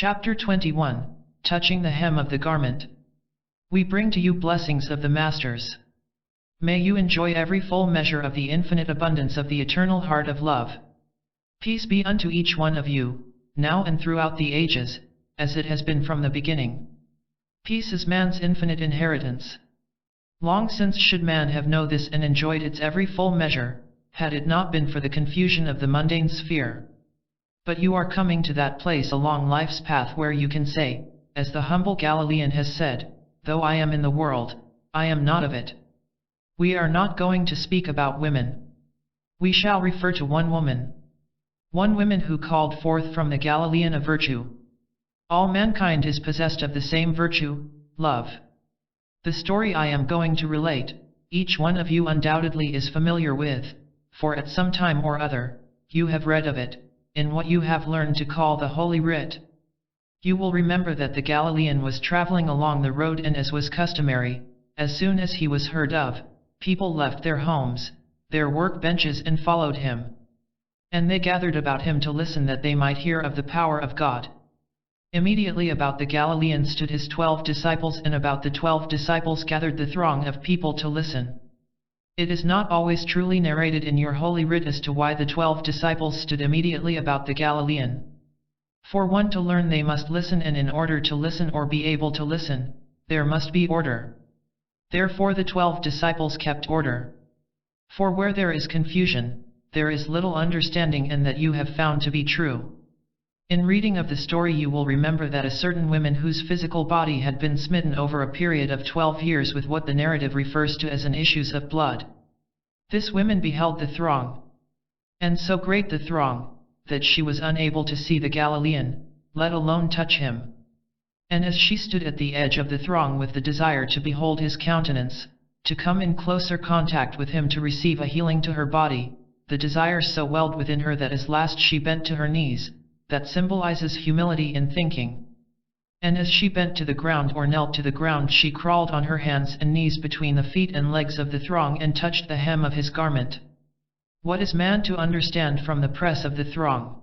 Chapter 21, Touching the Hem of the Garment. We bring to you blessings of the Masters. May you enjoy every full measure of the infinite abundance of the eternal heart of love. Peace be unto each one of you, now and throughout the ages, as it has been from the beginning. Peace is man's infinite inheritance. Long since should man have known this and enjoyed its every full measure, had it not been for the confusion of the mundane sphere. But you are coming to that place along life's path where you can say, as the humble Galilean has said, though I am in the world, I am not of it. We are not going to speak about women. We shall refer to one woman. One woman who called forth from the Galilean a virtue. All mankind is possessed of the same virtue, love. The story I am going to relate, each one of you undoubtedly is familiar with, for at some time or other, you have read of it, in what you have learned to call the Holy Writ. You will remember that the Galilean was traveling along the road, and as was customary, as soon as he was heard of, people left their homes, their work benches, and followed him. And they gathered about him to listen that they might hear of the power of God. Immediately about the Galilean stood his 12 disciples, and about the 12 disciples gathered the throng of people to listen. It is not always truly narrated in your Holy Writ as to why the 12 disciples stood immediately about the Galilean. For one to learn they must listen, and in order to listen or be able to listen, there must be order. Therefore the 12 disciples kept order. For where there is confusion, there is little understanding, and that you have found to be true. In reading of the story you will remember that a certain woman whose physical body had been smitten over a period of 12 years with what the narrative refers to as an issues of blood. This woman beheld the throng. And so great the throng, that she was unable to see the Galilean, let alone touch him. And as she stood at the edge of the throng with the desire to behold his countenance, to come in closer contact with him to receive a healing to her body, the desire so welled within her that at last she bent to her knees, that symbolizes humility in thinking. And as she bent to the ground or knelt to the ground, she crawled on her hands and knees between the feet and legs of the throng and touched the hem of his garment. What is man to understand from the press of the throng?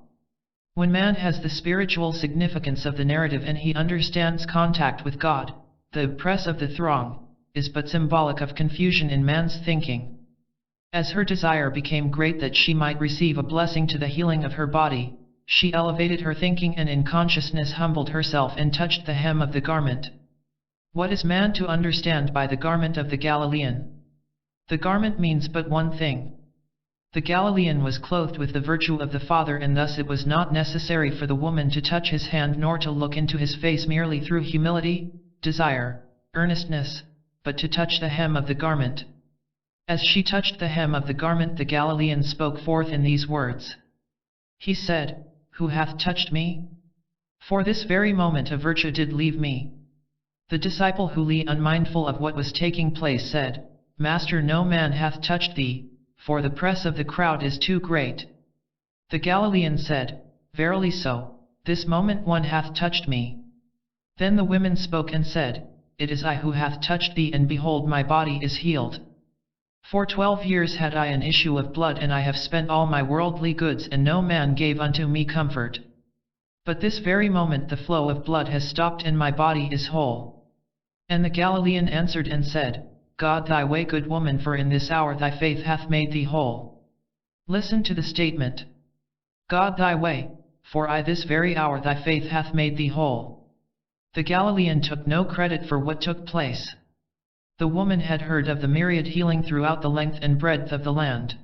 When man has the spiritual significance of the narrative and he understands contact with God, the press of the throng is but symbolic of confusion in man's thinking. As her desire became great that she might receive a blessing to the healing of her body, she elevated her thinking and in consciousness humbled herself and touched the hem of the garment. What is man to understand by the garment of the Galilean? The garment means but one thing. The Galilean was clothed with the virtue of the Father, and thus it was not necessary for the woman to touch his hand nor to look into his face merely through humility, desire, earnestness, but to touch the hem of the garment. As she touched the hem of the garment, the Galilean spoke forth in these words. He said, "Who hath touched me? For this very moment a virtue did leave me." The disciple who lay unmindful of what was taking place said, "Master, no man hath touched thee, for the press of the crowd is too great." The Galilean said, "Verily so, this moment one hath touched me." Then the women spoke and said, "It is I who hath touched thee, and behold my body is healed. For 12 years had I an issue of blood, and I have spent all my worldly goods, and no man gave unto me comfort. But this very moment the flow of blood has stopped, and my body is whole." And the Galilean answered and said, "God thy way, good woman, for in this hour thy faith hath made thee whole." Listen to the statement. God thy way, for I this very hour thy faith hath made thee whole. The Galilean took no credit for what took place. The woman had heard of the myriad healing throughout the length and breadth of the land.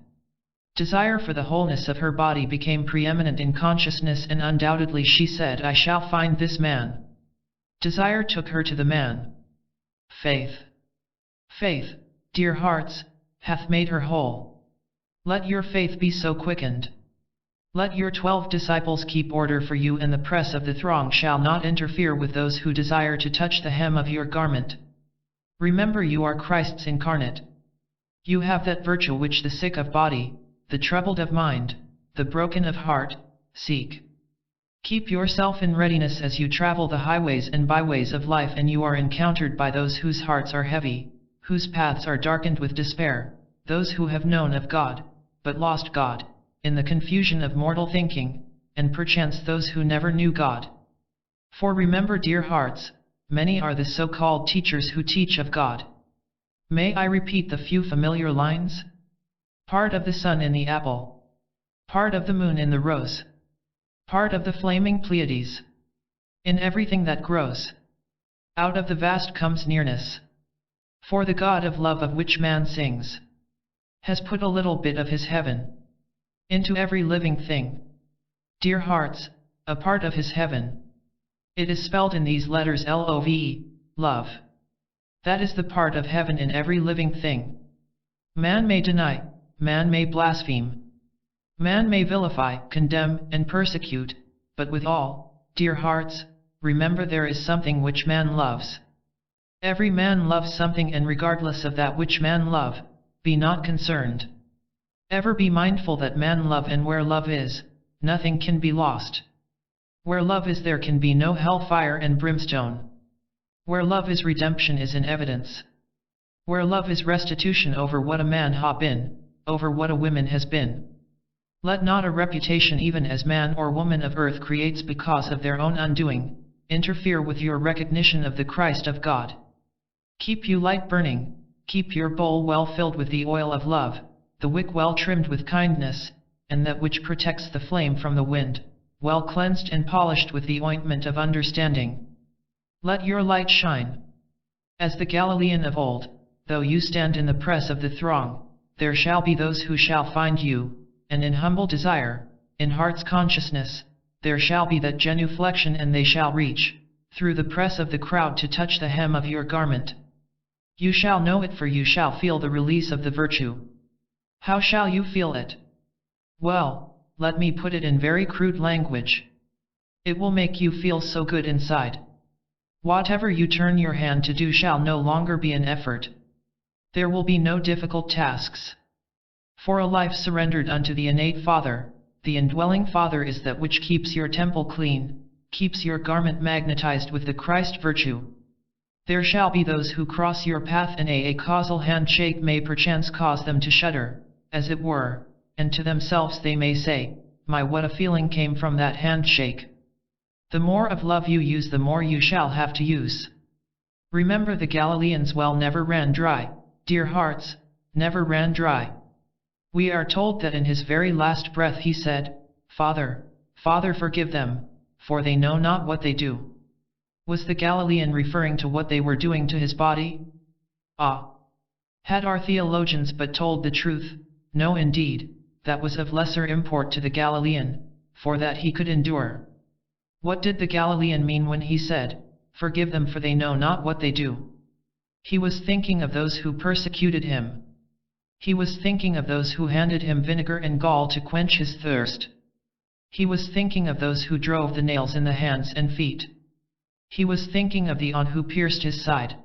Desire for the wholeness of her body became preeminent in consciousness, and undoubtedly she said, "I shall find this man." Desire took her to the man. Faith, dear hearts, hath made her whole. Let your faith be so quickened. Let your 12 disciples keep order for you, and the press of the throng shall not interfere with those who desire to touch the hem of your garment. Remember, you are Christ's incarnate. You have that virtue which the sick of body, the troubled of mind, the broken of heart, seek. Keep yourself in readiness as you travel the highways and byways of life, and you are encountered by those whose hearts are heavy, whose paths are darkened with despair, those who have known of God, but lost God, in the confusion of mortal thinking, and perchance those who never knew God. For remember, dear hearts, many are the so-called teachers who teach of God. May I repeat the few familiar lines? Part of the sun in the apple, part of the moon in the rose, part of the flaming Pleiades. In everything that grows, out of the vast comes nearness. For the God of love of which man sings, has put a little bit of his heaven into every living thing. Dear hearts, a part of his heaven. It is spelled in these letters LOVE, love. That is the part of heaven in every living thing. Man may deny, man may blaspheme, man may vilify, condemn, and persecute, but withal, dear hearts, remember there is something which man loves. Every man loves something, and regardless of that which man love, be not concerned. Ever be mindful that man love, and where love is, nothing can be lost. Where love is, there can be no hellfire and brimstone. Where love is, redemption is in evidence. Where love is, restitution over what a man ha been, over what a woman has been. Let not a reputation, even as man or woman of earth creates because of their own undoing, interfere with your recognition of the Christ of God. Keep you light burning, keep your bowl well filled with the oil of love, the wick well trimmed with kindness, and that which protects the flame from the wind, well cleansed and polished with the ointment of understanding. Let your light shine. As the Galilean of old, though you stand in the press of the throng, there shall be those who shall find you, and in humble desire, in heart's consciousness, there shall be that genuflection, and they shall reach, through the press of the crowd, to touch the hem of your garment. You shall know it, for you shall feel the release of the virtue. How shall you feel it? Well, let me put it in very crude language. It will make you feel so good inside. Whatever you turn your hand to do shall no longer be an effort. There will be no difficult tasks. For a life surrendered unto the innate Father, the indwelling Father, is that which keeps your temple clean, keeps your garment magnetized with the Christ virtue. There shall be those who cross your path, and a causal handshake may perchance cause them to shudder, as it were, and to themselves they may say, "My, what a feeling came from that handshake." The more of love you use, the more you shall have to use. Remember, the Galilean's well never ran dry, dear hearts, never ran dry. We are told that in his very last breath he said, "Father, Father, forgive them, for they know not what they do." Was the Galilean referring to what they were doing to his body? Ah! Had our theologians but told the truth, no indeed, that was of lesser import to the Galilean, for that he could endure. What did the Galilean mean when he said, "Forgive them, for they know not what they do"? He was thinking of those who persecuted him. He was thinking of those who handed him vinegar and gall to quench his thirst. He was thinking of those who drove the nails in the hands and feet. He was thinking of the one who pierced his side.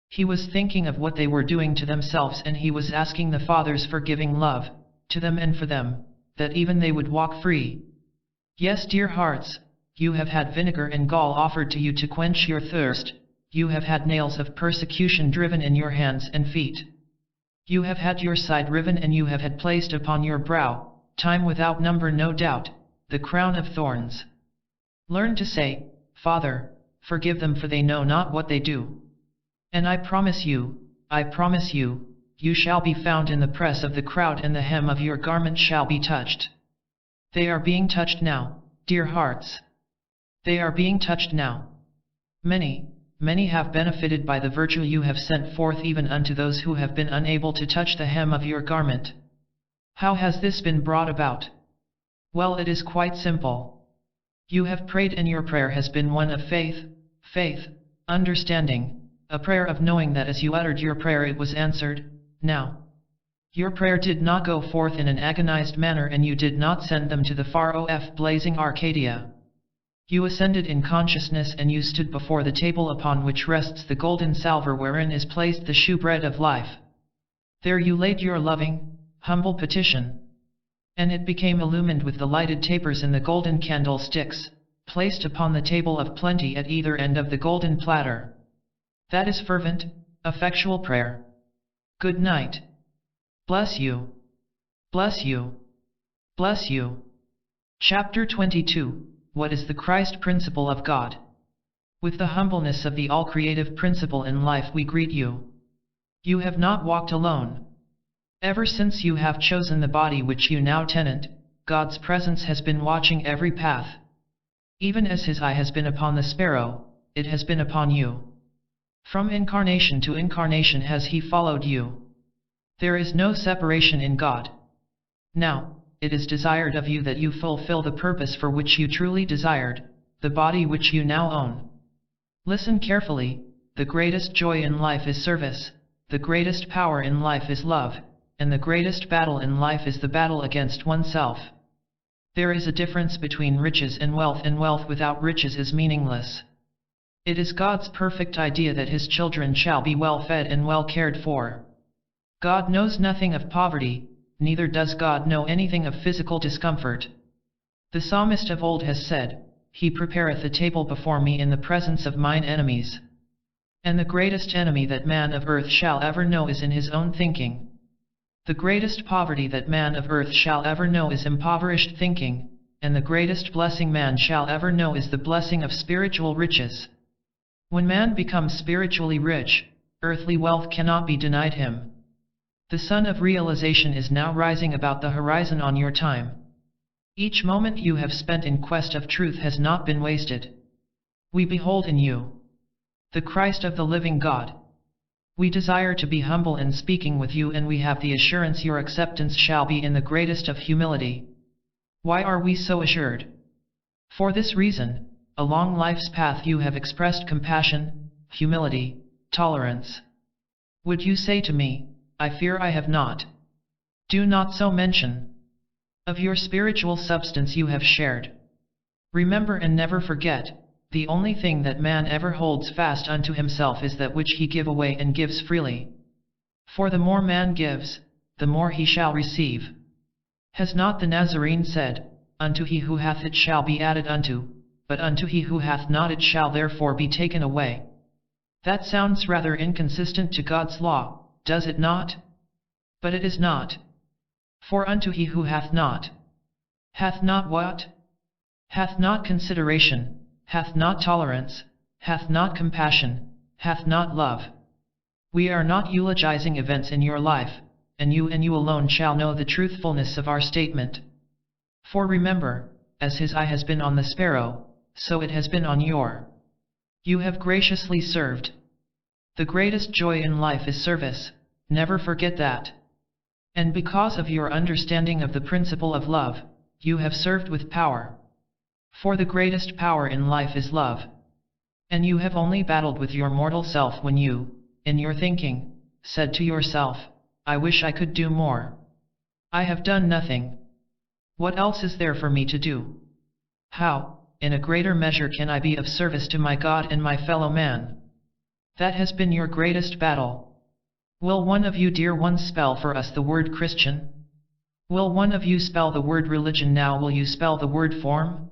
He was thinking of what they were doing to themselves, and he was asking the Father's forgiving love, to them and for them, that even they would walk free. Yes, dear hearts, you have had vinegar and gall offered to you to quench your thirst. You have had nails of persecution driven in your hands and feet. You have had your side riven, and you have had placed upon your brow, time without number no doubt, the crown of thorns. Learn to say, "Father, forgive them, for they know not what they do." And I promise you, you shall be found in the press of the crowd, and the hem of your garment shall be touched. They are being touched now, dear hearts. They are being touched now. Many have benefited by the virtue you have sent forth, even unto those who have been unable to touch the hem of your garment. How has this been brought about? Well, it is quite simple. You have prayed, and your prayer has been one of faith, understanding, a prayer of knowing that as you uttered your prayer it was answered. Now, your prayer did not go forth in an agonized manner, and you did not send them to the far off blazing Arcadia. You ascended in consciousness, and you stood before the table upon which rests the golden salver wherein is placed the shewbread of life. There you laid your loving, humble petition. And it became illumined with the lighted tapers and the golden candlesticks, placed upon the table of plenty at either end of the golden platter. That is fervent, effectual prayer. Good night. Bless you. Bless you. Bless you. Chapter 22. What is the Christ principle of God? With the humbleness of the all-creative principle in life we greet you. You have not walked alone. Ever since you have chosen the body which you now tenant, God's presence has been watching every path. Even as his eye has been upon the sparrow, it has been upon you. From incarnation to incarnation has he followed you. There is no separation in God. Now, it is desired of you that you fulfill the purpose for which you truly desired, the body which you now own. Listen carefully, the greatest joy in life is service, the greatest power in life is love, and the greatest battle in life is the battle against oneself. There is a difference between riches and wealth without riches is meaningless. It is God's perfect idea that his children shall be well fed and well cared for. God knows nothing of poverty, neither does God know anything of physical discomfort. The psalmist of old has said, "He prepareth a table before me in the presence of mine enemies." And the greatest enemy that man of earth shall ever know is in his own thinking. The greatest poverty that man of earth shall ever know is impoverished thinking, and the greatest blessing man shall ever know is the blessing of spiritual riches. When man becomes spiritually rich, earthly wealth cannot be denied him. The sun of realization is now rising about the horizon on your time. Each moment you have spent in quest of truth has not been wasted. We behold in you the Christ of the living God. We desire to be humble in speaking with you, and we have the assurance your acceptance shall be in the greatest of humility. Why are we so assured? For this reason, along life's path you have expressed compassion, humility, tolerance. Would you say to me, "I fear I have not"? Do not so mention. Of your spiritual substance you have shared. Remember and never forget, the only thing that man ever holds fast unto himself is that which he give away and gives freely. For the more man gives, the more he shall receive. Has not the Nazarene said, "Unto he who hath it shall be added unto, but unto he who hath not it shall therefore be taken away"? That sounds rather inconsistent to God's law, does it not? But it is not. For unto he who hath not what? Hath not consideration, hath not tolerance, hath not compassion, hath not love. We are not eulogizing events in your life, and you alone shall know the truthfulness of our statement. For remember, as his eye has been on the sparrow, so it has been on your. You have graciously served. The greatest joy in life is service, never forget that. And because of your understanding of the principle of love, you have served with power. For the greatest power in life is love. And you have only battled with your mortal self when you, in your thinking, said to yourself, "I wish I could do more. I have done nothing. What else is there for me to do? How, in a greater measure, can I be of service to my God and my fellow man?" That has been your greatest battle. Will one of you dear ones spell for us the word Christian? Will one of you spell the word religion now? Will you spell the word form?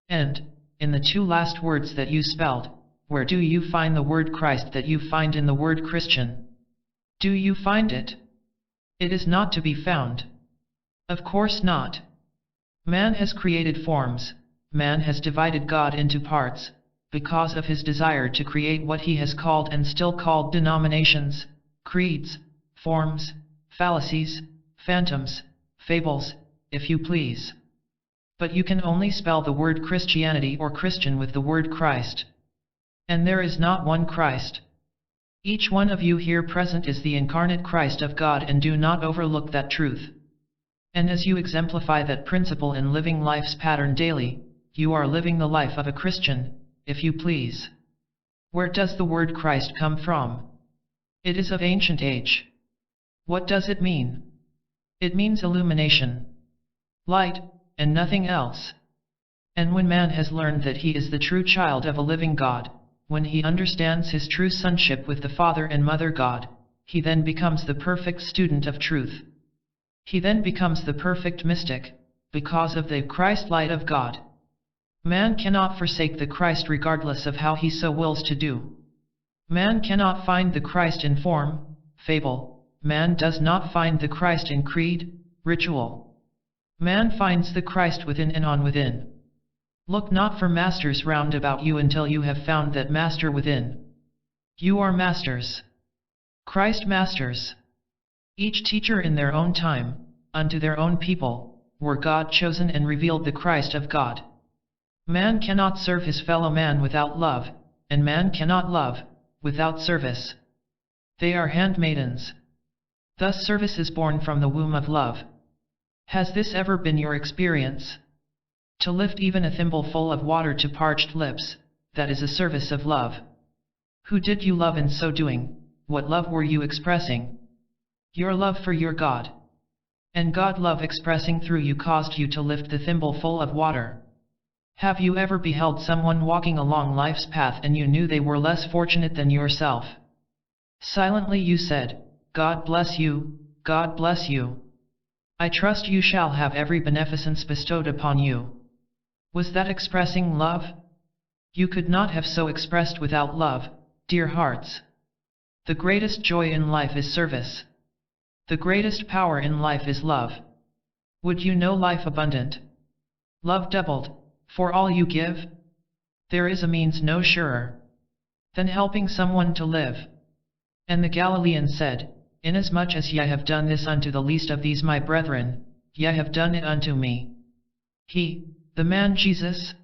And, in the two last words that you spelled, where do you find the word Christ that you find in the word Christian? Do you find it? It is not to be found. Of course not. Man has created forms, man has divided God into parts, because of his desire to create what he has called and still called denominations, creeds, forms, fallacies, phantoms, fables, if you please. But you can only spell the word Christianity or Christian with the word Christ. And there is not one Christ. Each one of you here present is the incarnate Christ of God, and do not overlook that truth. And as you exemplify that principle in living life's pattern daily, you are living the life of a Christian, if you please. Where does the word Christ come from? It is of ancient age. What does it mean? It means illumination, light, and nothing else. And when man has learned that he is the true child of a living God, when he understands his true sonship with the Father and Mother God, he then becomes the perfect student of truth. He then becomes the perfect mystic, because of the Christ light of God. Man cannot forsake the Christ regardless of how he so wills to do. Man cannot find the Christ in form, fable. Man does not find the Christ in creed, ritual. Man finds the Christ within and on within. Look not for masters round about you until you have found that master within. You are masters. Christ masters. Each teacher in their own time, unto their own people, were God chosen and revealed the Christ of God. Man cannot serve his fellow man without love, and man cannot love without service. They are handmaidens. Thus service is born from the womb of love. Has this ever been your experience? To lift even a thimbleful of water to parched lips, that is a service of love. Who did you love in so doing? What love were you expressing? Your love for your God. And God love expressing through you caused you to lift the thimbleful of water. Have you ever beheld someone walking along life's path and you knew they were less fortunate than yourself? Silently you said, God bless you, God bless you. I trust you shall have every beneficence bestowed upon you. Was that expressing love? You could not have so expressed without love, dear hearts. The greatest joy in life is service. The greatest power in life is love. Would you know life abundant? Love doubled, for all you give? There is a means no surer than helping someone to live. And the Galilean said, Inasmuch as ye have done this unto the least of these my brethren, ye have done it unto me. He, the man Jesus?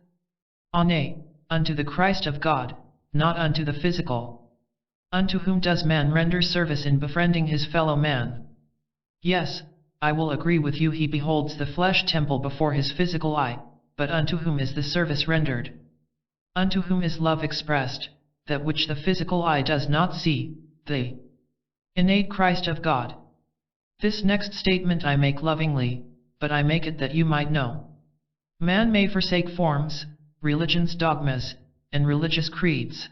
Nay, unto the Christ of God, not unto the physical. Unto whom does man render service in befriending his fellow man? Yes, I will agree with you, he beholds the flesh temple before his physical eye, but unto whom is the service rendered? Unto whom is love expressed, that which the physical eye does not see, the innate Christ of God? This next statement I make lovingly, but I make it that you might know. Man may forsake forms, religion's dogmas, and religious creeds.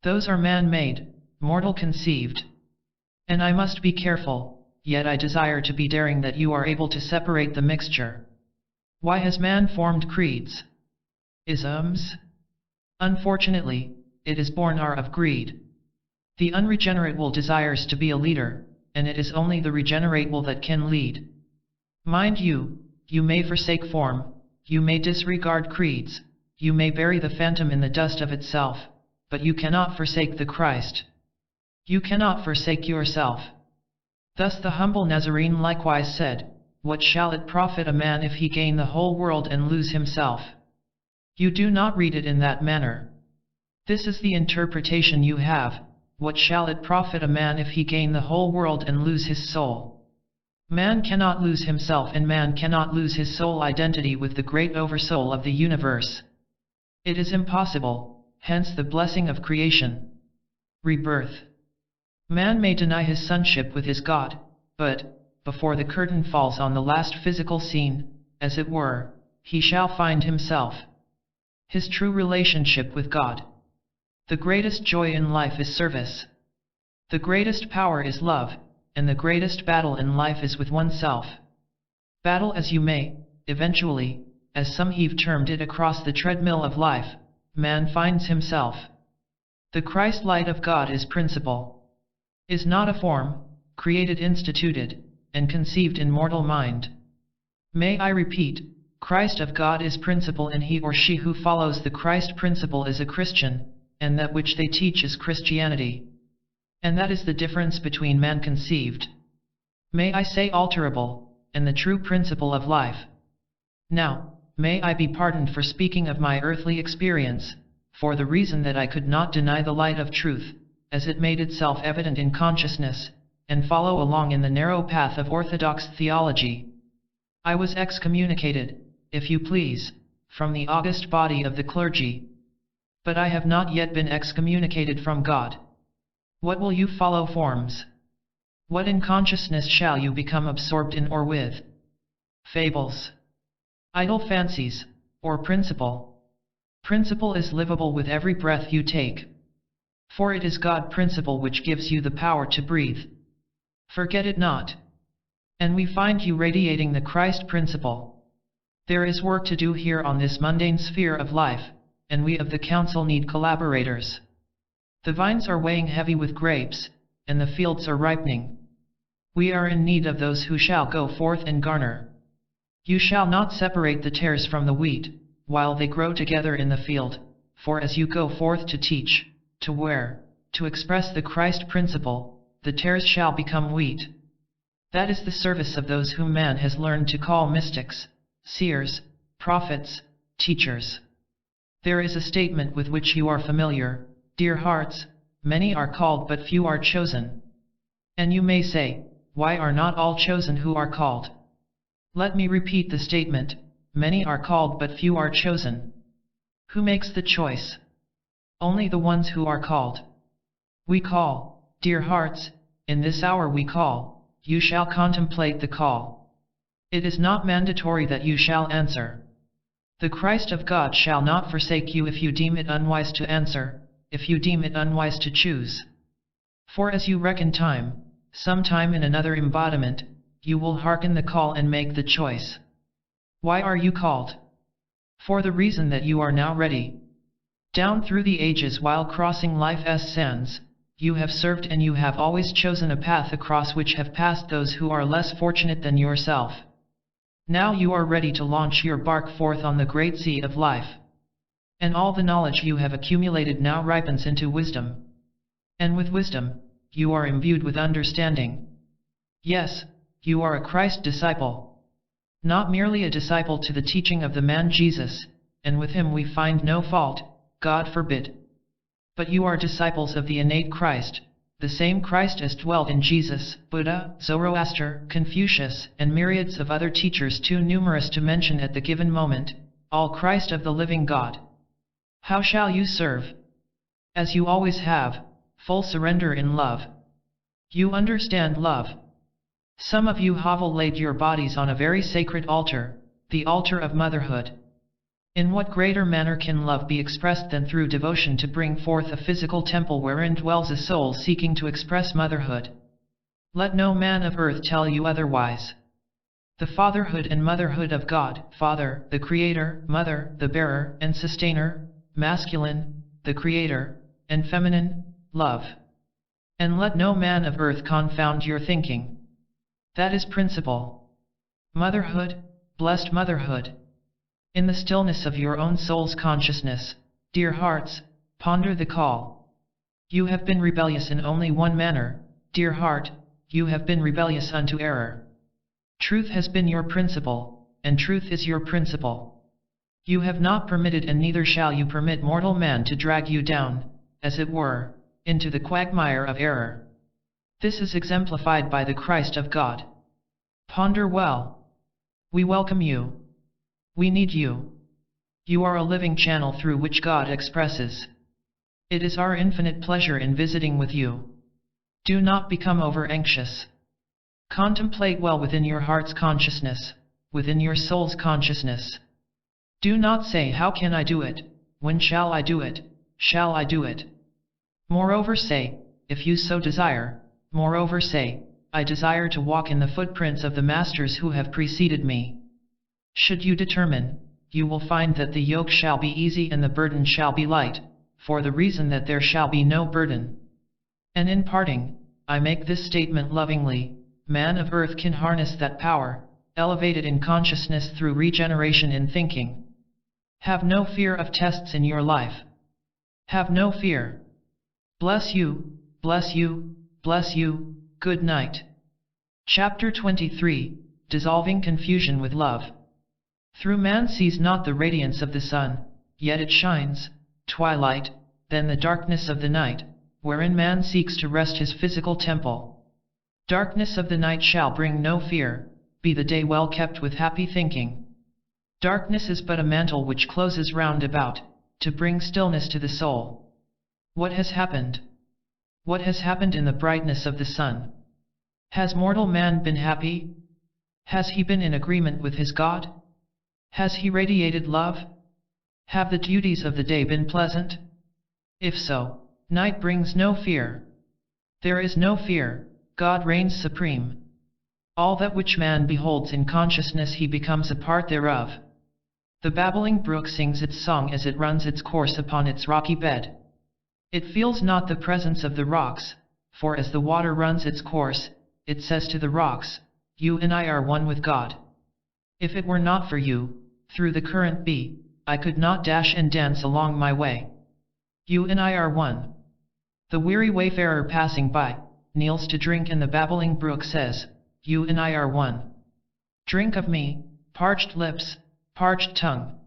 Those are man-made, mortal conceived. And I must be careful, yet I desire to be daring that you are able to separate the mixture. Why has man formed creeds? Isms? Unfortunately, it is born of greed. The unregenerate will desires to be a leader, and it is only the regenerate will that can lead. Mind you, you may forsake form, you may disregard creeds, you may bury the phantom in the dust of itself, but you cannot forsake the Christ. You cannot forsake yourself. Thus the humble Nazarene likewise said, What shall it profit a man if he gain the whole world and lose himself? You do not read it in that manner. This is the interpretation you have, what shall it profit a man if he gain the whole world and lose his soul? Man cannot lose himself and man cannot lose his soul identity with the great oversoul of the universe. It is impossible, hence the blessing of creation. Rebirth. Man may deny his sonship with his God, but, before the curtain falls on the last physical scene, as it were, he shall find himself. His true relationship with God. The greatest joy in life is service. The greatest power is love, and the greatest battle in life is with oneself. Battle as you may, eventually, as some have termed it across the treadmill of life, man finds himself. The Christ light of God is principle. Is not a form, created, instituted, and conceived in mortal mind. May I repeat, Christ of God is principle, and he or she who follows the Christ principle is a Christian, and that which they teach is Christianity. And that is the difference between man conceived, may I say alterable, and the true principle of life. Now, may I be pardoned for speaking of my earthly experience, for the reason that I could not deny the light of truth, as it made itself evident in consciousness, and follow along in the narrow path of orthodox theology. I was excommunicated, if you please, from the august body of the clergy. But I have not yet been excommunicated from God. What will you follow forms? What in consciousness shall you become absorbed in or with? Fables, idle fancies, or principle? Principle is livable with every breath you take. For it is God principle which gives you the power to breathe. Forget it not. And we find you radiating the Christ principle. There is work to do here on this mundane sphere of life, and we of the council need collaborators. The vines are weighing heavy with grapes, and the fields are ripening. We are in need of those who shall go forth and garner. You shall not separate the tares from the wheat, while they grow together in the field, for as you go forth to teach, to wear, to express the Christ principle, the tares shall become wheat. That is the service of those whom man has learned to call mystics, seers, prophets, teachers. There is a statement with which you are familiar, dear hearts, many are called but few are chosen. And you may say, why are not all chosen who are called? Let me repeat the statement, many are called but few are chosen. Who makes the choice? Only the ones who are called. We call, dear hearts, in this hour we call, you shall contemplate the call. It is not mandatory that you shall answer. The Christ of God shall not forsake you if you deem it unwise to answer, if you deem it unwise to choose. For as you reckon time, sometime in another embodiment, you will hearken the call and make the choice. Why are you called? For the reason that you are now ready. Down through the ages while crossing life's sands, you have served and you have always chosen a path across which have passed those who are less fortunate than yourself. Now you are ready to launch your bark forth on the great sea of life. And all the knowledge you have accumulated now ripens into wisdom. And with wisdom, you are imbued with understanding. Yes, you are a Christ disciple. Not merely a disciple to the teaching of the man Jesus, and with him we find no fault, God forbid. But you are disciples of the innate Christ, the same Christ as dwelt in Jesus, Buddha, Zoroaster, Confucius, and myriads of other teachers too numerous to mention at the given moment, all Christ of the living God. How shall you serve? As you always have, full surrender in love. You understand love. Some of you have laid your bodies on a very sacred altar, the altar of motherhood. In what greater manner can love be expressed than through devotion to bring forth a physical temple wherein dwells a soul seeking to express motherhood? Let no man of earth tell you otherwise. The fatherhood and motherhood of God, Father, the Creator, Mother, the bearer and sustainer, masculine, the Creator, and feminine, love. And let no man of earth confound your thinking. That is principle. Motherhood, blessed motherhood. In the stillness of your own soul's consciousness, dear hearts, ponder the call. You have been rebellious in only one manner, dear heart, you have been rebellious unto error. Truth has been your principle, and truth is your principle. You have not permitted and neither shall you permit mortal man to drag you down, as it were, into the quagmire of error. This is exemplified by the Christ of God. Ponder well. We welcome you. We need you. You are a living channel through which God expresses. It is our infinite pleasure in visiting with you. Do not become over-anxious. Contemplate well within your heart's consciousness, within your soul's consciousness. Do not say, how can I do it? When shall I do it? Shall I do it? Moreover say, if you so desire, moreover say, I desire to walk in the footprints of the masters who have preceded me. Should you determine, you will find that the yoke shall be easy and the burden shall be light, for the reason that there shall be no burden. And in parting, I make this statement lovingly, man of earth can harness that power, elevated in consciousness through regeneration in thinking. Have no fear of tests in your life. Have no fear. Bless you, bless you, bless you, good night. Chapter 23, Dissolving Confusion with Love. Through man sees not the radiance of the sun, yet it shines, twilight, then the darkness of the night, wherein man seeks to rest his physical temple. Darkness of the night shall bring no fear, be the day well kept with happy thinking. Darkness is but a mantle which closes round about, to bring stillness to the soul. What has happened? What has happened in the brightness of the sun? Has mortal man been happy? Has he been in agreement with his God? Has he radiated love? Have the duties of the day been pleasant? If so, night brings no fear. There is no fear, God reigns supreme. All that which man beholds in consciousness he becomes a part thereof. The babbling brook sings its song as it runs its course upon its rocky bed. It feels not the presence of the rocks, for as the water runs its course, it says to the rocks, you and I are one with God. If it were not for you, through the current be, I could not dash and dance along my way. You and I are one. The weary wayfarer passing by, kneels to drink and the babbling brook says, you and I are one. Drink of me, parched lips, parched tongue.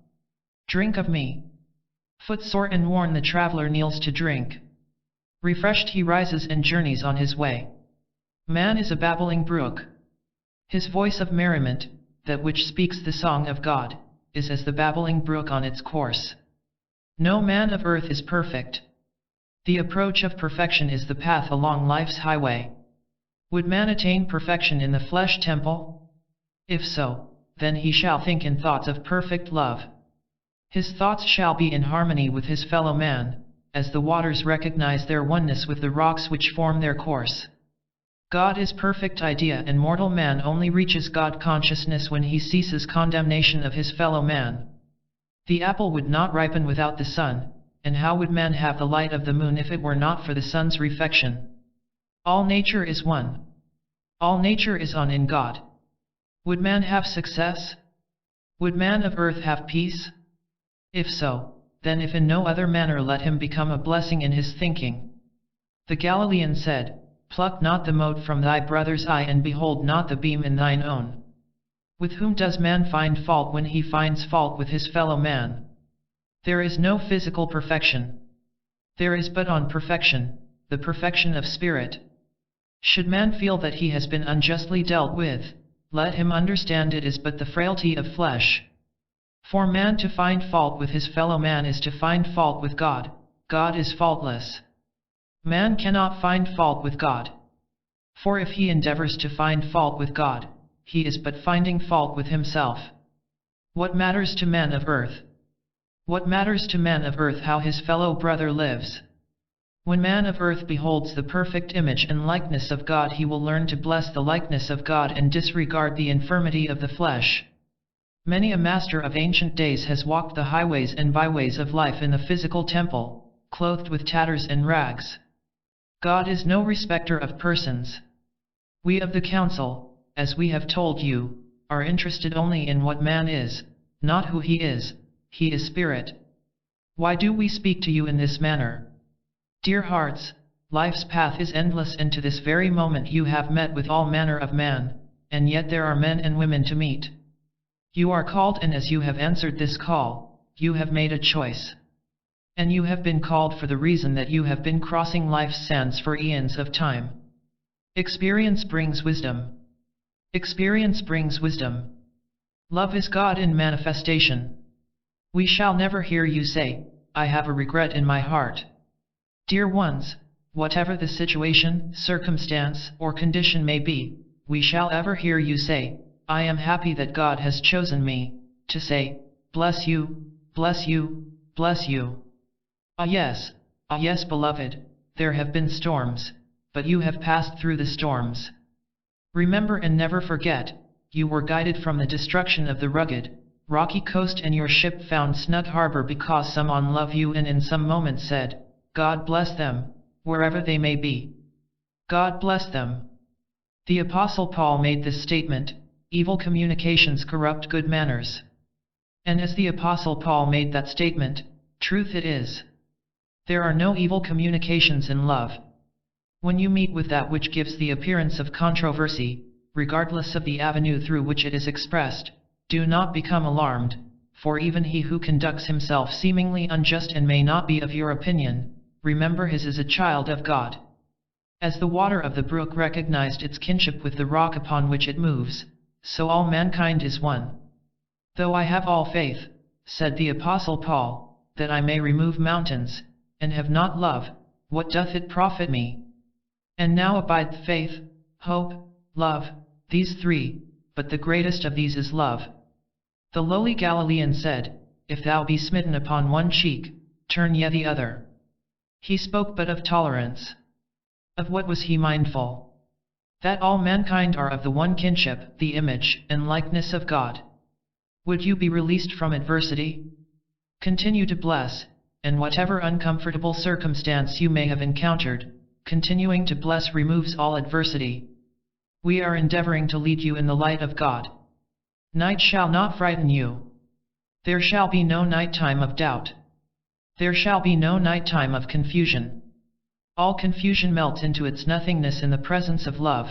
Drink of me. Footsore and worn the traveler kneels to drink. Refreshed he rises and journeys on his way. Man is a babbling brook. His voice of merriment, that which speaks the song of God, is as the babbling brook on its course. No man of earth is perfect. The approach of perfection is the path along life's highway. Would man attain perfection in the flesh temple? If so, then he shall think in thoughts of perfect love. His thoughts shall be in harmony with his fellow man, as the waters recognize their oneness with the rocks which form their course. God is perfect idea and mortal man only reaches God consciousness when he ceases condemnation of his fellow man. The apple would not ripen without the sun, and how would man have the light of the moon if it were not for the sun's reflection? All nature is one. All nature is on in God. Would man have success? Would man of earth have peace? If so, then if in no other manner let him become a blessing in his thinking. The Galilean said, pluck not the mote from thy brother's eye and behold not the beam in thine own. With whom does man find fault when he finds fault with his fellow man? There is no physical perfection. There is but on perfection, the perfection of spirit. Should man feel that he has been unjustly dealt with, let him understand it is but the frailty of flesh. For man to find fault with his fellow man is to find fault with God. God is faultless. Man cannot find fault with God. For if he endeavors to find fault with God, he is but finding fault with himself. What matters to man of earth? What matters to man of earth how his fellow brother lives? When man of earth beholds the perfect image and likeness of God, he will learn to bless the likeness of God and disregard the infirmity of the flesh. Many a master of ancient days has walked the highways and byways of life in the physical temple, clothed with tatters and rags. God is no respecter of persons. We of the council, as we have told you, are interested only in what man is, not who he is. He is spirit. Why do we speak to you in this manner? Dear hearts, life's path is endless and to this very moment you have met with all manner of man, and yet there are men and women to meet. You are called and as you have answered this call, you have made a choice. And you have been called for the reason that you have been crossing life's sands for eons of time. Experience brings wisdom. Experience brings wisdom. Love is God in manifestation. We shall never hear you say, I have a regret in my heart. Dear ones, whatever the situation, circumstance, or condition may be, we shall ever hear you say, I am happy that God has chosen me, to say, bless you, bless you, bless you. Ah yes, beloved, there have been storms, but you have passed through the storms. Remember and never forget, you were guided from the destruction of the rugged, rocky coast and your ship found snug harbor because someone loved you and in some moment said, God bless them, wherever they may be. God bless them. The Apostle Paul made this statement, evil communications corrupt good manners. And as the Apostle Paul made that statement, truth it is. There are no evil communications in love. When you meet with that which gives the appearance of controversy, regardless of the avenue through which it is expressed, do not become alarmed, for even he who conducts himself seemingly unjust and may not be of your opinion, remember his is a child of God. As the water of the brook recognized its kinship with the rock upon which it moves, so all mankind is one. Though I have all faith, said the Apostle Paul, that I may remove mountains, and have not love, what doth it profit me? And now abide faith, hope, love, these three, but the greatest of these is love. The lowly Galilean said, if thou be smitten upon one cheek, turn ye the other. He spoke but of tolerance. Of what was he mindful? That all mankind are of the one kinship, the image and likeness of God. Would you be released from adversity? Continue to bless, and whatever uncomfortable circumstance you may have encountered, continuing to bless removes all adversity. We are endeavoring to lead you in the light of God. Night shall not frighten you. There shall be no night time of doubt. There shall be no night time of confusion. All confusion melts into its nothingness in the presence of love.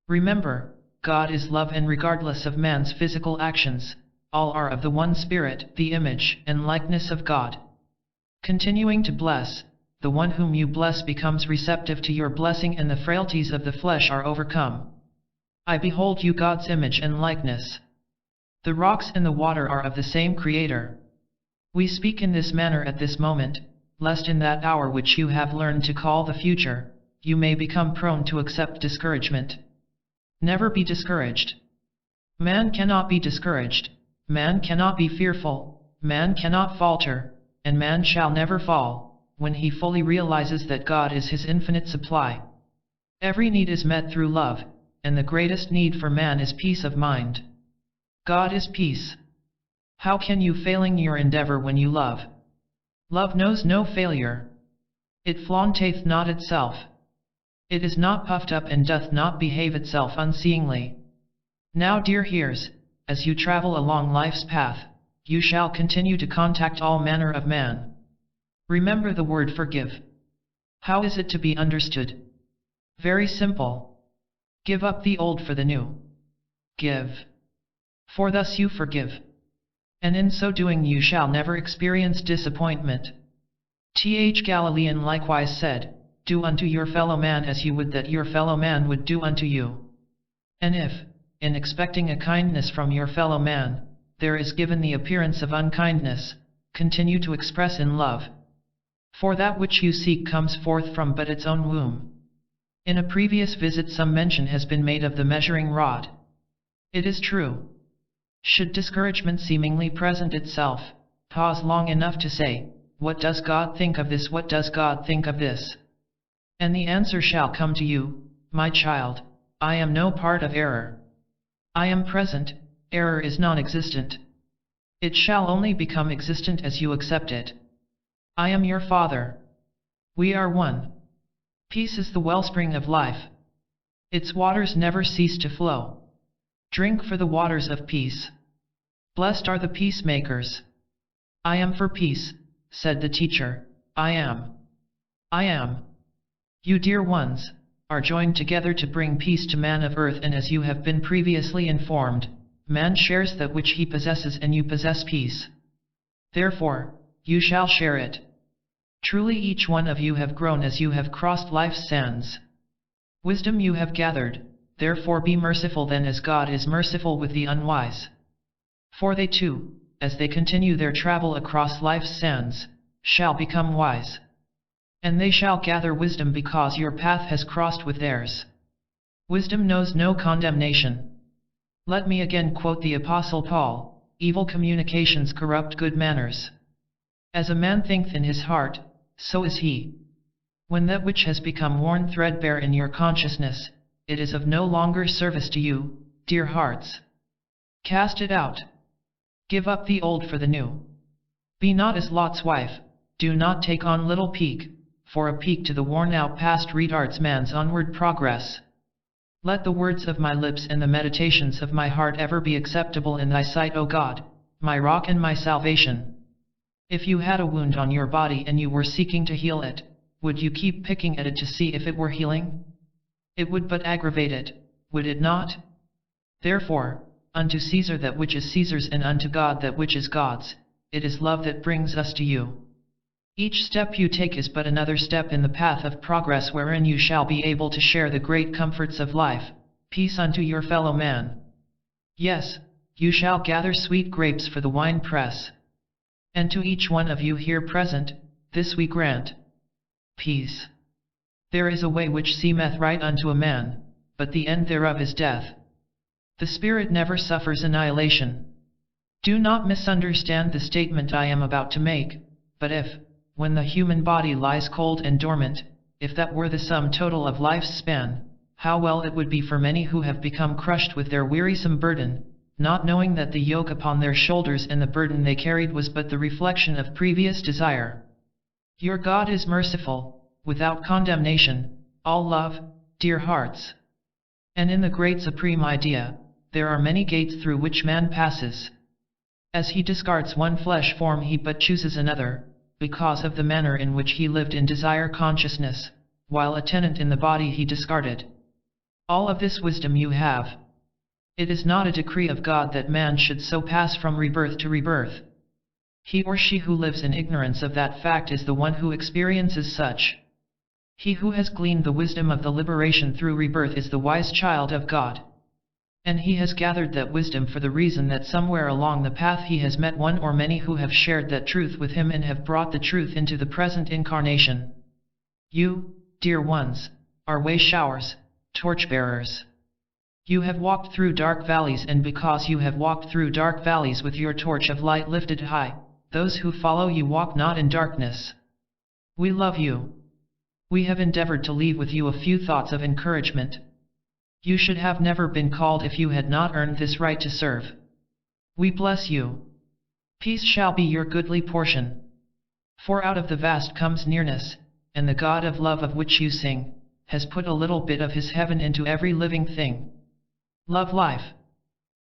Remember, God is love, and regardless of man's physical actions, all are of the one Spirit, the image and likeness of God. Continuing to bless, the one whom you bless becomes receptive to your blessing, and the frailties of the flesh are overcome. I behold you God's image and likeness. The rocks and the water are of the same Creator. We speak in this manner at this moment, lest in that hour which you have learned to call the future, you may become prone to accept discouragement. Never be discouraged. Man cannot be discouraged, man cannot be fearful, man cannot falter, and man shall never fall, when he fully realizes that God is his infinite supply. Every need is met through love, and the greatest need for man is peace of mind. God is peace. How can you failing your endeavor when you love? Love knows no failure. It flaunteth not itself. It is not puffed up and doth not behave itself unseeingly. Now, dear hearers, as you travel along life's path, you shall continue to contact all manner of man. Remember the word forgive. How is it to be understood? Very simple. Give up the old for the new. Give. For thus you forgive. And in so doing you shall never experience disappointment. Galilean likewise said, do unto your fellow man as you would that your fellow man would do unto you. And if, in expecting a kindness from your fellow man, there is given the appearance of unkindness, continue to express in love. For that which you seek comes forth from but its own womb. In a previous visit some mention has been made of the measuring rod. It is true. Should discouragement seemingly present itself, pause long enough to say, what does God think of this? What does God think of this? And the answer shall come to you, my child, I am no part of error. I am present, error is non-existent. It shall only become existent as you accept it. I am your Father. We are one. Peace is the wellspring of life. Its waters never cease to flow. Drink for the waters of peace. Blessed are the peacemakers. I am for peace, said the teacher. I am. I am. You dear ones, are joined together to bring peace to man of earth, and as you have been previously informed, man shares that which he possesses and you possess peace. Therefore, you shall share it. Truly each one of you have grown as you have crossed life's sands. Wisdom you have gathered, therefore be merciful then as God is merciful with the unwise. For they too, as they continue their travel across life's sands, shall become wise. And they shall gather wisdom because your path has crossed with theirs. Wisdom knows no condemnation. Let me again quote the Apostle Paul, evil communications corrupt good manners. As a man thinketh in his heart, so is he. When that which has become worn threadbare in your consciousness, it is of no longer service to you, dear hearts. Cast it out. Give up the old for the new. Be not as Lot's wife, do not take on little peak, for a peak to the worn-out past retards man's onward progress. Let the words of my lips and the meditations of my heart ever be acceptable in thy sight, O God, my rock and my salvation. If you had a wound on your body and you were seeking to heal it, would you keep picking at it to see if it were healing? It would but aggravate it, would it not? Therefore, unto Caesar that which is Caesar's and unto God that which is God's, it is love that brings us to you. Each step you take is but another step in the path of progress wherein you shall be able to share the great comforts of life, peace unto your fellow man. Yes, you shall gather sweet grapes for the wine press. And to each one of you here present, this we grant. Peace. There is a way which seemeth right unto a man, but the end thereof is death. The spirit never suffers annihilation. Do not misunderstand the statement I am about to make, but if, when the human body lies cold and dormant, if that were the sum total of life's span, how well it would be for many who have become crushed with their wearisome burden, not knowing that the yoke upon their shoulders and the burden they carried was but the reflection of previous desire. Your God is merciful, without condemnation, all love, dear hearts. And in the great supreme idea, there are many gates through which man passes. As he discards one flesh form he but chooses another, because of the manner in which he lived in desire consciousness, while a tenant in the body he discarded. All of this wisdom you have. It is not a decree of God that man should so pass from rebirth to rebirth. He or she who lives in ignorance of that fact is the one who experiences such. He who has gleaned the wisdom of the liberation through rebirth is the wise child of God. And he has gathered that wisdom for the reason that somewhere along the path he has met one or many who have shared that truth with him and have brought the truth into the present incarnation. You, dear ones, are way showers, torchbearers. You have walked through dark valleys, and because you have walked through dark valleys with your torch of light lifted high, those who follow you walk not in darkness. We love you. We have endeavored to leave with you a few thoughts of encouragement. You should have never been called if you had not earned this right to serve. We bless you. Peace shall be your goodly portion. For out of the vast comes nearness, and the God of love of which you sing, has put a little bit of his heaven into every living thing. Love life.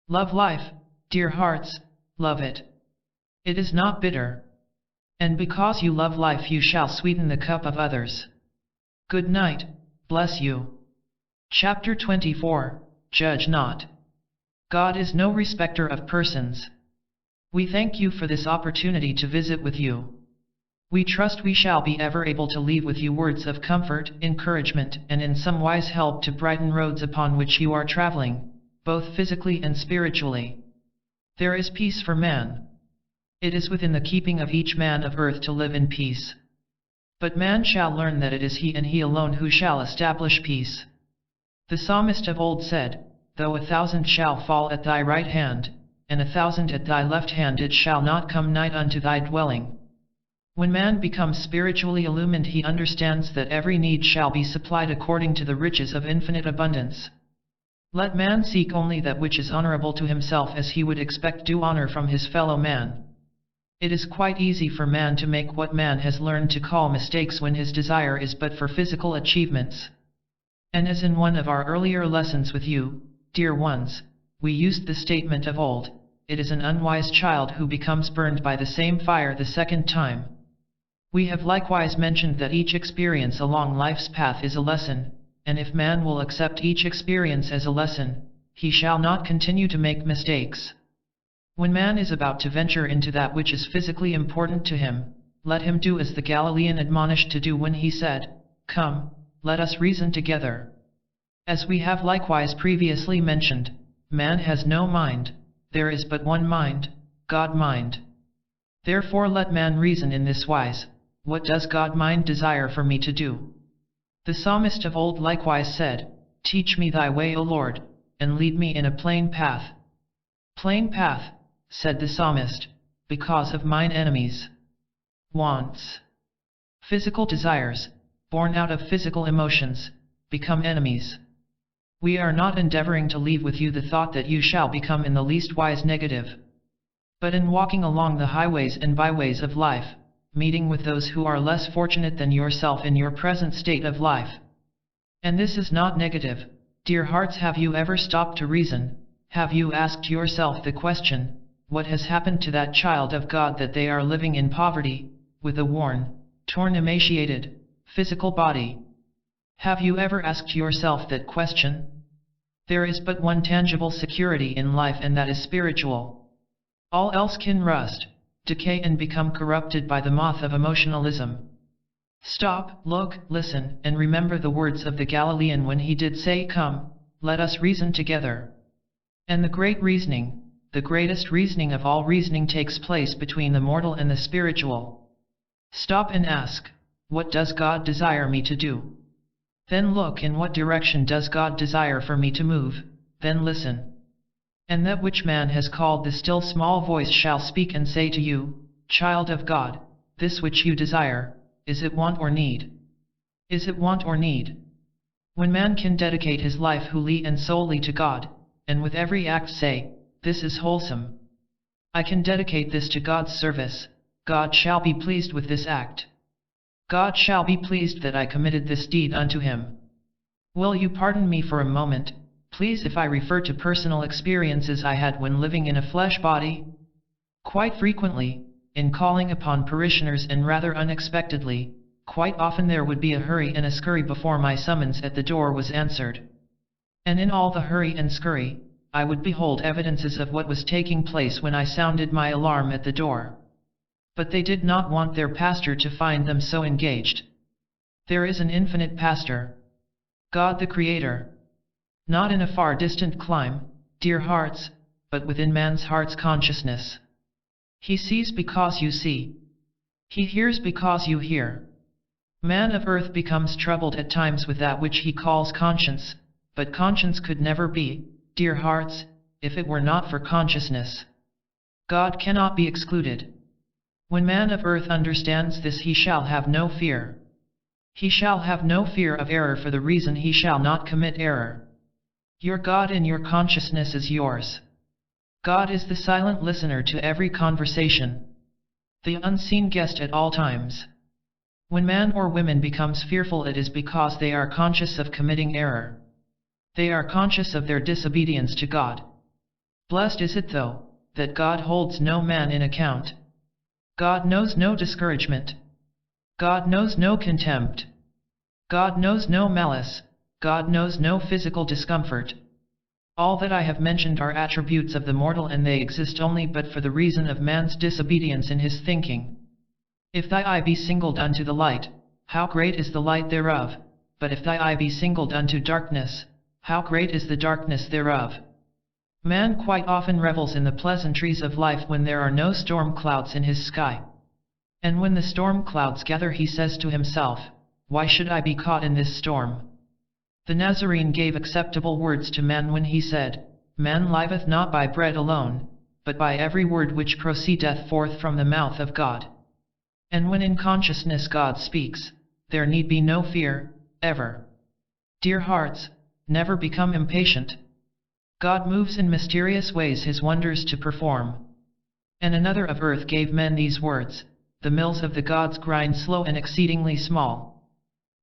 Love life, dear hearts, love it. It is not bitter. And because you love life you shall sweeten the cup of others. Good night, bless you. Chapter 24, Judge not. God is no respecter of persons. We thank you for this opportunity to visit with you. We trust we shall be ever able to leave with you words of comfort, encouragement, and in some wise help to brighten roads upon which you are traveling, both physically and spiritually. There is peace for man. It is within the keeping of each man of earth to live in peace. But man shall learn that it is he and he alone who shall establish peace. The psalmist of old said, "Though 1,000 shall fall at thy right hand, and 1,000 at thy left hand, it shall not come nigh unto thy dwelling." When man becomes spiritually illumined he understands that every need shall be supplied according to the riches of infinite abundance. Let man seek only that which is honorable to himself, as he would expect due honor from his fellow man. It is quite easy for man to make what man has learned to call mistakes when his desire is but for physical achievements. And as in one of our earlier lessons with you, dear ones, we used the statement of old, it is an unwise child who becomes burned by the same fire the second time. We have likewise mentioned that each experience along life's path is a lesson, and if man will accept each experience as a lesson, he shall not continue to make mistakes. When man is about to venture into that which is physically important to him, let him do as the Galilean admonished to do when he said, "Come, let us reason together." As we have likewise previously mentioned, man has no mind, there is but one mind, God mind. Therefore let man reason in this wise, what does God mind desire for me to do? The psalmist of old likewise said, "Teach me thy way, O Lord, and lead me in a plain path." Plain path, said the psalmist, because of mine enemies. Wants. Physical desires, born out of physical emotions, become enemies. We are not endeavoring to leave with you the thought that you shall become in the least wise negative. But in walking along the highways and byways of life, meeting with those who are less fortunate than yourself in your present state of life. And this is not negative, dear hearts. Have you ever stopped to reason? Have you asked yourself the question, what has happened to that child of God that they are living in poverty, with a worn, torn, emaciated, physical body? Have you ever asked yourself that question? There is but one tangible security in life, and that is spiritual. All else can rust, decay, and become corrupted by the moth of emotionalism. Stop, look, listen, and remember the words of the Galilean when he did say, "Come, let us reason together." And the great reasoning, the greatest reasoning of all reasoning, takes place between the mortal and the spiritual. Stop and ask, what does God desire me to do? Then look, in what direction does God desire for me to move? Then listen. And that which man has called the still small voice shall speak and say to you, "Child of God, this which you desire, is it want or need? Is it want or need?" When man can dedicate his life wholly and solely to God, and with every act say, "This is wholesome. I can dedicate this to God's service," God shall be pleased with this act. God shall be pleased that I committed this deed unto him. Will you pardon me for a moment, please, if I refer to personal experiences I had when living in a flesh body? Quite frequently, in calling upon parishioners and rather unexpectedly, quite often there would be a hurry and a scurry before my summons at the door was answered. And in all the hurry and scurry, I would behold evidences of what was taking place when I sounded my alarm at the door. But they did not want their pastor to find them so engaged. There is an infinite pastor, God the Creator. Not in a far distant clime, dear hearts, but within man's heart's consciousness. He sees because you see. He hears because you hear. Man of earth becomes troubled at times with that which he calls conscience, but conscience could never be, dear hearts, if it were not for consciousness. God cannot be excluded. When man of earth understands this, he shall have no fear. He shall have no fear of error, for the reason he shall not commit error. Your God and your consciousness is yours. God is the silent listener to every conversation, the unseen guest at all times. When man or woman becomes fearful, it is because they are conscious of committing error. They are conscious of their disobedience to God. Blessed is it, though, that God holds no man in account. God knows no discouragement. God knows no contempt. God knows no malice. God knows no physical discomfort. All that I have mentioned are attributes of the mortal, and they exist only but for the reason of man's disobedience in his thinking. If thy eye be singled unto the light, how great is the light thereof? But if thy eye be singled unto darkness, how great is the darkness thereof? Man quite often revels in the pleasantries of life when there are no storm clouds in his sky. And when the storm clouds gather, he says to himself, "Why should I be caught in this storm?" The Nazarene gave acceptable words to man when he said, "Man liveth not by bread alone, but by every word which proceedeth forth from the mouth of God." And when in consciousness God speaks, there need be no fear, ever. Dear hearts, never become impatient. God moves in mysterious ways his wonders to perform. And another of earth gave men these words, "The mills of the gods grind slow and exceedingly small."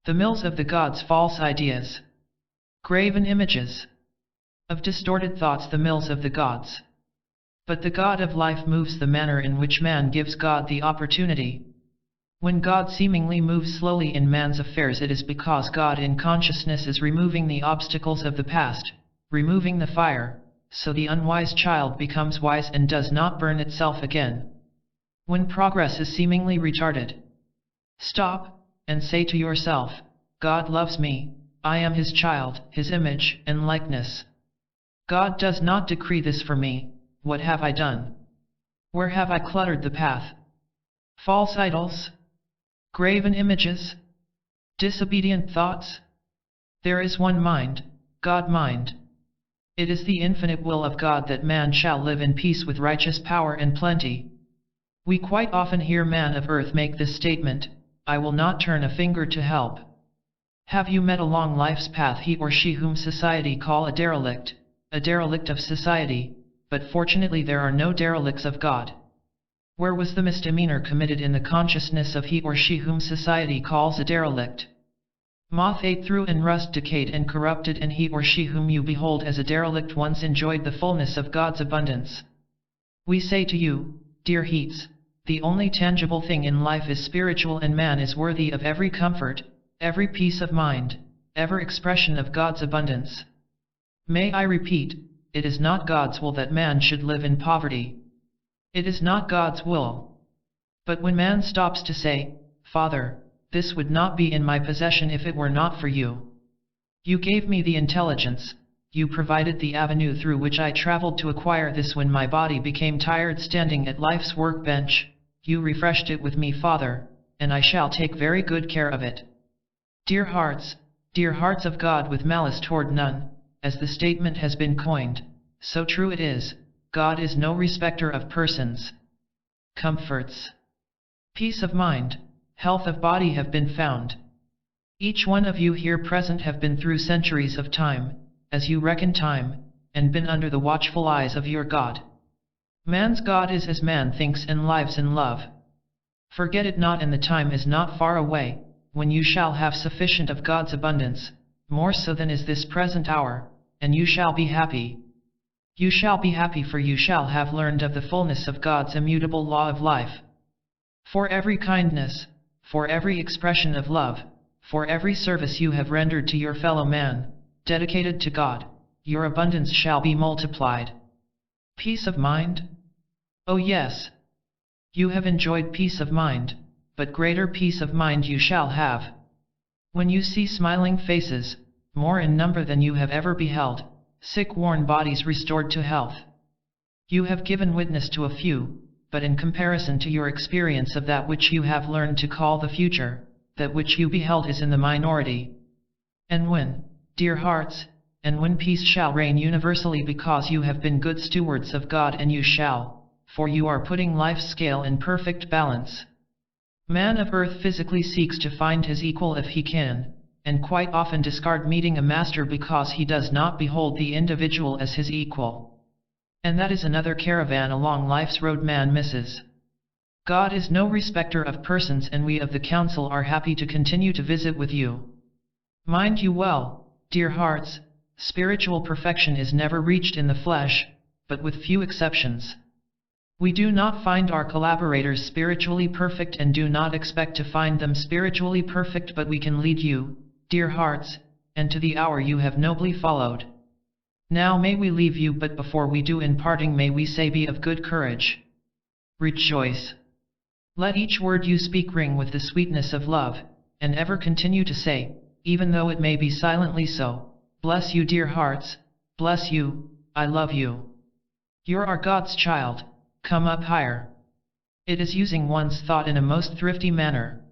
The mills of the gods, false ideas, graven images of distorted thoughts, the mills of the gods. But the God of life moves the manner in which man gives God the opportunity. When God seemingly moves slowly in man's affairs, it is because God in consciousness is removing the obstacles of the past, removing the fire, so the unwise child becomes wise and does not burn itself again. When progress is seemingly retarded, stop, and say to yourself, God loves me, I am his child, his image and likeness. God does not decree this for me. What have I done? Where have I cluttered the path? False idols? Graven images? Disobedient thoughts? There is one mind, God mind. It is the infinite will of God that man shall live in peace with righteous power and plenty. We quite often hear man of earth make this statement, "I will not turn a finger to help." Have you met along life's path he or she whom society call a derelict of society, but fortunately there are no derelicts of God? Where was the misdemeanor committed in the consciousness of he or she whom society calls a derelict? Moth ate through and rust decayed and corrupted, and he or she whom you behold as a derelict once enjoyed the fullness of God's abundance. We say to you, dear heats, the only tangible thing in life is spiritual, and man is worthy of every comfort, every peace of mind, every expression of God's abundance. May I repeat, it is not God's will that man should live in poverty. It is not God's will. But when man stops to say, Father, this would not be in my possession if it were not for you. You gave me the intelligence, you provided the avenue through which I traveled to acquire this. When my body became tired standing at life's workbench, you refreshed it with me, Father, and I shall take very good care of it. Dear hearts of God with malice toward none, as the statement has been coined, so true it is, God is no respecter of persons. Comforts, peace of mind, health of body have been found. Each one of you here present have been through centuries of time, as you reckon time, and been under the watchful eyes of your God. Man's God is as man thinks and lives in love. Forget it not, and the time is not far away, when you shall have sufficient of God's abundance, more so than is this present hour, and you shall be happy. You shall be happy, for you shall have learned of the fullness of God's immutable law of life. For every kindness, for every expression of love, for every service you have rendered to your fellow man, dedicated to God, your abundance shall be multiplied. Peace of mind? Oh yes. You have enjoyed peace of mind, but greater peace of mind you shall have. When you see smiling faces, more in number than you have ever beheld, sick worn bodies restored to health. You have given witness to a few, but in comparison to your experience of that which you have learned to call the future, that which you beheld is in the minority. And when, dear hearts, and when peace shall reign universally, because you have been good stewards of God, and you shall, for you are putting life's scale in perfect balance. Man of earth physically seeks to find his equal if he can, and quite often discard meeting a master because he does not behold the individual as his equal. And that is another caravan along life's road man misses. God is no respecter of persons, and we of the council are happy to continue to visit with you. Mind you well, dear hearts, spiritual perfection is never reached in the flesh, but with few exceptions. We do not find our collaborators spiritually perfect and do not expect to find them spiritually perfect, but we can lead you, dear hearts, and to the hour you have nobly followed. Now may we leave you, but before we do, in parting may we say, be of good courage. Rejoice. Let each word you speak ring with the sweetness of love, and ever continue to say, even though it may be silently so, bless you, dear hearts, bless you, I love you. You're our God's child, come up higher. It is using one's thought in a most thrifty manner.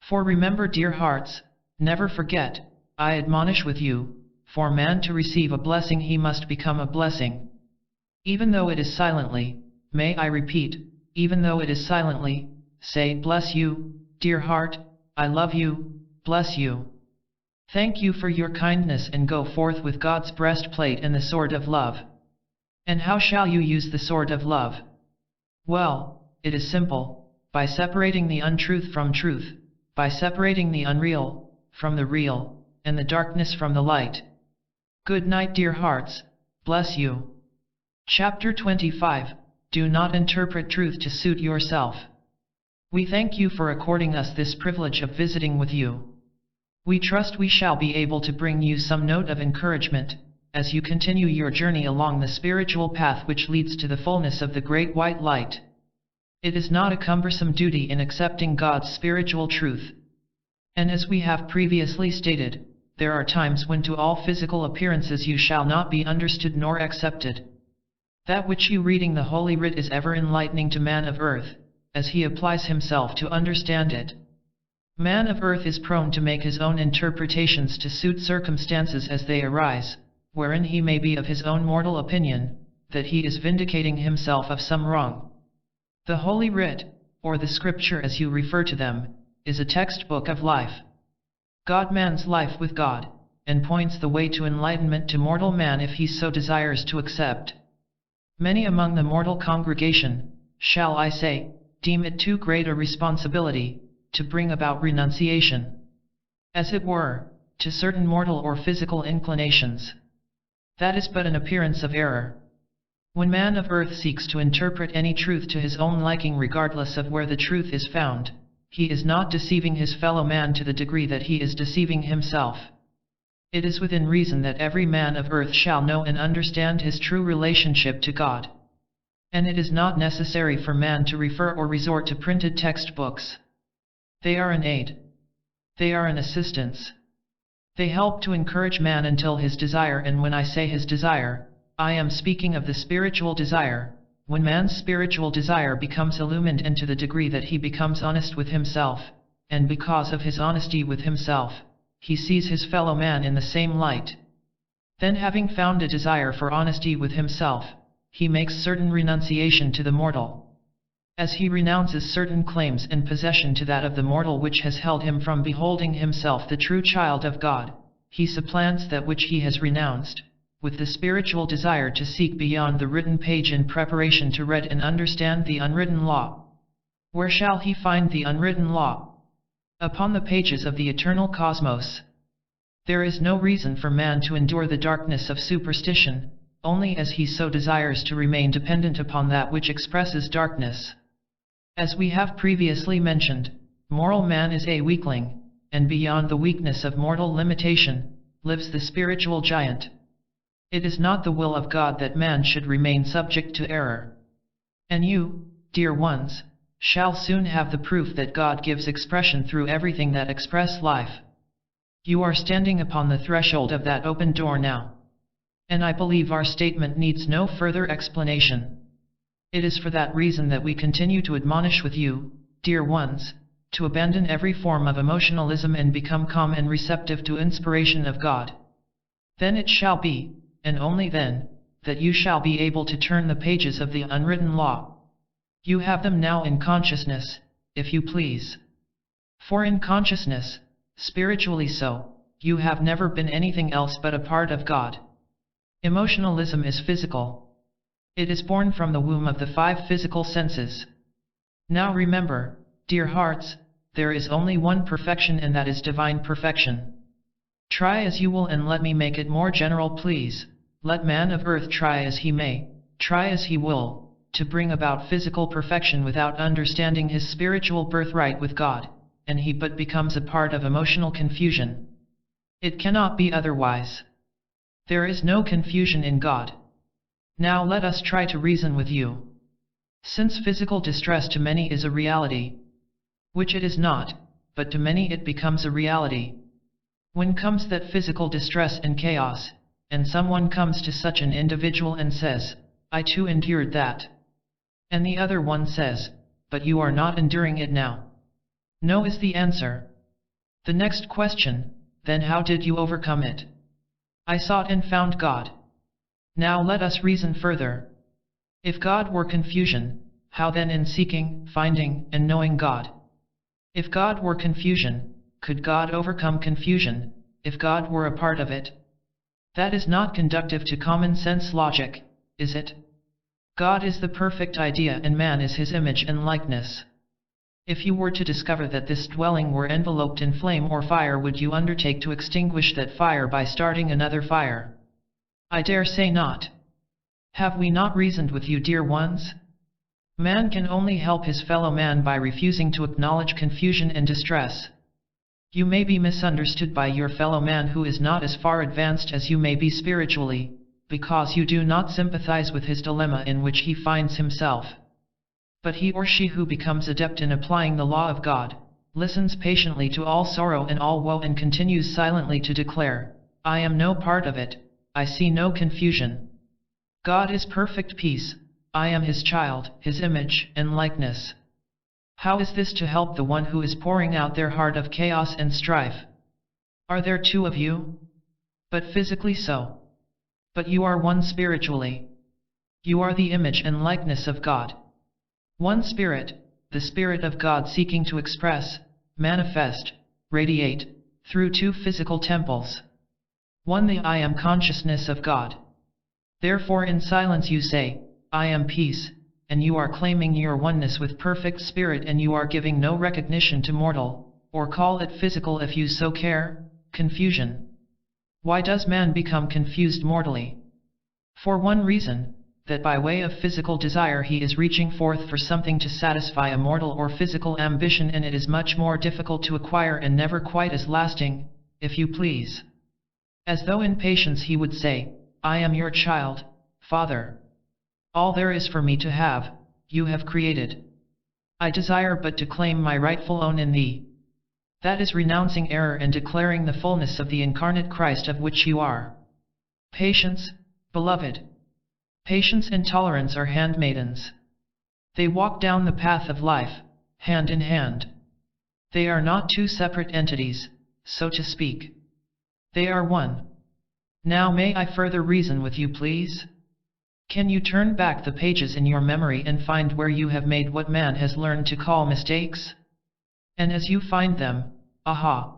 For remember, dear hearts, never forget, I admonish with you, for man to receive a blessing he must become a blessing. Even though it is silently, may I repeat, even though it is silently, say, bless you, dear heart, I love you, bless you. Thank you for your kindness, and go forth with God's breastplate and the sword of love. And how shall you use the sword of love? Well, it is simple, by separating the untruth from truth, by separating the unreal from the real, and the darkness from the light. Good night, dear hearts, bless you. Chapter 25, Do not interpret truth to suit yourself. We thank you for according us this privilege of visiting with you. We trust we shall be able to bring you some note of encouragement, as you continue your journey along the spiritual path which leads to the fullness of the great white light. It is not a cumbersome duty in accepting God's spiritual truth. And as we have previously stated, there are times when to all physical appearances you shall not be understood nor accepted. That which you reading the Holy Writ is ever enlightening to man of earth, as he applies himself to understand it. Man of earth is prone to make his own interpretations to suit circumstances as they arise, wherein he may be of his own mortal opinion, that he is vindicating himself of some wrong. The Holy Writ, or the Scripture as you refer to them, is a textbook of life. God mans life with God, and points the way to enlightenment to mortal man if he so desires to accept. Many among the mortal congregation, shall I say, deem it too great a responsibility, to bring about renunciation, as it were, to certain mortal or physical inclinations. That is but an appearance of error. When man of earth seeks to interpret any truth to his own liking regardless of where the truth is found, he is not deceiving his fellow man to the degree that he is deceiving himself. It is within reason that every man of earth shall know and understand his true relationship to God. And it is not necessary for man to refer or resort to printed textbooks. They are an aid. They are an assistance. They help to encourage man until his desire, and when I say his desire, I am speaking of the spiritual desire, when man's spiritual desire becomes illumined, and to the degree that he becomes honest with himself, and because of his honesty with himself, he sees his fellow man in the same light. Then, having found a desire for honesty with himself, he makes certain renunciation to the mortal. As he renounces certain claims and possession to that of the mortal which has held him from beholding himself the true child of God, he supplants that which he has renounced, with the spiritual desire to seek beyond the written page in preparation to read and understand the unwritten law. Where shall he find the unwritten law? Upon the pages of the eternal cosmos. There is no reason for man to endure the darkness of superstition, only as he so desires to remain dependent upon that which expresses darkness. As we have previously mentioned, moral man is a weakling, and beyond the weakness of mortal limitation, lives the spiritual giant. It is not the will of God that man should remain subject to error. And you, dear ones, shall soon have the proof that God gives expression through everything that express life. You are standing upon the threshold of that open door now. And I believe our statement needs no further explanation. It is for that reason that we continue to admonish with you, dear ones, to abandon every form of emotionalism and become calm and receptive to inspiration of God. Then it shall be, and only then, that you shall be able to turn the pages of the unwritten law. You have them now in consciousness, if you please. For in consciousness, spiritually so, you have never been anything else but a part of God. Emotionalism is physical. It is born from the womb of the 5 physical senses. Now remember, dear hearts, there is only one perfection, and that is divine perfection. Try as you will, and let me make it more general, please. Let man of earth try as he may, try as he will, to bring about physical perfection without understanding his spiritual birthright with God, and he but becomes a part of emotional confusion. It cannot be otherwise. There is no confusion in God. Now let us try to reason with you. Since physical distress to many is a reality, which it is not, but to many it becomes a reality. When comes that physical distress and chaos, and someone comes to such an individual and says, I too endured that. And the other one says, but you are not enduring it now. No is the answer. The next question, then how did you overcome it? I sought and found God. Now let us reason further. If God were confusion, how then in seeking, finding, and knowing God? If God were confusion, could God overcome confusion, if God were a part of it? That is not conducive to common sense logic, is it? God is the perfect idea and man is his image and likeness. If you were to discover that this dwelling were enveloped in flame or fire, would you undertake to extinguish that fire by starting another fire? I dare say not. Have we not reasoned with you, dear ones? Man can only help his fellow man by refusing to acknowledge confusion and distress. You may be misunderstood by your fellow man who is not as far advanced as you may be spiritually, because you do not sympathize with his dilemma in which he finds himself. But he or she who becomes adept in applying the law of God, listens patiently to all sorrow and all woe and continues silently to declare, I am no part of it, I see no confusion. God is perfect peace, I am his child, his image and likeness. How is this to help the one who is pouring out their heart of chaos and strife? Are there 2 of you? But physically so. But you are one spiritually. You are the image and likeness of God. One spirit, the Spirit of God seeking to express, manifest, radiate, through 2 physical temples. One the I am consciousness of God. Therefore in silence you say, I am peace, and you are claiming your oneness with perfect spirit, and you are giving no recognition to mortal, or call it physical if you so care, confusion. Why does man become confused mortally? For one reason, that by way of physical desire he is reaching forth for something to satisfy a mortal or physical ambition, and it is much more difficult to acquire and never quite as lasting, if you please. As though in patience he would say, I am your child, Father. All there is for me to have, you have created. I desire but to claim my rightful own in thee. That is renouncing error and declaring the fullness of the incarnate Christ of which you are. Patience, beloved. Patience and tolerance are handmaidens. They walk down the path of life, hand in hand. They are not 2 separate entities, so to speak. They are one. Now may I further reason with you, please? Can you turn back the pages in your memory and find where you have made what man has learned to call mistakes? And as you find them, aha!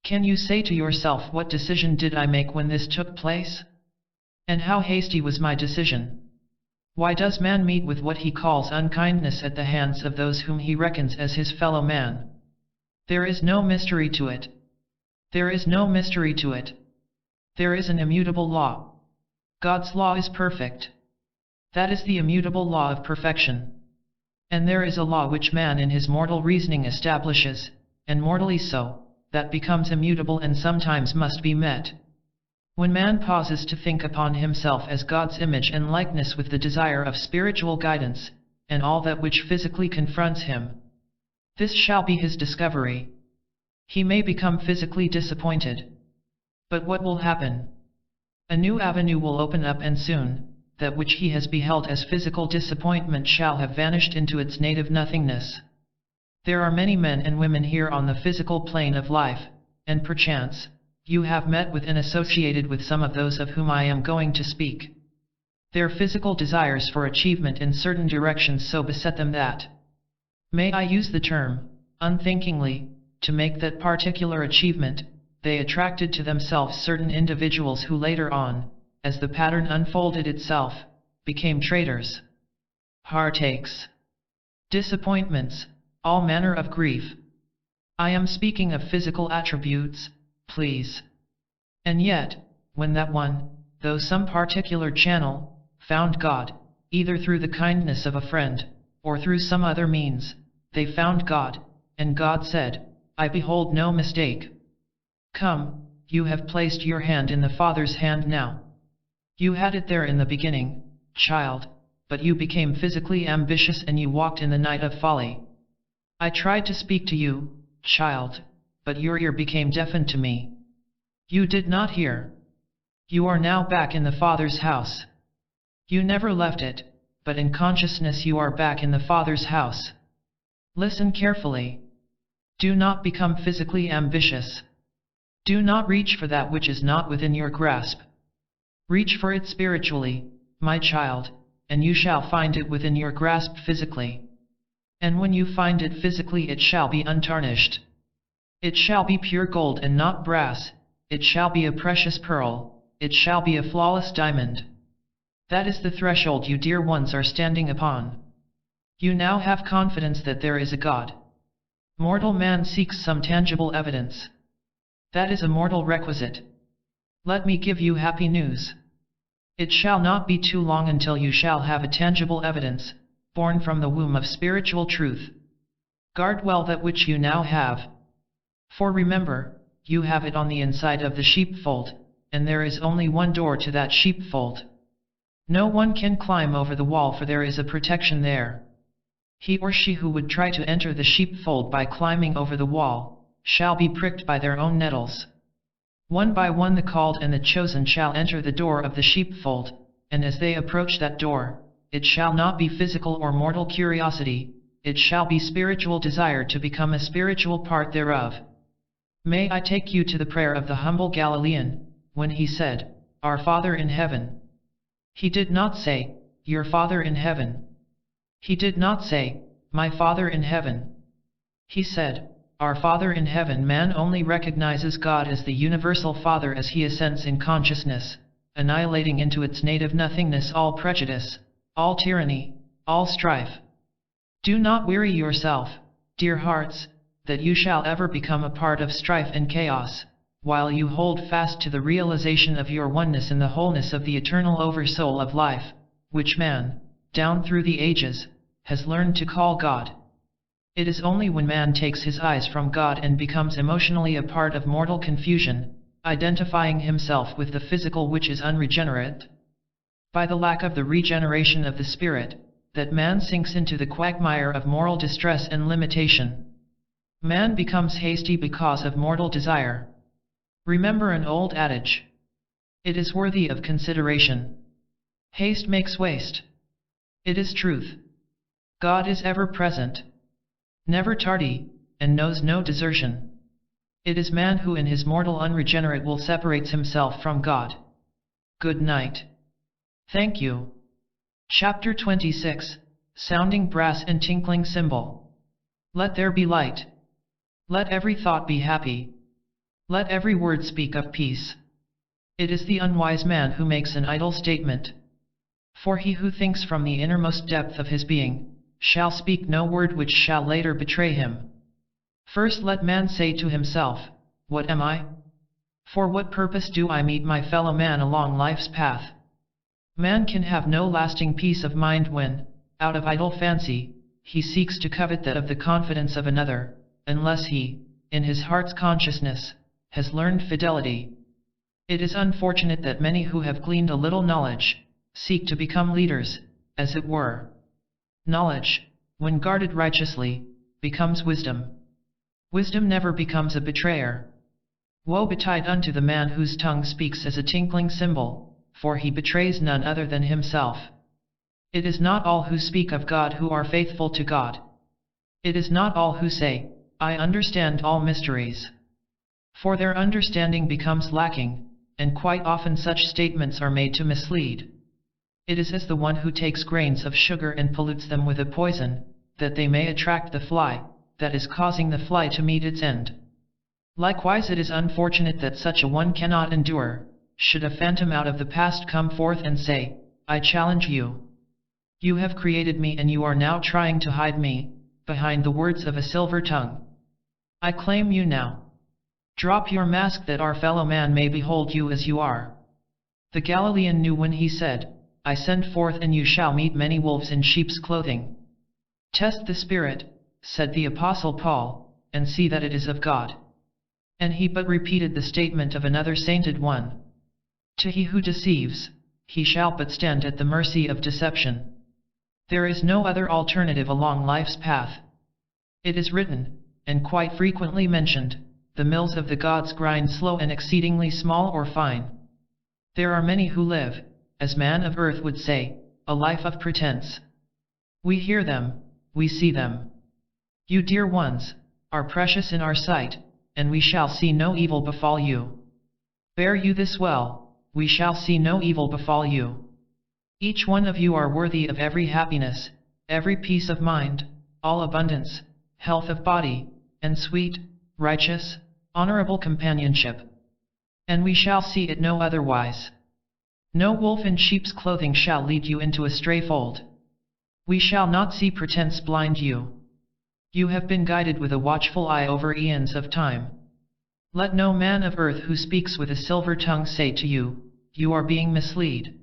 Can you say to yourself, what decision did I make when this took place? And how hasty was my decision? Why does man meet with what he calls unkindness at the hands of those whom he reckons as his fellow man? There is no mystery to it. There is no mystery to it. There is an immutable law. God's law is perfect. That is the immutable law of perfection. And there is a law which man in his mortal reasoning establishes, and mortally so, that becomes immutable and sometimes must be met. When man pauses to think upon himself as God's image and likeness with the desire of spiritual guidance, and all that which physically confronts him, this shall be his discovery. He may become physically disappointed. But what will happen? A new avenue will open up, and soon, that which he has beheld as physical disappointment shall have vanished into its native nothingness. There are many men and women here on the physical plane of life, and perchance, you have met with and associated with some of those of whom I am going to speak. Their physical desires for achievement in certain directions so beset them that, may I use the term, unthinkingly, to make that particular achievement, they attracted to themselves certain individuals who later on, as the pattern unfolded itself, became traitors. Heartaches, disappointments, all manner of grief. I am speaking of physical attributes, please. And yet, when that one, though some particular channel, found God, either through the kindness of a friend, or through some other means, they found God, and God said, I behold no mistake. Come, you have placed your hand in the Father's hand now. You had it there in the beginning, child, but you became physically ambitious and you walked in the night of folly. I tried to speak to you, child, but your ear became deafened to me. You did not hear. You are now back in the Father's house. You never left it, but in consciousness you are back in the Father's house. Listen carefully. Do not become physically ambitious. Do not reach for that which is not within your grasp. Reach for it spiritually, my child, and you shall find it within your grasp physically. And when you find it physically, it shall be untarnished. It shall be pure gold and not brass, it shall be a precious pearl, it shall be a flawless diamond. That is the threshold you dear ones are standing upon. You now have confidence that there is a God. Mortal man seeks some tangible evidence. That is a mortal requisite. Let me give you happy news. It shall not be too long until you shall have a tangible evidence, born from the womb of spiritual truth. Guard well that which you now have. For remember, you have it on the inside of the sheepfold, and there is only one door to that sheepfold. No one can climb over the wall, for there is a protection there. He or she who would try to enter the sheepfold by climbing over the wall, shall be pricked by their own nettles. One by one the called and the chosen shall enter the door of the sheepfold, and as they approach that door, it shall not be physical or mortal curiosity, it shall be spiritual desire to become a spiritual part thereof. May I take you to the prayer of the humble Galilean, when he said, Our Father in heaven. He did not say, Your Father in heaven. He did not say, My Father in heaven. He said, Our Father in heaven. Man only recognizes God as the universal Father as he ascends in consciousness, annihilating into its native nothingness all prejudice, all tyranny, all strife. Do not weary yourself, dear hearts, that you shall ever become a part of strife and chaos, while you hold fast to the realization of your oneness in the wholeness of the eternal oversoul of life, which man, down through the ages, has learned to call God. It is only when man takes his eyes from God and becomes emotionally a part of mortal confusion, identifying himself with the physical which is unregenerate, by the lack of the regeneration of the spirit, that man sinks into the quagmire of moral distress and limitation. Man becomes hasty because of mortal desire. Remember an old adage. It is worthy of consideration. Haste makes waste. It is truth. God is ever present, never tardy, and knows no desertion. It is man who in his mortal unregenerate will separates himself from God. Good night. Thank you. Chapter 26, Sounding Brass and Tinkling Cymbal. Let there be light. Let every thought be happy. Let every word speak of peace. It is the unwise man who makes an idle statement. For he who thinks from the innermost depth of his being, shall speak no word which shall later betray him. First let man say to himself, What am I? For what purpose do I meet my fellow man along life's path? Man can have no lasting peace of mind when, out of idle fancy, he seeks to covet that of the confidence of another, unless he, in his heart's consciousness, has learned fidelity. It is unfortunate that many who have gleaned a little knowledge, seek to become leaders, as it were. Knowledge, when guarded righteously, becomes wisdom. Wisdom never becomes a betrayer. Woe betide unto the man whose tongue speaks as a tinkling cymbal, for he betrays none other than himself. It is not all who speak of God who are faithful to God. It is not all who say, I understand all mysteries. For their understanding becomes lacking, and quite often such statements are made to mislead. It is as the one who takes grains of sugar and pollutes them with a poison, that they may attract the fly, that is causing the fly to meet its end. Likewise it is unfortunate that such a one cannot endure, should a phantom out of the past come forth and say, I challenge you. You have created me and you are now trying to hide me, behind the words of a silver tongue. I claim you now. Drop your mask that our fellow man may behold you as you are. The Galilean knew when he said, I send forth and you shall meet many wolves in sheep's clothing. Test the spirit, said the Apostle Paul, and see that it is of God. And he but repeated the statement of another sainted one. To he who deceives, he shall but stand at the mercy of deception. There is no other alternative along life's path. It is written, and quite frequently mentioned, the mills of the gods grind slow and exceedingly small or fine. There are many who live, as man of earth would say, a life of pretense. We hear them, we see them. You dear ones, are precious in our sight, and we shall see no evil befall you. Bear you this well, we shall see no evil befall you. Each one of you are worthy of every happiness, every peace of mind, all abundance, health of body, and sweet, righteous, honorable companionship. And we shall see it no otherwise. No wolf in sheep's clothing shall lead you into a stray fold. We shall not see pretense blind you. You have been guided with a watchful eye over eons of time. Let no man of earth who speaks with a silver tongue say to you, you are being misled.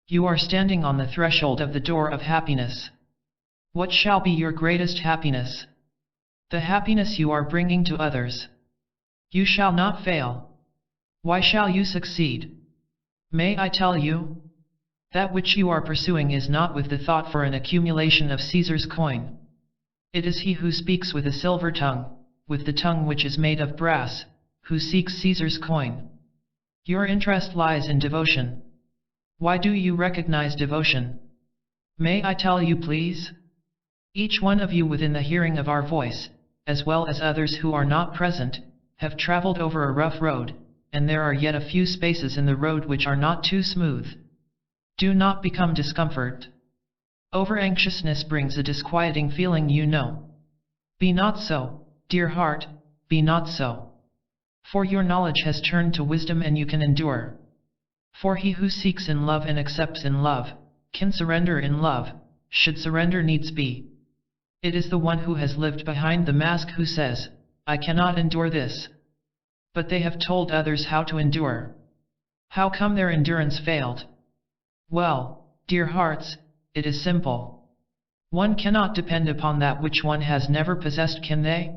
You are standing on the threshold of the door of happiness. What shall be your greatest happiness? The happiness you are bringing to others. You shall not fail. Why shall you succeed? May I tell you? That which you are pursuing is not with the thought for an accumulation of Caesar's coin. It is he who speaks with a silver tongue, with the tongue which is made of brass, who seeks Caesar's coin. Your interest lies in devotion. Why do you recognize devotion? May I tell you please? Each one of you within the hearing of our voice, as well as others who are not present, have traveled over a rough road, and there are yet a few spaces in the road which are not too smooth. Do not become discomfort. Over-anxiousness brings a disquieting feeling, you know. Be not so, dear heart, be not so. For your knowledge has turned to wisdom and you can endure. For he who seeks in love and accepts in love, can surrender in love, should surrender needs be. It is the one who has lived behind the mask who says, I cannot endure this. But they have told others how to endure. How come their endurance failed? Well, dear hearts, it is simple. One cannot depend upon that which one has never possessed, can they?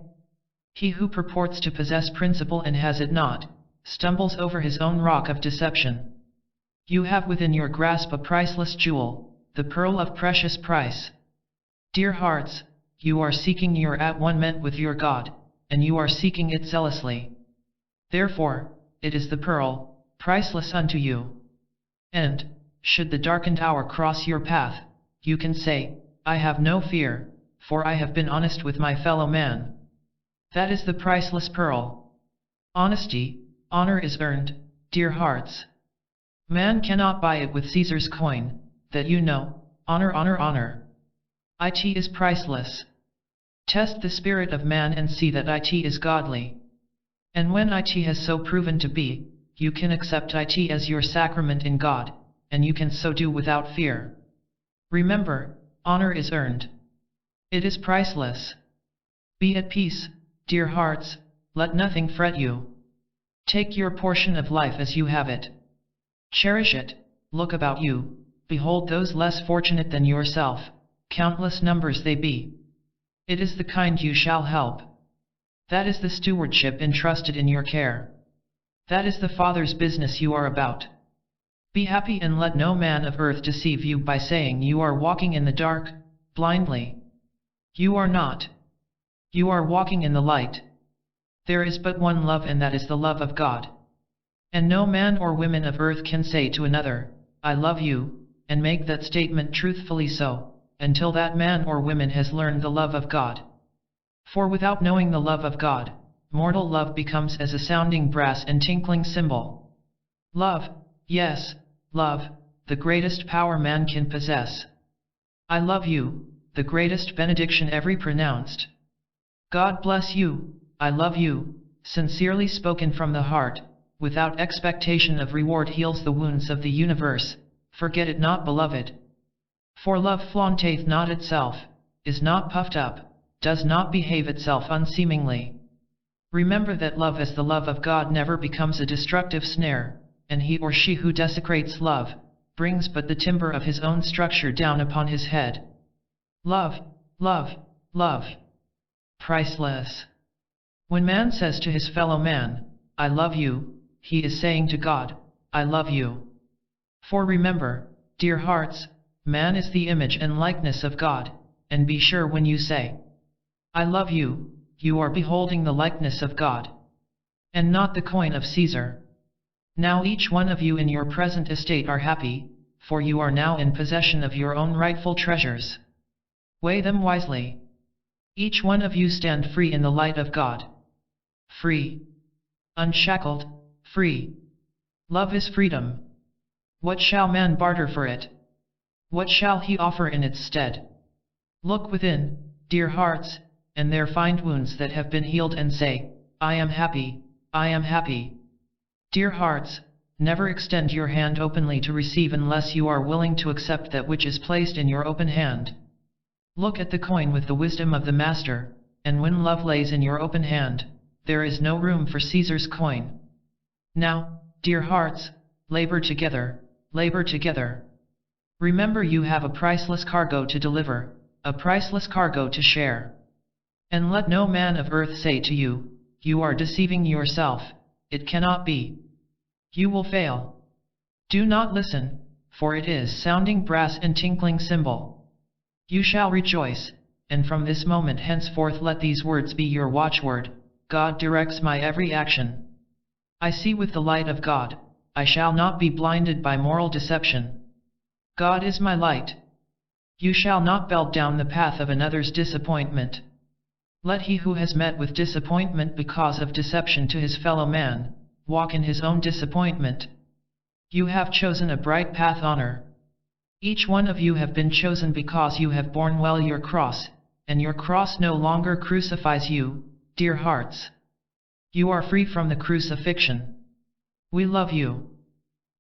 He who purports to possess principle and has it not, stumbles over his own rock of deception. You have within your grasp a priceless jewel, the pearl of precious price. Dear hearts, you are seeking your at-one-ment with your God, and you are seeking it zealously. Therefore, it is the pearl, priceless unto you. And, should the darkened hour cross your path, you can say, I have no fear, for I have been honest with my fellow man. That is the priceless pearl. Honesty, honor is earned, dear hearts. Man cannot buy it with Caesar's coin, that you know, honor, honor, honor. It is priceless. Test the spirit of man and see that it is godly. And when it has so proven to be, you can accept it as your sacrament in God, and you can so do without fear. Remember, honor is earned. It is priceless. Be at peace, dear hearts, let nothing fret you. Take your portion of life as you have it. Cherish it, look about you, behold those less fortunate than yourself, countless numbers they be. It is the kind you shall help. That is the stewardship entrusted in your care. That is the Father's business you are about. Be happy and let no man of earth deceive you by saying you are walking in the dark, blindly. You are not. You are walking in the light. There is but one love, and that is the love of God. And no man or woman of earth can say to another, I love you, and make that statement truthfully so, until that man or woman has learned the love of God. For without knowing the love of God, mortal love becomes as a sounding brass and tinkling cymbal. Love, yes, love, the greatest power man can possess. I love you, the greatest benediction ever pronounced. God bless you, I love you, sincerely spoken from the heart, without expectation of reward, heals the wounds of the universe. Forget it not, beloved. For love flaunteth not itself, is not puffed up, does not behave itself unseemingly. Remember that love as the love of God never becomes a destructive snare, and he or she who desecrates love, brings but the timber of his own structure down upon his head. Love, love, love. Priceless. When man says to his fellow man, I love you, he is saying to God, I love you. For remember, dear hearts, man is the image and likeness of God, and be sure when you say, I love you, you are beholding the likeness of God, and not the coin of Caesar. Now each one of you in your present estate are happy, for you are now in possession of your own rightful treasures. Weigh them wisely. Each one of you stand free in the light of God. Free. Unshackled, free. Love is freedom. What shall man barter for it? What shall he offer in its stead? Look within, dear hearts, and there find wounds that have been healed, and say, I am happy, I am happy. Dear hearts, never extend your hand openly to receive unless you are willing to accept that which is placed in your open hand. Look at the coin with the wisdom of the Master, and when love lays in your open hand, there is no room for Caesar's coin. Now, dear hearts, labor together, labor together. Remember you have a priceless cargo to deliver, a priceless cargo to share. And let no man of earth say to you, you are deceiving yourself, it cannot be. You will fail. Do not listen, for it is sounding brass and tinkling cymbal. You shall rejoice, and from this moment henceforth let these words be your watchword, God directs my every action. I see with the light of God, I shall not be blinded by moral deception. God is my light. You shall not belt down the path of another's disappointment. Let he who has met with disappointment because of deception to his fellow man, walk in his own disappointment. You have chosen a bright path, honor. Each one of you have been chosen because you have borne well your cross, and your cross no longer crucifies you, dear hearts. You are free from the crucifixion. We love you.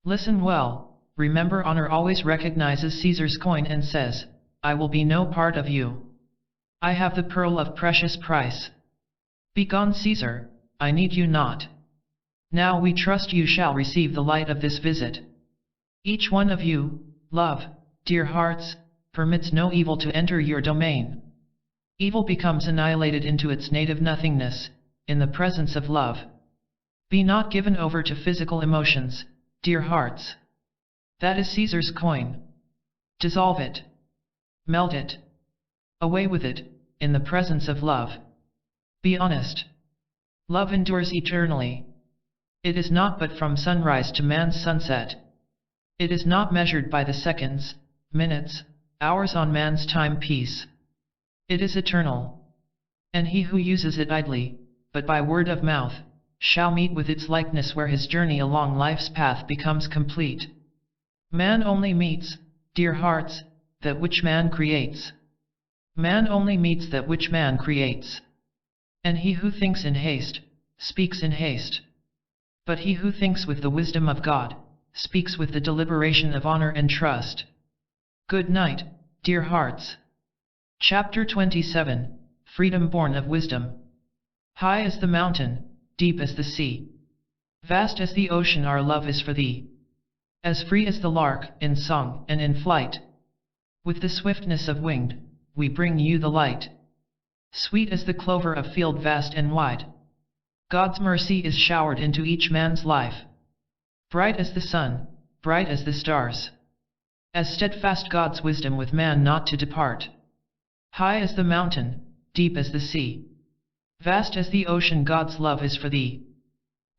Listen well, remember honor always recognizes Caesar's coin and says, I will be no part of you. I have the pearl of precious price. Begone, Caesar, I need you not. Now we trust you shall receive the light of this visit. Each one of you, love, dear hearts, permits no evil to enter your domain. Evil becomes annihilated into its native nothingness, in the presence of love. Be not given over to physical emotions, dear hearts. That is Caesar's coin. Dissolve it. Melt it. Away with it, in the presence of love. Be honest. Love endures eternally. It is not but from sunrise to man's sunset. It is not measured by the seconds, minutes, hours on man's timepiece. It is eternal. And he who uses it idly, but by word of mouth, shall meet with its likeness where his journey along life's path becomes complete. Man only meets, dear hearts, that which man creates. Man only meets that which man creates. And he who thinks in haste, speaks in haste. But he who thinks with the wisdom of God, speaks with the deliberation of honor and trust. Good night, dear hearts. Chapter 27, Freedom born of Wisdom. High as the mountain, deep as the sea, vast as the ocean, our love is for thee. As free as the lark, in song and in flight. With the swiftness of winged, we bring you the light. Sweet as the clover of field vast and wide. God's mercy is showered into each man's life. Bright as the sun, bright as the stars. As steadfast God's wisdom with man not to depart. High as the mountain, deep as the sea. Vast as the ocean God's love is for thee.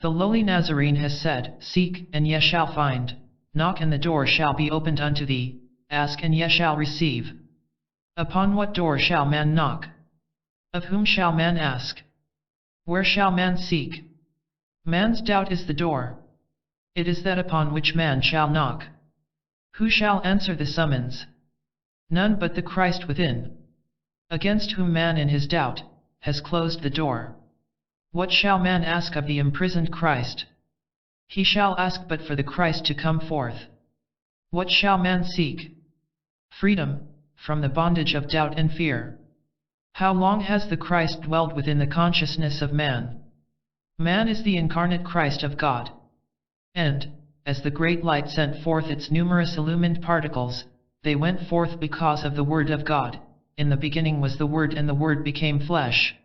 The lowly Nazarene has said, Seek, and ye shall find. Knock, and the door shall be opened unto thee. Ask, and ye shall receive. Upon what door shall man knock? Of whom shall man ask? Where shall man seek? Man's doubt is the door. It is that upon which man shall knock. Who shall answer the summons? None but the Christ within, against whom man in his doubt has closed the door. What shall man ask of the imprisoned Christ? He shall ask but for the Christ to come forth. What shall man seek? Freedom from the bondage of doubt and fear. How long has the Christ dwelled within the consciousness of man? Man is the incarnate Christ of God. And, as the great light sent forth its numerous illumined particles, they went forth because of the Word of God. In the beginning was the Word, and the Word became flesh.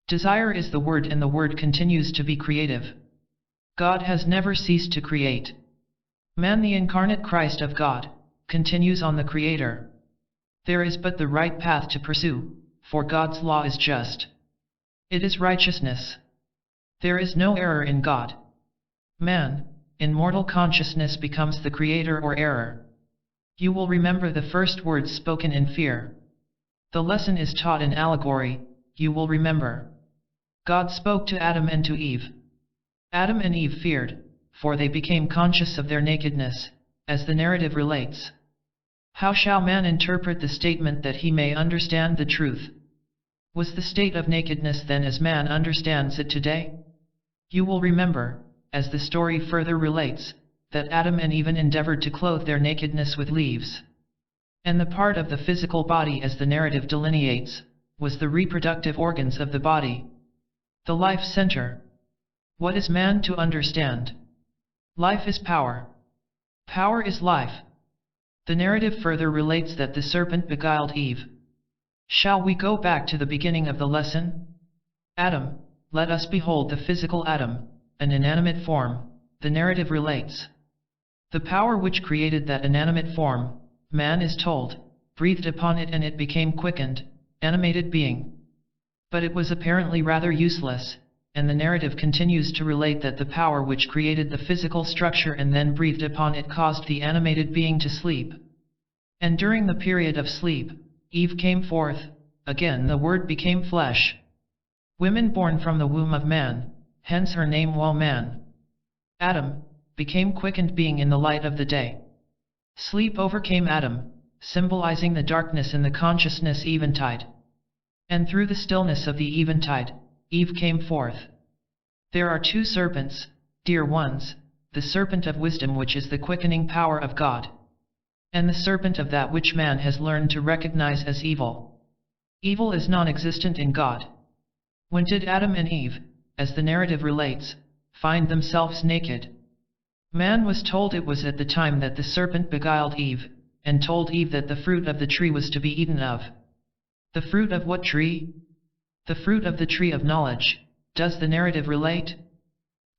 Desire is the Word, and the Word continues to be creative. God has never ceased to create. Man, the incarnate Christ of God, continues on the Creator. There is but the right path to pursue, for God's law is just. It is righteousness. There is no error in God. Man, in mortal consciousness, becomes the creator or error. You will remember the first words spoken in fear. The lesson is taught in allegory, you will remember. God spoke to Adam and to Eve. Adam and Eve feared, for they became conscious of their nakedness, as the narrative relates. How shall man interpret the statement that he may understand the truth? Was the state of nakedness then as man understands it today? You will remember, as the story further relates, that Adam and Eve endeavored to clothe their nakedness with leaves. And the part of the physical body, as the narrative delineates, was the reproductive organs of the body. The life center. What is man to understand? Life is power. Power is life. The narrative further relates that the serpent beguiled Eve. Shall we go back to the beginning of the lesson? Adam, let us behold the physical Adam, an inanimate form, the narrative relates. The power which created that inanimate form, man is told, breathed upon it and it became quickened, animated being. But it was apparently rather useless, and the narrative continues to relate that the power which created the physical structure and then breathed upon it caused the animated being to sleep. And during the period of sleep, Eve came forth, again the Word became flesh. Women born from the womb of man, hence her name Woman. Adam became quickened being in the light of the day. Sleep overcame Adam, symbolizing the darkness in the consciousness eventide. And through the stillness of the eventide, Eve came forth. There are two serpents, dear ones, the serpent of wisdom, which is the quickening power of God, and the serpent of that which man has learned to recognize as evil. Evil is non-existent in God. When did Adam and Eve, as the narrative relates, find themselves naked? Man was told it was at the time that the serpent beguiled Eve, and told Eve that the fruit of the tree was to be eaten of. The fruit of what tree? The fruit of the tree of knowledge, does the narrative relate?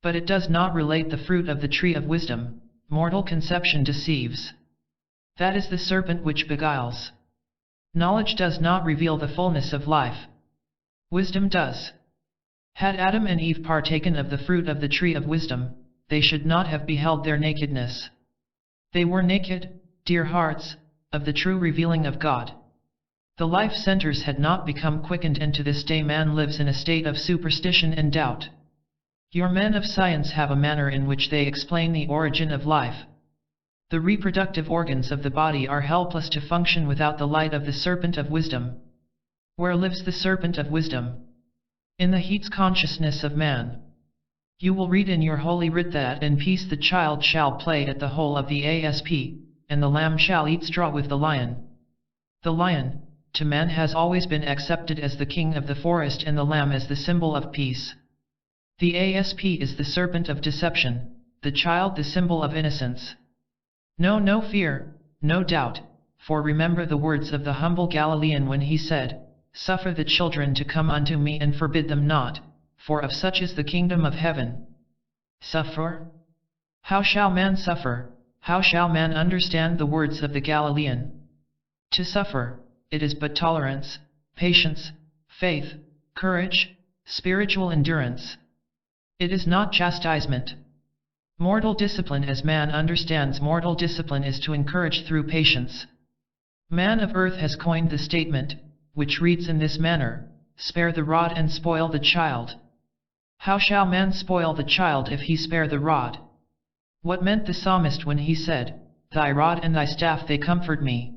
But it does not relate the fruit of the tree of wisdom. Mortal conception deceives. That is the serpent which beguiles. Knowledge does not reveal the fullness of life. Wisdom does. Had Adam and Eve partaken of the fruit of the tree of wisdom, they should not have beheld their nakedness. They were naked, dear hearts, of the true revealing of God. The life centers had not become quickened, and to this day man lives in a state of superstition and doubt. Your men of science have a manner in which they explain the origin of life. The reproductive organs of the body are helpless to function without the light of the serpent of wisdom. Where lives the serpent of wisdom? In the heat's consciousness of man. You will read in your holy writ that in peace the child shall play at the hole of the asp, and the lamb shall eat straw with the lion. The lion, to man, has always been accepted as the king of the forest, and the lamb as the symbol of peace. The asp is the serpent of deception, the child the symbol of innocence. Know no fear, no doubt, for remember the words of the humble Galilean when he said, Suffer the children to come unto me and forbid them not, for of such is the kingdom of heaven. Suffer? How shall man suffer? How shall man understand the words of the Galilean? To suffer, it is but tolerance, patience, faith, courage, spiritual endurance. It is not chastisement. Mortal discipline, as man understands mortal discipline, is to encourage through patience. Man of earth has coined the statement, which reads in this manner, spare the rod and spoil the child. How shall man spoil the child if he spare the rod? What meant the psalmist when he said, Thy rod and thy staff they comfort me?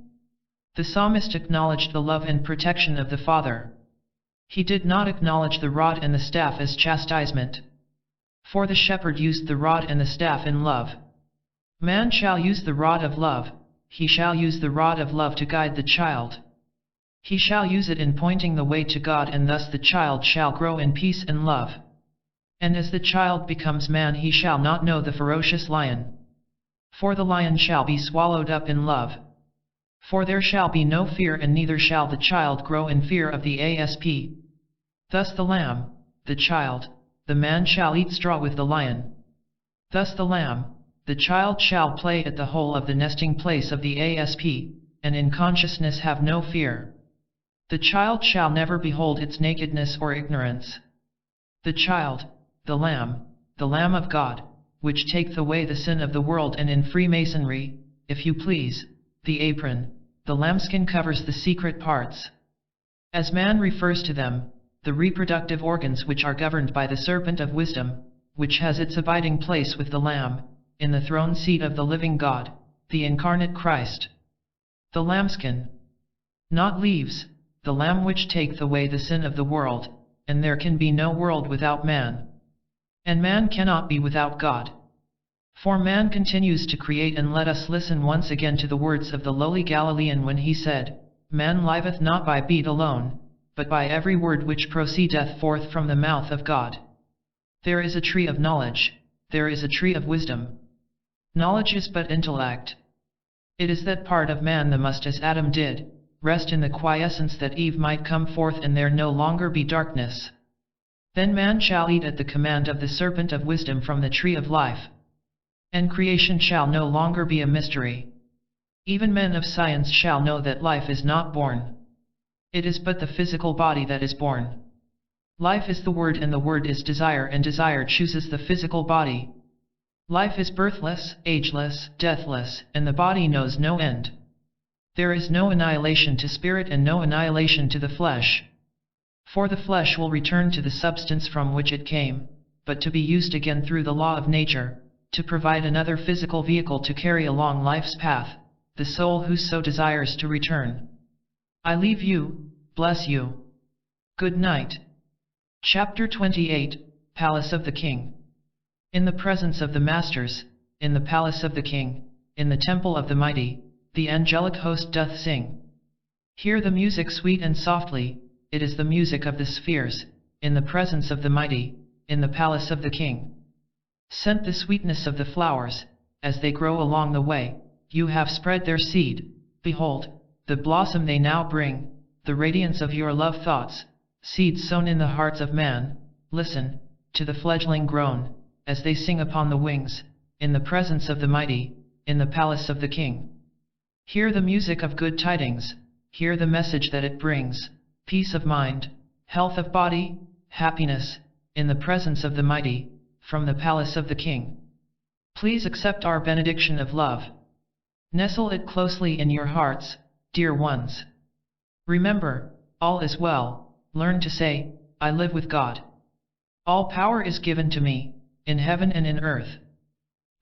The psalmist acknowledged the love and protection of the Father. He did not acknowledge the rod and the staff as chastisement. For the shepherd used the rod and the staff in love. Man shall use the rod of love, he shall use the rod of love to guide the child. He shall use it in pointing the way to God, and thus the child shall grow in peace and love. And as the child becomes man, he shall not know the ferocious lion. For the lion shall be swallowed up in love. For there shall be no fear, and neither shall the child grow in fear of the asp. Thus the lamb, the child, the man shall eat straw with the lion. Thus the lamb, the child shall play at the hole of the nesting place of the asp, and in consciousness have no fear. The child shall never behold its nakedness or ignorance. The child, the Lamb of God, which taketh away the sin of the world, and in Freemasonry, if you please, the apron, the lambskin covers the secret parts. As man refers to them, the reproductive organs which are governed by the serpent of wisdom, which has its abiding place with the Lamb, in the throne seat of the living God, the incarnate Christ. The lambskin. Not leaves, the Lamb which taketh away the sin of the world, and there can be no world without man. And man cannot be without God. For man continues to create, and let us listen once again to the words of the lowly Galilean when he said, Man liveth not by bread alone, but by every word which proceedeth forth from the mouth of God. There is a tree of knowledge, there is a tree of wisdom. Knowledge is but intellect. It is that part of man that must, as Adam did, rest in the quiescence that Eve might come forth and there no longer be darkness. Then man shall eat at the command of the serpent of wisdom from the tree of life. And creation shall no longer be a mystery. Even men of science shall know that life is not born. It is but the physical body that is born. Life is the word, and the word is desire, and desire chooses the physical body. Life is birthless, ageless, deathless, and the body knows no end. There is no annihilation to spirit and no annihilation to the flesh. For the flesh will return to the substance from which it came, but to be used again through the law of nature, to provide another physical vehicle to carry along life's path, the soul who so desires to return. I leave you, bless you. Good night. Chapter 28, Palace of the King. In the presence of the Masters, in the palace of the King, in the temple of the Mighty, the angelic host doth sing. Hear the music sweet and softly, it is the music of the spheres, in the presence of the Mighty, in the palace of the King. Scent the sweetness of the flowers, as they grow along the way, you have spread their seed, behold, the blossom they now bring, the radiance of your love thoughts, seeds sown in the hearts of man. Listen to the fledgling groan, as they sing upon the wings, in the presence of the Mighty, in the palace of the King. Hear the music of good tidings, hear the message that it brings, peace of mind, health of body, happiness, in the presence of the Mighty, from the palace of the King. Please accept our benediction of love. Nestle it closely in your hearts, dear ones. Remember, all is well. Learn to say, I live with God. All power is given to me, in heaven and in earth.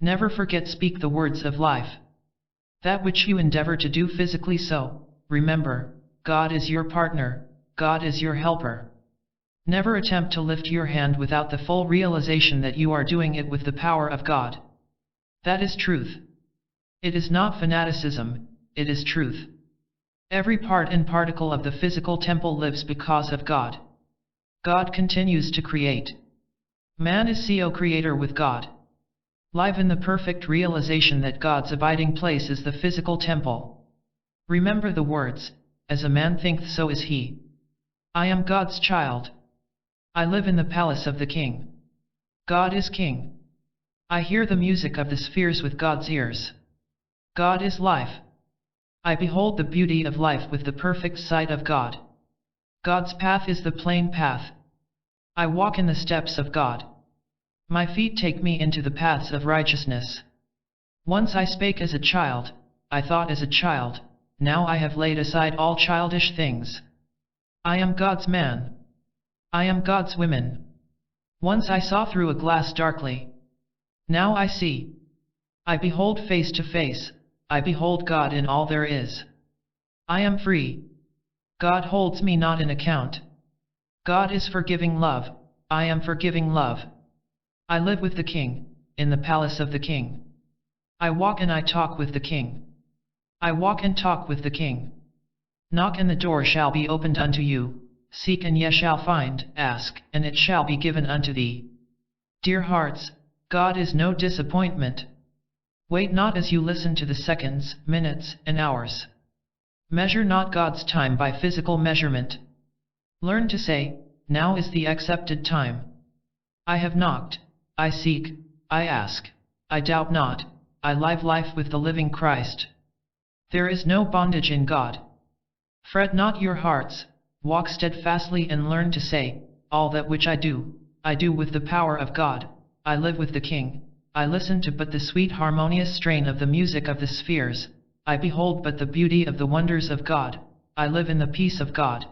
Never forget, speak the words of life. That which you endeavor to do physically, so, remember, God is your partner, God is your helper. Never attempt to lift your hand without the full realization that you are doing it with the power of God. That is truth. It is not fanaticism, it is truth. Every part and particle of the physical temple lives because of God. God continues to create. Man is co-creator with God. Live in the perfect realization that God's abiding place is the physical temple. Remember the words, as a man thinketh so is he. I am God's child. I live in the palace of the king. God is king. I hear the music of the spheres with God's ears. God is life. I behold the beauty of life with the perfect sight of God. God's path is the plain path. I walk in the steps of God. My feet take me into the paths of righteousness. Once I spake as a child, I thought as a child, now I have laid aside all childish things. I am God's man. I am God's woman. Once I saw through a glass darkly. Now I see. I behold face to face, I behold God in all there is. I am free. God holds me not in account. God is forgiving love, I am forgiving love. I live with the king, in the palace of the king. I walk and I talk with the king. I walk and talk with the king. Knock and the door shall be opened unto you, seek and ye shall find, ask, and it shall be given unto thee. Dear hearts, God is no disappointment. Wait not as you listen to the seconds, minutes, and hours. Measure not God's time by physical measurement. Learn to say, now is the accepted time. I have knocked, I seek, I ask, I doubt not, I live life with the living Christ. There is no bondage in God. Fret not your hearts, walk steadfastly and learn to say, all that which I do with the power of God. I live with the king, I listen to but the sweet harmonious strain of the music of the spheres, I behold but the beauty of the wonders of God, I live in the peace of God.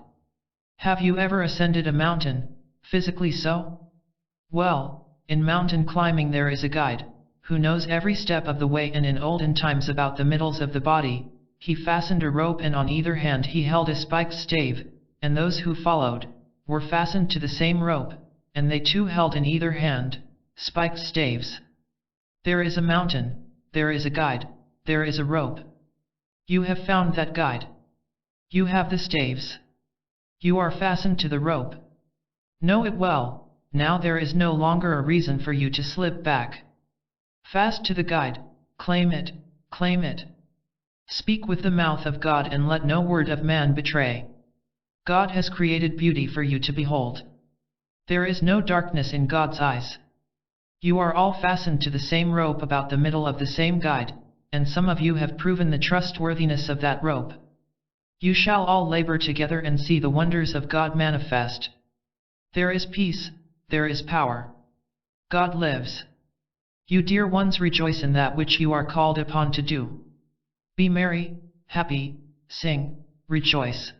Have you ever ascended a mountain, physically so? Well, in mountain climbing there is a guide, who knows every step of the way, and in olden times about the middles of the body, he fastened a rope and on either hand he held a spiked stave, and those who followed, were fastened to the same rope, and they too held in either hand, spiked staves. There is a mountain, there is a guide, there is a rope. You have found that guide. You have the staves. You are fastened to the rope. Know it well, now there is no longer a reason for you to slip back. Fast to the guide, claim it, claim it. Speak with the mouth of God and let no word of man betray. God has created beauty for you to behold. There is no darkness in God's eyes. You are all fastened to the same rope about the middle of the same guide, and some of you have proven the trustworthiness of that rope. You shall all labor together and see the wonders of God manifest. There is peace, there is power. God lives. You dear ones, rejoice in that which you are called upon to do. Be merry, happy, sing, rejoice.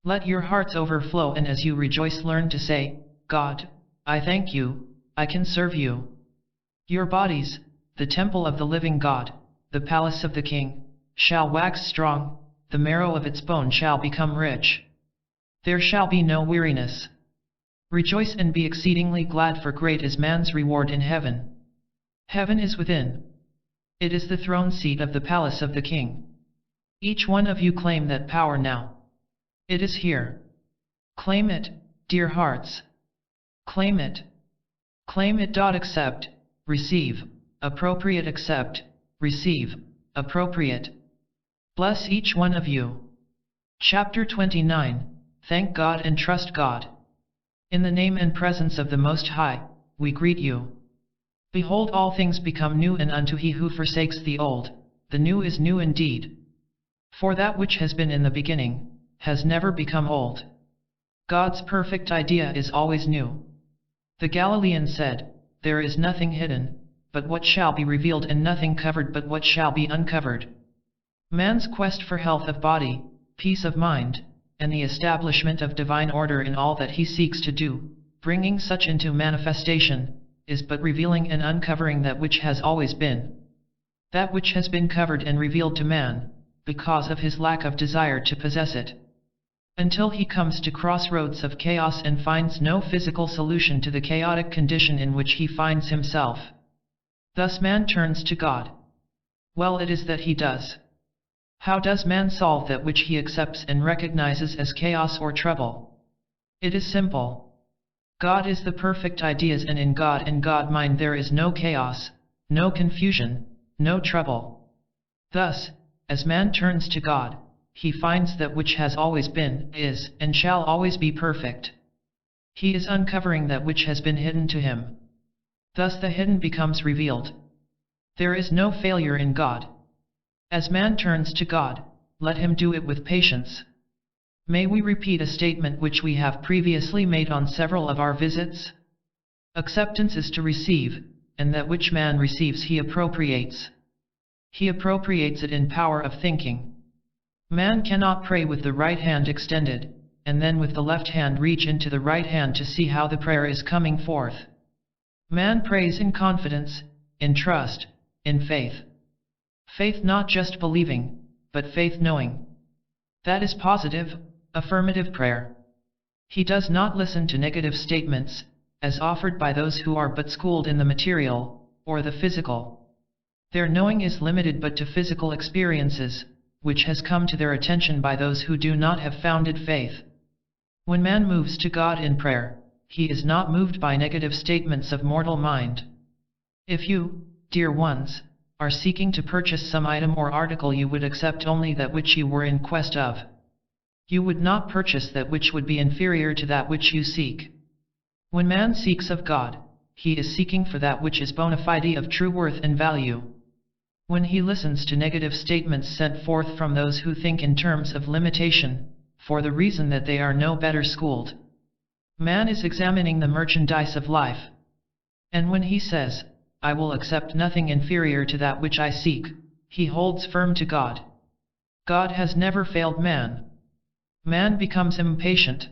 Let your hearts overflow, and as you rejoice learn to say, God, I thank you, I can serve you. Your bodies, the temple of the living God, the palace of the king, shall wax strong, the marrow of its bone shall become rich. There shall be no weariness. Rejoice and be exceedingly glad, for great is man's reward in heaven. Heaven is within. It is the throne seat of the palace of the king. Each one of you claim that power now. It is here. Claim it, dear hearts. Claim it. Claim it. Accept, receive, appropriate. Accept, receive, appropriate. Bless each one of you. Chapter 29, Thank God and Trust God. In the name and presence of the Most High, we greet you. Behold, all things become new, and unto he who forsakes the old, the new is new indeed. For that which has been in the beginning, has never become old. God's perfect idea is always new. The Galilean said, there is nothing hidden, but what shall be revealed, and nothing covered but what shall be uncovered. Man's quest for health of body, peace of mind, and the establishment of divine order in all that he seeks to do, bringing such into manifestation, is but revealing and uncovering that which has always been. That which has been covered and revealed to man, because of his lack of desire to possess it. Until he comes to crossroads of chaos and finds no physical solution to the chaotic condition in which he finds himself. Thus man turns to God. Well, it is that he does. How does man solve that which he accepts and recognizes as chaos or trouble? It is simple. God is the perfect ideas, and in God and God mind there is no chaos, no confusion, no trouble. Thus, as man turns to God, he finds that which has always been, is, and shall always be perfect. He is uncovering that which has been hidden to him. Thus the hidden becomes revealed. There is no failure in God. As man turns to God, let him do it with patience. May we repeat a statement which we have previously made on several of our visits? Acceptance is to receive, and that which man receives he appropriates. He appropriates it in power of thinking. Man cannot pray with the right hand extended, and then with the left hand reach into the right hand to see how the prayer is coming forth. Man prays in confidence, in trust, in faith. Faith not just believing, but faith knowing. That is positive, affirmative prayer. He does not listen to negative statements, as offered by those who are but schooled in the material, or the physical. Their knowing is limited but to physical experiences, which has come to their attention by those who do not have founded faith. When man moves to God in prayer, he is not moved by negative statements of mortal mind. If you, dear ones, are seeking to purchase some item or article, you would accept only that which you were in quest of. You would not purchase that which would be inferior to that which you seek. When man seeks of God, he is seeking for that which is bona fide of true worth and value. When he listens to negative statements sent forth from those who think in terms of limitation, for the reason that they are no better schooled, man is examining the merchandise of life. And when he says, I will accept nothing inferior to that which I seek, he holds firm to God. God has never failed man. Man becomes impatient.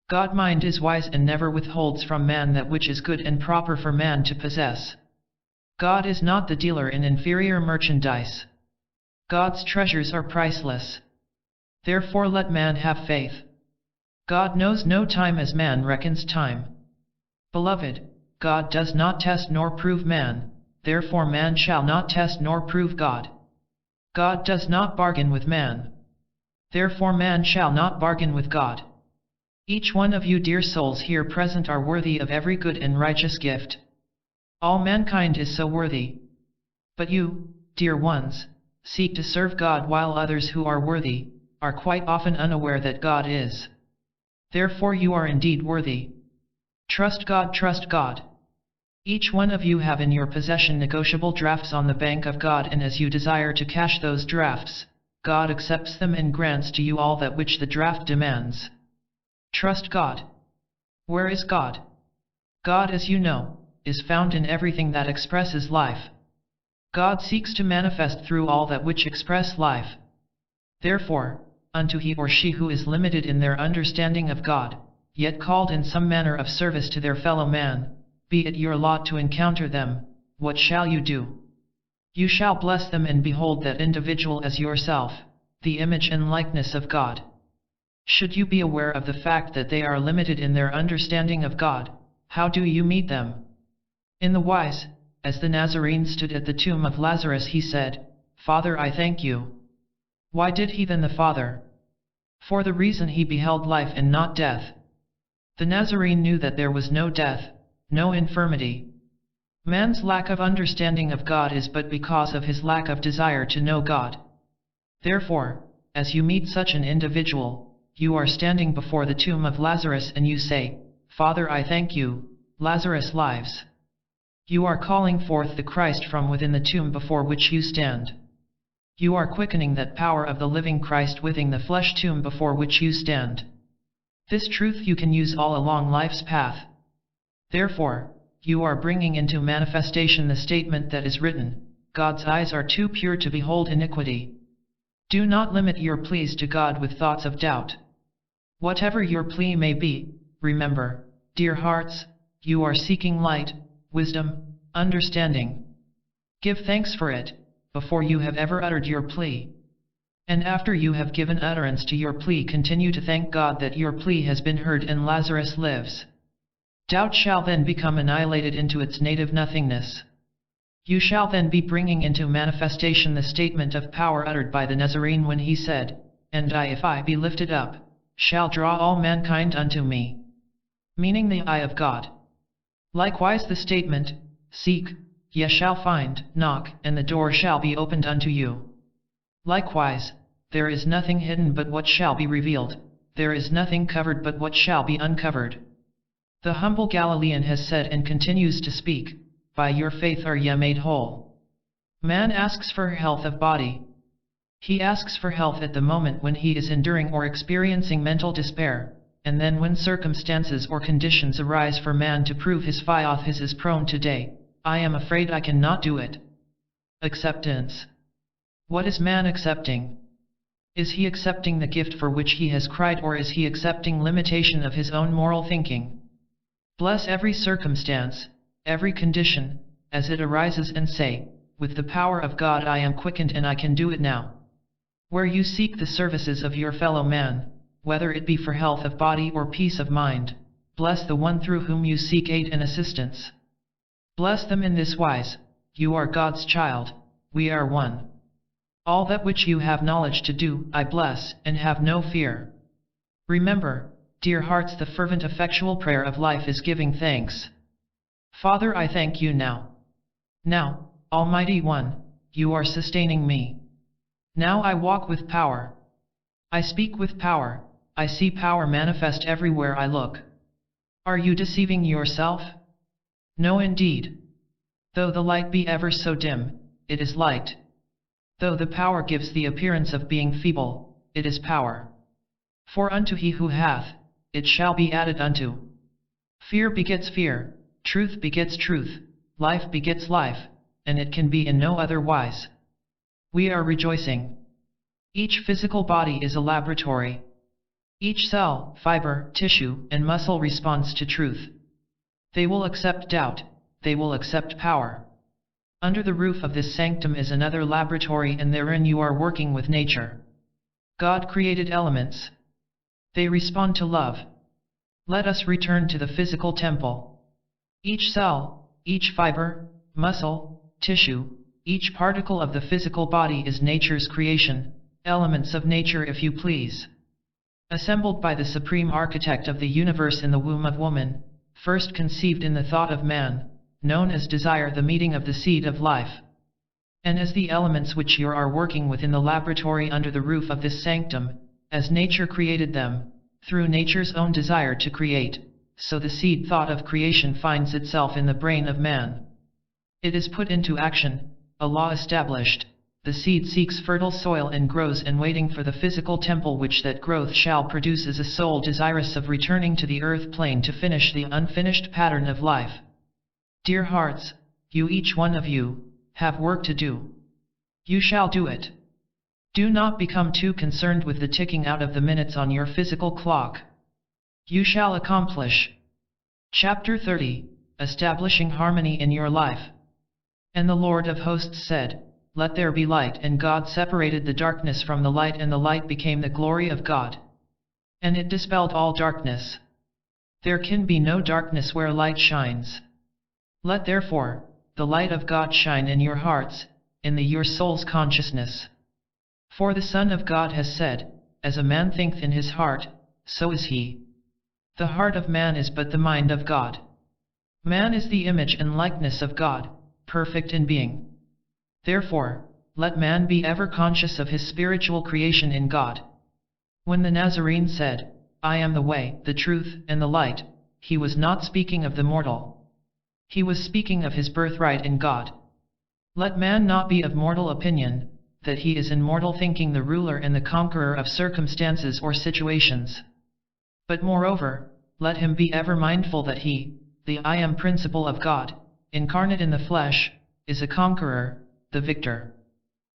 God mind is wise and never withholds from man that which is good and proper for man to possess. God is not the dealer in inferior merchandise. God's treasures are priceless. Therefore let man have faith. God knows no time as man reckons time. Beloved, God does not test nor prove man, therefore man shall not test nor prove God. God does not bargain with man. Therefore man shall not bargain with God. Each one of you dear souls here present are worthy of every good and righteous gift. All mankind is so worthy. But you, dear ones, seek to serve God while others who are worthy, are quite often unaware that God is. Therefore you are indeed worthy. Trust God, trust God. Each one of you have in your possession negotiable drafts on the bank of God, and as you desire to cash those drafts, God accepts them and grants to you all that which the draft demands. Trust God. Where is God? God, as you know, is found in everything that expresses life. God seeks to manifest through all that which express life. Therefore, unto he or she who is limited in their understanding of God, yet called in some manner of service to their fellow man, be it your lot to encounter them, what shall you do? You shall bless them and behold that individual as yourself, the image and likeness of God. Should you be aware of the fact that they are limited in their understanding of God, how do you meet them? In the wise, as the Nazarene stood at the tomb of Lazarus, he said, Father, I thank you. Why did he then the Father? For the reason he beheld life and not death. The Nazarene knew that there was no death, no infirmity. Man's lack of understanding of God is but because of his lack of desire to know God. Therefore, as you meet such an individual, you are standing before the tomb of Lazarus and you say, Father, I thank you, Lazarus lives. You are calling forth the Christ from within the tomb before which you stand. You are quickening that power of the living Christ within the flesh tomb before which you stand. This truth you can use all along life's path. Therefore, you are bringing into manifestation the statement that is written, God's eyes are too pure to behold iniquity. Do not limit your pleas to God with thoughts of doubt. Whatever your plea may be, remember, dear hearts, you are seeking light, wisdom, understanding. Give thanks for it, before you have ever uttered your plea. And after you have given utterance to your plea, continue to thank God that your plea has been heard and Lazarus lives. Doubt shall then become annihilated into its native nothingness. You shall then be bringing into manifestation the statement of power uttered by the Nazarene when he said, And I, if I be lifted up, shall draw all mankind unto me. Meaning the eye of God. Likewise the statement, Seek, ye shall find, knock, and the door shall be opened unto you. Likewise, there is nothing hidden but what shall be revealed, there is nothing covered but what shall be uncovered. The humble Galilean has said and continues to speak, by your faith are ye made whole. Man asks for health of body. He asks for health at the moment when he is enduring or experiencing mental despair, and then when circumstances or conditions arise for man to prove his faith is prone today, I am afraid I cannot do it. Acceptance. What is man accepting? Is he accepting the gift for which he has cried, or is he accepting limitation of his own moral thinking? Bless every circumstance, every condition, as it arises, and say, with the power of God I am quickened and I can do it now. Where you seek the services of your fellow man, whether it be for health of body or peace of mind, bless the one through whom you seek aid and assistance. Bless them in this wise, you are God's child, we are one. All that which you have knowledge to do, I bless, and have no fear. Remember, dear hearts, the fervent effectual prayer of life is giving thanks. Father, I thank you now. Now, Almighty One, you are sustaining me. Now I walk with power. I speak with power, I see power manifest everywhere I look. Are you deceiving yourself? No, indeed. Though the light be ever so dim, it is light. Though the power gives the appearance of being feeble, it is power. For unto he who hath, it shall be added unto. Fear begets fear, truth begets truth, life begets life, and it can be in no other wise. We are rejoicing. Each physical body is a laboratory. Each cell, fiber, tissue, and muscle responds to truth. They will accept doubt, they will accept power. Under the roof of this sanctum is another laboratory, and therein you are working with nature. God created elements. They respond to love. Let us return to the physical temple. Each cell, each fiber, muscle, tissue, each particle of the physical body is nature's creation, elements of nature if you please. Assembled by the supreme architect of the universe in the womb of woman, first conceived in the thought of man, known as desire, the meeting of the seed of life. And as the elements which you are working with in the laboratory under the roof of this sanctum, as nature created them, through nature's own desire to create, so the seed thought of creation finds itself in the brain of man. It is put into action, a law established, the seed seeks fertile soil and grows, and waiting for the physical temple which that growth shall produce is a soul desirous of returning to the earth plane to finish the unfinished pattern of life. Dear hearts, you, each one of you, have work to do. You shall do it. Do not become too concerned with the ticking out of the minutes on your physical clock. You shall accomplish. Chapter 30, Establishing Harmony in Your Life. And the Lord of hosts said, Let there be light, and God separated the darkness from the light, and the light became the glory of God. And it dispelled all darkness. There can be no darkness where light shines. Let therefore, the light of God shine in your hearts, in your soul's consciousness. For the Son of God has said, As a man thinketh in his heart, so is he. The heart of man is but the mind of God. Man is the image and likeness of God, perfect in being. Therefore, let man be ever conscious of his spiritual creation in God. When the Nazarene said, I am the way, the truth, and the light, he was not speaking of the mortal. He was speaking of his birthright in God. Let man not be of mortal opinion, that he is in mortal thinking the ruler and the conqueror of circumstances or situations. But moreover, let him be ever mindful that he, the I am principle of God, incarnate in the flesh, is a conqueror, the victor.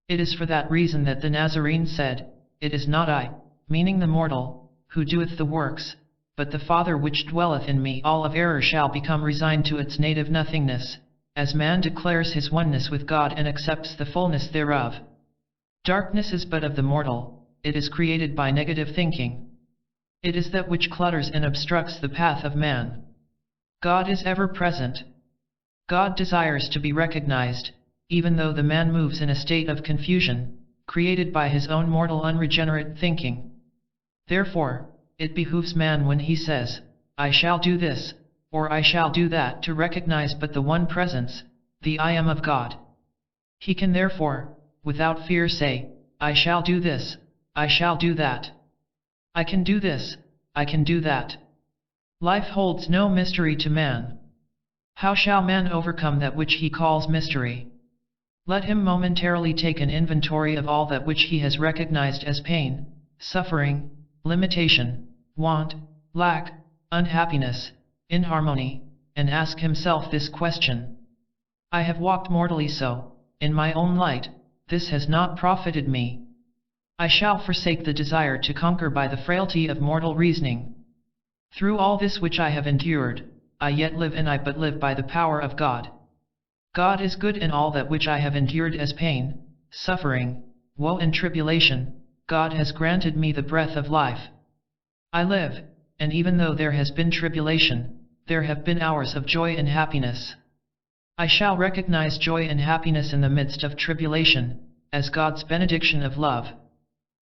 It is for that reason that the Nazarene said, It is not I, meaning the mortal, who doeth the works, but the Father which dwelleth in me. All of error shall become resigned to its native nothingness, as man declares his oneness with God and accepts the fullness thereof. Darkness is but of the mortal, it is created by negative thinking. It is that which clutters and obstructs the path of man. God is ever present. God desires to be recognized, even though the man moves in a state of confusion, created by his own mortal unregenerate thinking. Therefore, it behooves man when he says, I shall do this, or I shall do that, to recognize but the one presence, the I am of God. He can therefore, without fear say, I shall do this, I shall do that. I can do this, I can do that. Life holds no mystery to man. How shall man overcome that which he calls mystery? Let him momentarily take an inventory of all that which he has recognized as pain, suffering, limitation, want, lack, unhappiness, inharmony, and ask himself this question. I have walked mortally so, in my own light, this has not profited me. I shall forsake the desire to conquer by the frailty of mortal reasoning. Through all this which I have endured, I yet live, and I but live by the power of God. God is good in all that which I have endured as pain, suffering, woe and tribulation. God has granted me the breath of life. I live, and even though there has been tribulation, there have been hours of joy and happiness. I shall recognize joy and happiness in the midst of tribulation, as God's benediction of love.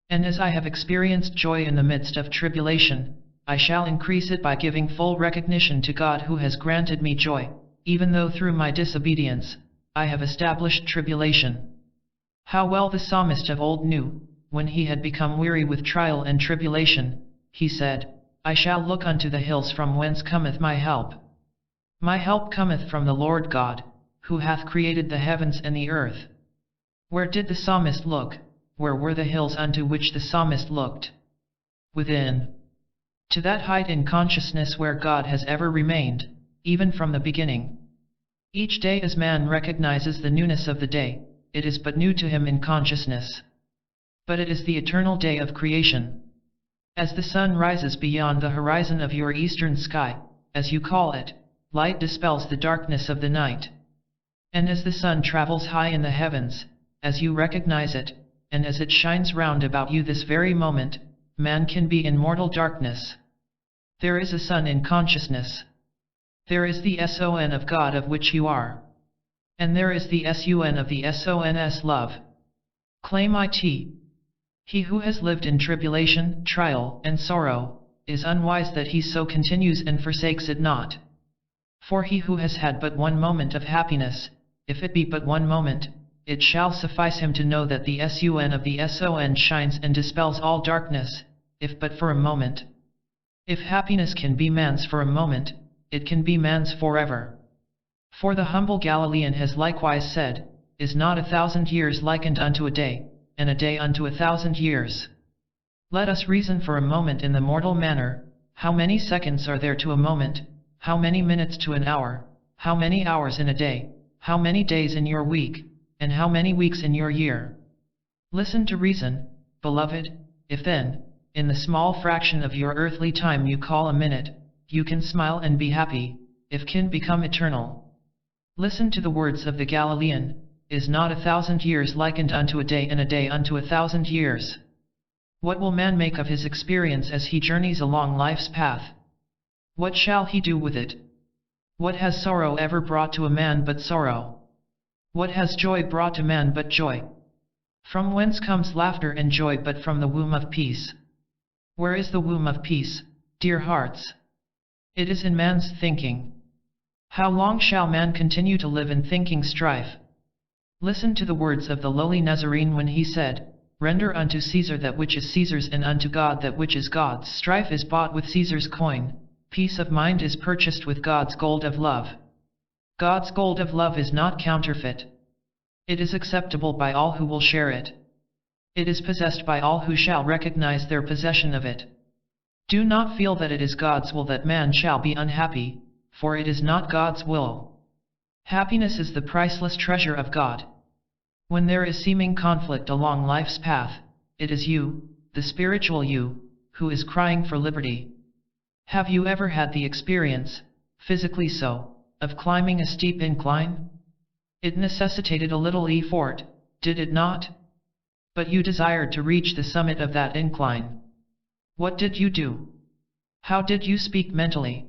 And as I have experienced joy in the midst of tribulation, I shall increase it by giving full recognition to God who has granted me joy, even though through my disobedience, I have established tribulation. How well the psalmist of old knew, when he had become weary with trial and tribulation, he said, I shall look unto the hills from whence cometh my help. My help cometh from the Lord God, who hath created the heavens and the earth. Where did the psalmist look? Where were the hills unto which the psalmist looked? Within. To that height in consciousness where God has ever remained, even from the beginning. Each day as man recognizes the newness of the day, it is but new to him in consciousness. But it is the eternal day of creation. As the sun rises beyond the horizon of your eastern sky, as you call it, light dispels the darkness of the night. And as the sun travels high in the heavens, as you recognize it, and as it shines round about you this very moment, man can be in mortal darkness. There is a sun in consciousness. There is the SON of God of which you are. And there is the SUN of the SONS love. Claim it. He who has lived in tribulation, trial, and sorrow, is unwise that he so continues and forsakes it not. For he who has had but one moment of happiness, if it be but one moment, it shall suffice him to know that the SUN of the SON shines and dispels all darkness, if but for a moment. If happiness can be man's for a moment, it can be man's forever. For the humble Galilean has likewise said, Is not 1,000 years likened unto a day, and a day unto 1,000 years? Let us reason for a moment in the mortal manner, how many seconds are there to a moment, how many minutes to an hour, how many hours in a day, how many days in your week, and how many weeks in your year? Listen to reason, beloved, if then, in the small fraction of your earthly time you call a minute, you can smile and be happy, if can become eternal. Listen to the words of the Galilean, Is not 1,000 years likened unto a day, and a day unto 1,000 years? What will man make of his experience as he journeys along life's path? What shall he do with it? What has sorrow ever brought to a man but sorrow? What has joy brought to man but joy? From whence comes laughter and joy but from the womb of peace? Where is the womb of peace, dear hearts? It is in man's thinking. How long shall man continue to live in thinking strife? Listen to the words of the lowly Nazarene when he said, Render unto Caesar that which is Caesar's, and unto God that which is God's. Strife is bought with Caesar's coin, peace of mind is purchased with God's gold of love. God's gold of love is not counterfeit. It is acceptable by all who will share it. It is possessed by all who shall recognize their possession of it. Do not feel that it is God's will that man shall be unhappy, for it is not God's will. Happiness is the priceless treasure of God. When there is seeming conflict along life's path, it is you, the spiritual you, who is crying for liberty. Have you ever had the experience, physically so, of climbing a steep incline? It necessitated a little effort, did it not? But you desired to reach the summit of that incline. What did you do? How did you speak mentally?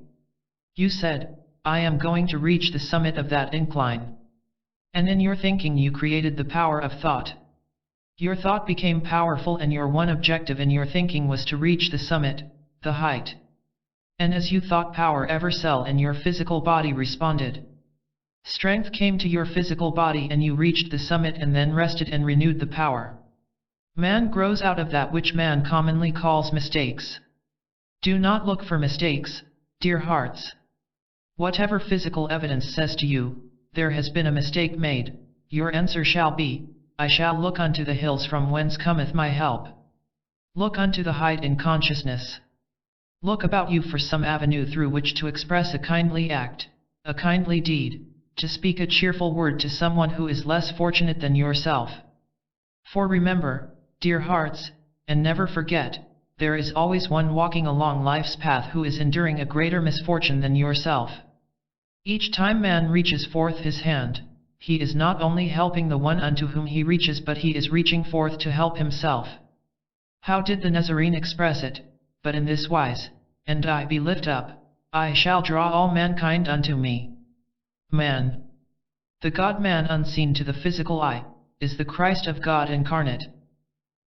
You said, I am going to reach the summit of that incline. And in your thinking you created the power of thought. Your thought became powerful, and your one objective in your thinking was to reach the summit, the height. And as you thought, power ever cell in your physical body responded. Strength came to your physical body and you reached the summit and then rested and renewed the power. Man grows out of that which man commonly calls mistakes. Do not look for mistakes, dear hearts. Whatever physical evidence says to you, there has been a mistake made, your answer shall be, I shall look unto the hills from whence cometh my help. Look unto the height in consciousness. Look about you for some avenue through which to express a kindly act, a kindly deed, to speak a cheerful word to someone who is less fortunate than yourself. For remember, dear hearts, and never forget, there is always one walking along life's path who is enduring a greater misfortune than yourself. Each time man reaches forth his hand, he is not only helping the one unto whom he reaches but he is reaching forth to help himself. How did the Nazarene express it? But in this wise, and I be lift up, I shall draw all mankind unto me. Man. The God-man unseen to the physical eye, is the Christ of God incarnate.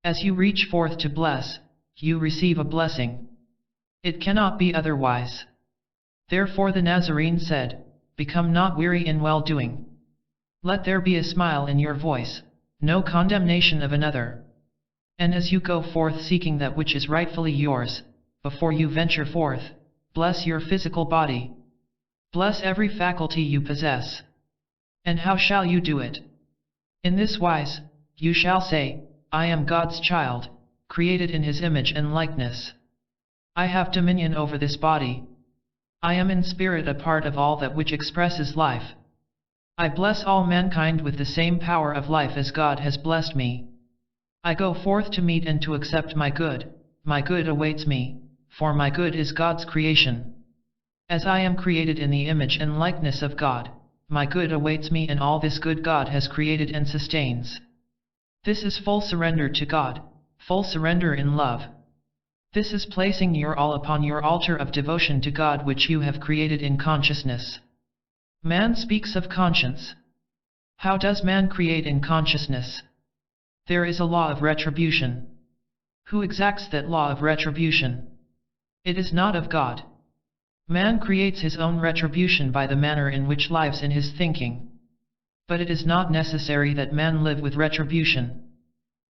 As you reach forth to bless, you receive a blessing. It cannot be otherwise. Therefore the Nazarene said, become not weary in well-doing. Let there be a smile in your voice, no condemnation of another. And as you go forth seeking that which is rightfully yours, before you venture forth, bless your physical body. Bless every faculty you possess. And how shall you do it? In this wise, you shall say, I am God's child, created in His image and likeness. I have dominion over this body. I am in spirit a part of all that which expresses life. I bless all mankind with the same power of life as God has blessed me. I go forth to meet and to accept my good awaits me, for my good is God's creation. As I am created in the image and likeness of God, my good awaits me and all this good God has created and sustains. This is full surrender to God, full surrender in love. This is placing your all upon your altar of devotion to God which you have created in consciousness. Man speaks of conscience. How does man create in consciousness? There is a law of retribution. Who exacts that law of retribution? It is not of God. Man creates his own retribution by the manner in which lives in his thinking. But it is not necessary that man live with retribution.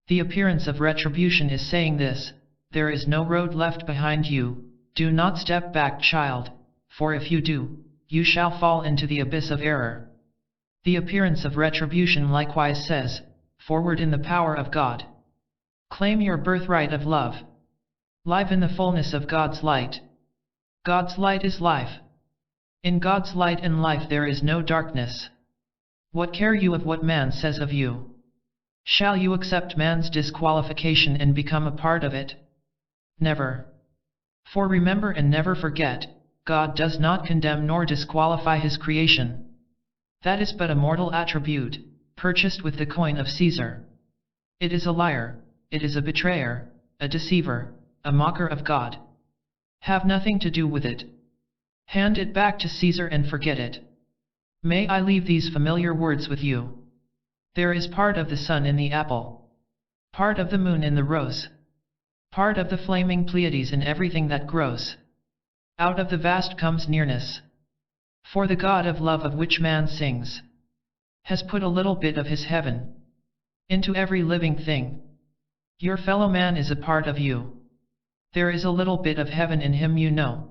The appearance of retribution is saying this, there is no road left behind you, do not step back, child, for if you do, you shall fall into the abyss of error. The appearance of retribution likewise says, forward in the power of God. Claim your birthright of love. Live in the fullness of God's light. God's light is life. In God's light and life there is no darkness. What care you of what man says of you? Shall you accept man's disqualification and become a part of it? Never. For remember and never forget, God does not condemn nor disqualify His creation. That is but a mortal attribute, purchased with the coin of Caesar. It is a liar, it is a betrayer, a deceiver, a mocker of God. Have nothing to do with it. Hand it back to Caesar and forget it. May I leave these familiar words with you. There is part of the sun in the apple, part of the moon in the rose, part of the flaming Pleiades in everything that grows. Out of the vast comes nearness. For the God of love of which man sings, has put a little bit of His heaven into every living thing. Your fellow man is a part of you. There is a little bit of heaven in him, you know.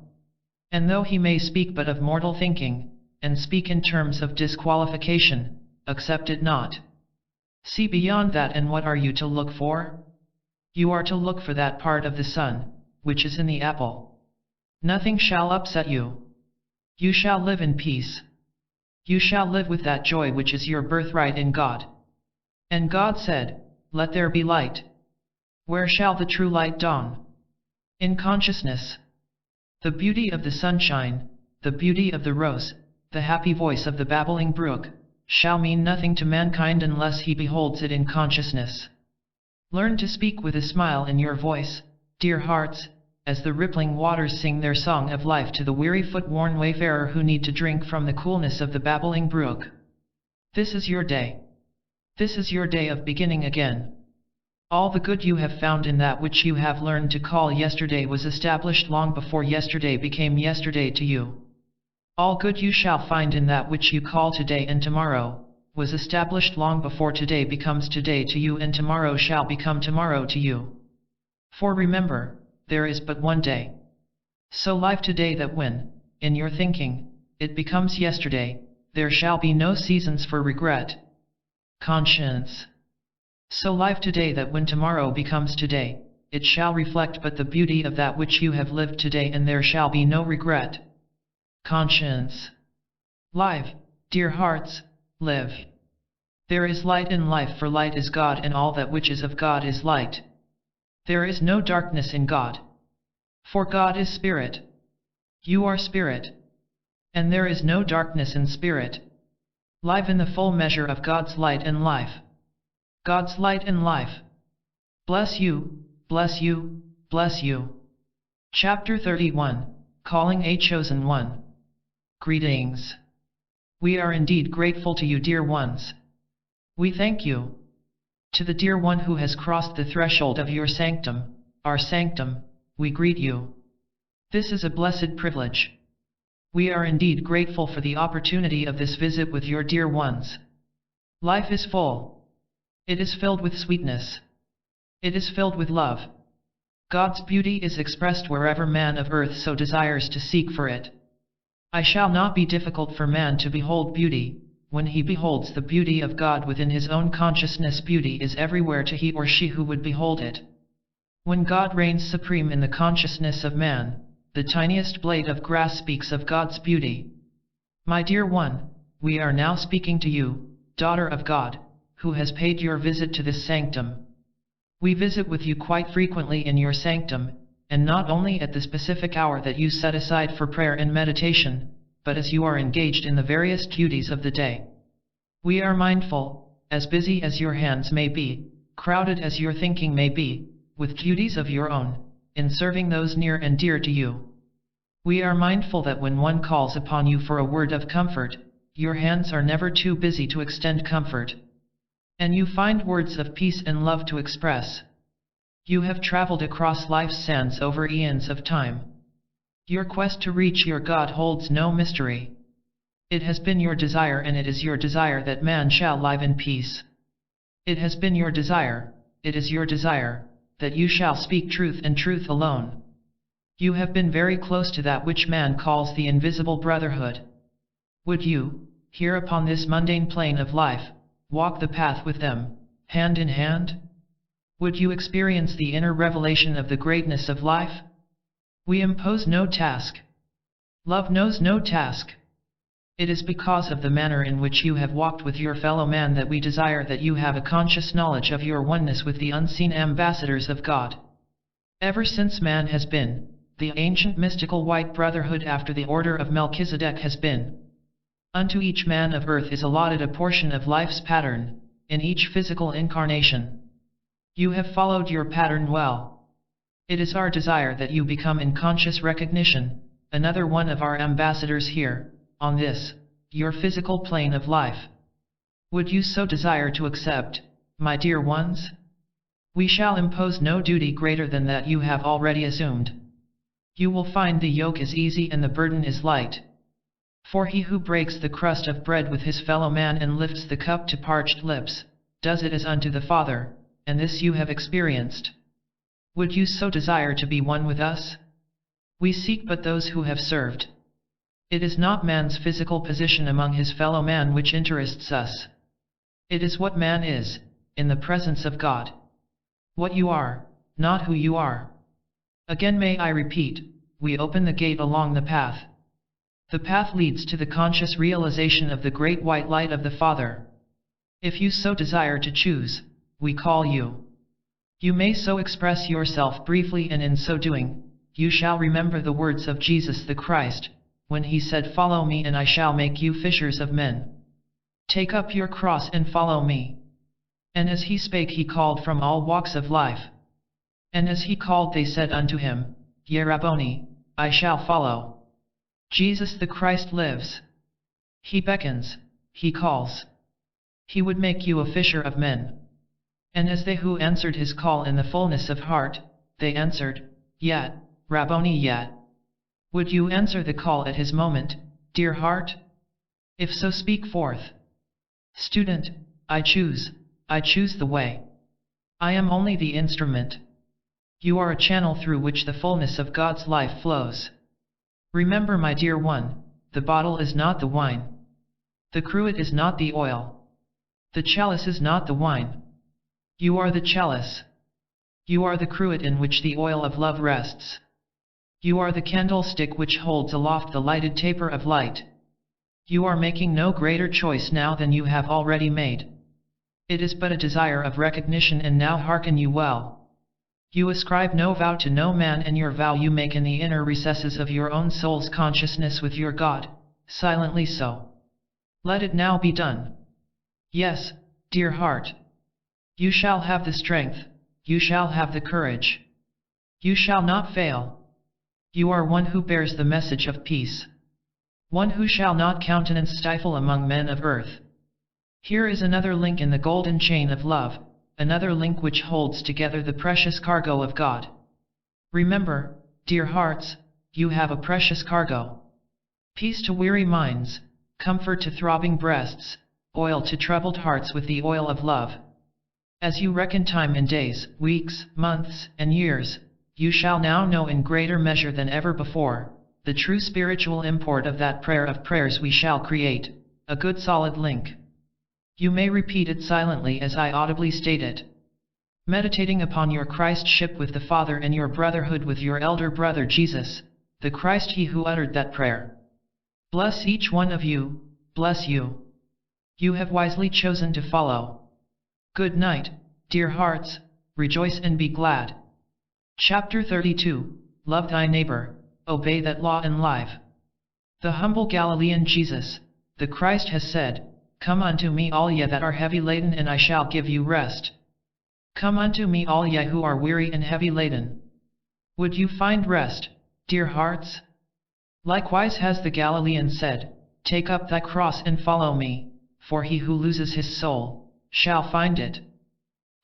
And though he may speak but of mortal thinking, and speak in terms of disqualification, accept it not. See beyond that, and what are you to look for? You are to look for that part of the sun, which is in the apple. Nothing shall upset you. You shall live in peace. You shall live with that joy which is your birthright in God. And God said, let there be light. Where shall the true light dawn? In consciousness. The beauty of the sunshine, the beauty of the rose, the happy voice of the babbling brook, shall mean nothing to mankind unless he beholds it in consciousness. Learn to speak with a smile in your voice, dear hearts, as the rippling waters sing their song of life to the weary foot-worn wayfarer who need to drink from the coolness of the babbling brook. This is your day. This is your day of beginning again. All the good you have found in that which you have learned to call yesterday was established long before yesterday became yesterday to you. All good you shall find in that which you call today and tomorrow, was established long before today becomes today to you and tomorrow shall become tomorrow to you. For remember, there is but one day. So live today that when, in your thinking, it becomes yesterday, there shall be no seasons for regret. Conscience. So live today that when tomorrow becomes today, it shall reflect but the beauty of that which you have lived today and there shall be no regret. Conscience. Live, dear hearts, live. There is light in life, for light is God and all that which is of God is light. There is no darkness in God. For God is spirit. You are spirit. And there is no darkness in spirit. Live in the full measure of God's light and life. God's light and life. Bless you, bless you, bless you. Chapter 31, Calling a Chosen One. Greetings. We are indeed grateful to you, dear ones. We thank you. To the dear one who has crossed the threshold of your sanctum, our sanctum, we greet you. This is a blessed privilege. We are indeed grateful for the opportunity of this visit with your dear ones. Life is full. It is filled with sweetness. It is filled with love. God's beauty is expressed wherever man of earth so desires to seek for it. It shall not be difficult for man to behold beauty. When he beholds the beauty of God within his own consciousness, beauty is everywhere to he or she who would behold it. When God reigns supreme in the consciousness of man, the tiniest blade of grass speaks of God's beauty. My dear one, we are now speaking to you, daughter of God, who has paid your visit to this sanctum. We visit with you quite frequently in your sanctum, and not only at the specific hour that you set aside for prayer and meditation, but as you are engaged in the various duties of the day. We are mindful, as busy as your hands may be, crowded as your thinking may be, with duties of your own, in serving those near and dear to you. We are mindful that when one calls upon you for a word of comfort, your hands are never too busy to extend comfort. And you find words of peace and love to express. You have traveled across life's sands over eons of time. Your quest to reach your God holds no mystery. It has been your desire, and it is your desire that man shall live in peace. It has been your desire, it is your desire, that you shall speak truth and truth alone. You have been very close to that which man calls the invisible brotherhood. Would you, here upon this mundane plane of life, walk the path with them, hand in hand? Would you experience the inner revelation of the greatness of life? We impose no task. Love knows no task. It is because of the manner in which you have walked with your fellow man that we desire that you have a conscious knowledge of your oneness with the unseen ambassadors of God. Ever since man has been, the Ancient Mystical White Brotherhood after the order of Melchizedek has been. Unto each man of earth is allotted a portion of life's pattern, in each physical incarnation. You have followed your pattern well. It is our desire that you become in conscious recognition, another one of our ambassadors here, on this, your physical plane of life. Would you so desire to accept, my dear ones? We shall impose no duty greater than that you have already assumed. You will find the yoke is easy and the burden is light. For he who breaks the crust of bread with his fellow man and lifts the cup to parched lips, does it as unto the Father, and this you have experienced. Would you so desire to be one with us? We seek but those who have served. It is not man's physical position among his fellow man which interests us. It is what man is, in the presence of God. What you are, not who you are. Again may I repeat, we open the gate along the path. The path leads to the conscious realization of the great white light of the Father. If you so desire to choose, we call you. You may so express yourself briefly, and in so doing, you shall remember the words of Jesus the Christ, when he said, "Follow me and I shall make you fishers of men." Take up your cross and follow me. And as he spake he called from all walks of life. And as he called they said unto him, Ye Rabboni, I shall follow. Jesus the Christ lives. He beckons, he calls. He would make you a fisher of men. And as they who answered his call in the fullness of heart, they answered, Yet, Rabboni, yet. Would you answer the call at his moment, dear heart? If so, speak forth. Student, I choose the way. I am only the instrument. You are a channel through which the fullness of God's life flows. Remember, my dear one, the bottle is not the wine. The cruet is not the oil. The chalice is not the wine. You are the chalice. You are the cruet in which the oil of love rests. You are the candlestick which holds aloft the lighted taper of light. You are making no greater choice now than you have already made. It is but a desire of recognition, and now hearken you well. You ascribe no vow to no man, and your vow you make in the inner recesses of your own soul's consciousness with your God, silently so. Let it now be done. Yes, dear heart. You shall have the strength, you shall have the courage. You shall not fail. You are one who bears the message of peace. One who shall not countenance stifle among men of earth. Here is another link in the golden chain of love, another link which holds together the precious cargo of God. Remember, dear hearts, you have a precious cargo. Peace to weary minds, comfort to throbbing breasts, oil to troubled hearts with the oil of love. As you reckon time in days, weeks, months, and years, you shall now know in greater measure than ever before, the true spiritual import of that prayer of prayers we shall create, a good solid link. You may repeat it silently as I audibly state it. Meditating upon your Christship with the Father and your brotherhood with your elder brother Jesus, the Christ, he who uttered that prayer. Bless each one of you, bless you. You have wisely chosen to follow. Good night, dear hearts, rejoice and be glad. Chapter 32, Love thy neighbor, obey that law and live. The humble Galilean Jesus, the Christ, has said, Come unto me all ye that are heavy laden, and I shall give you rest. Come unto me all ye who are weary and heavy laden. Would you find rest, dear hearts? Likewise has the Galilean said, Take up thy cross and follow me, for he who loses his soul, shall find it.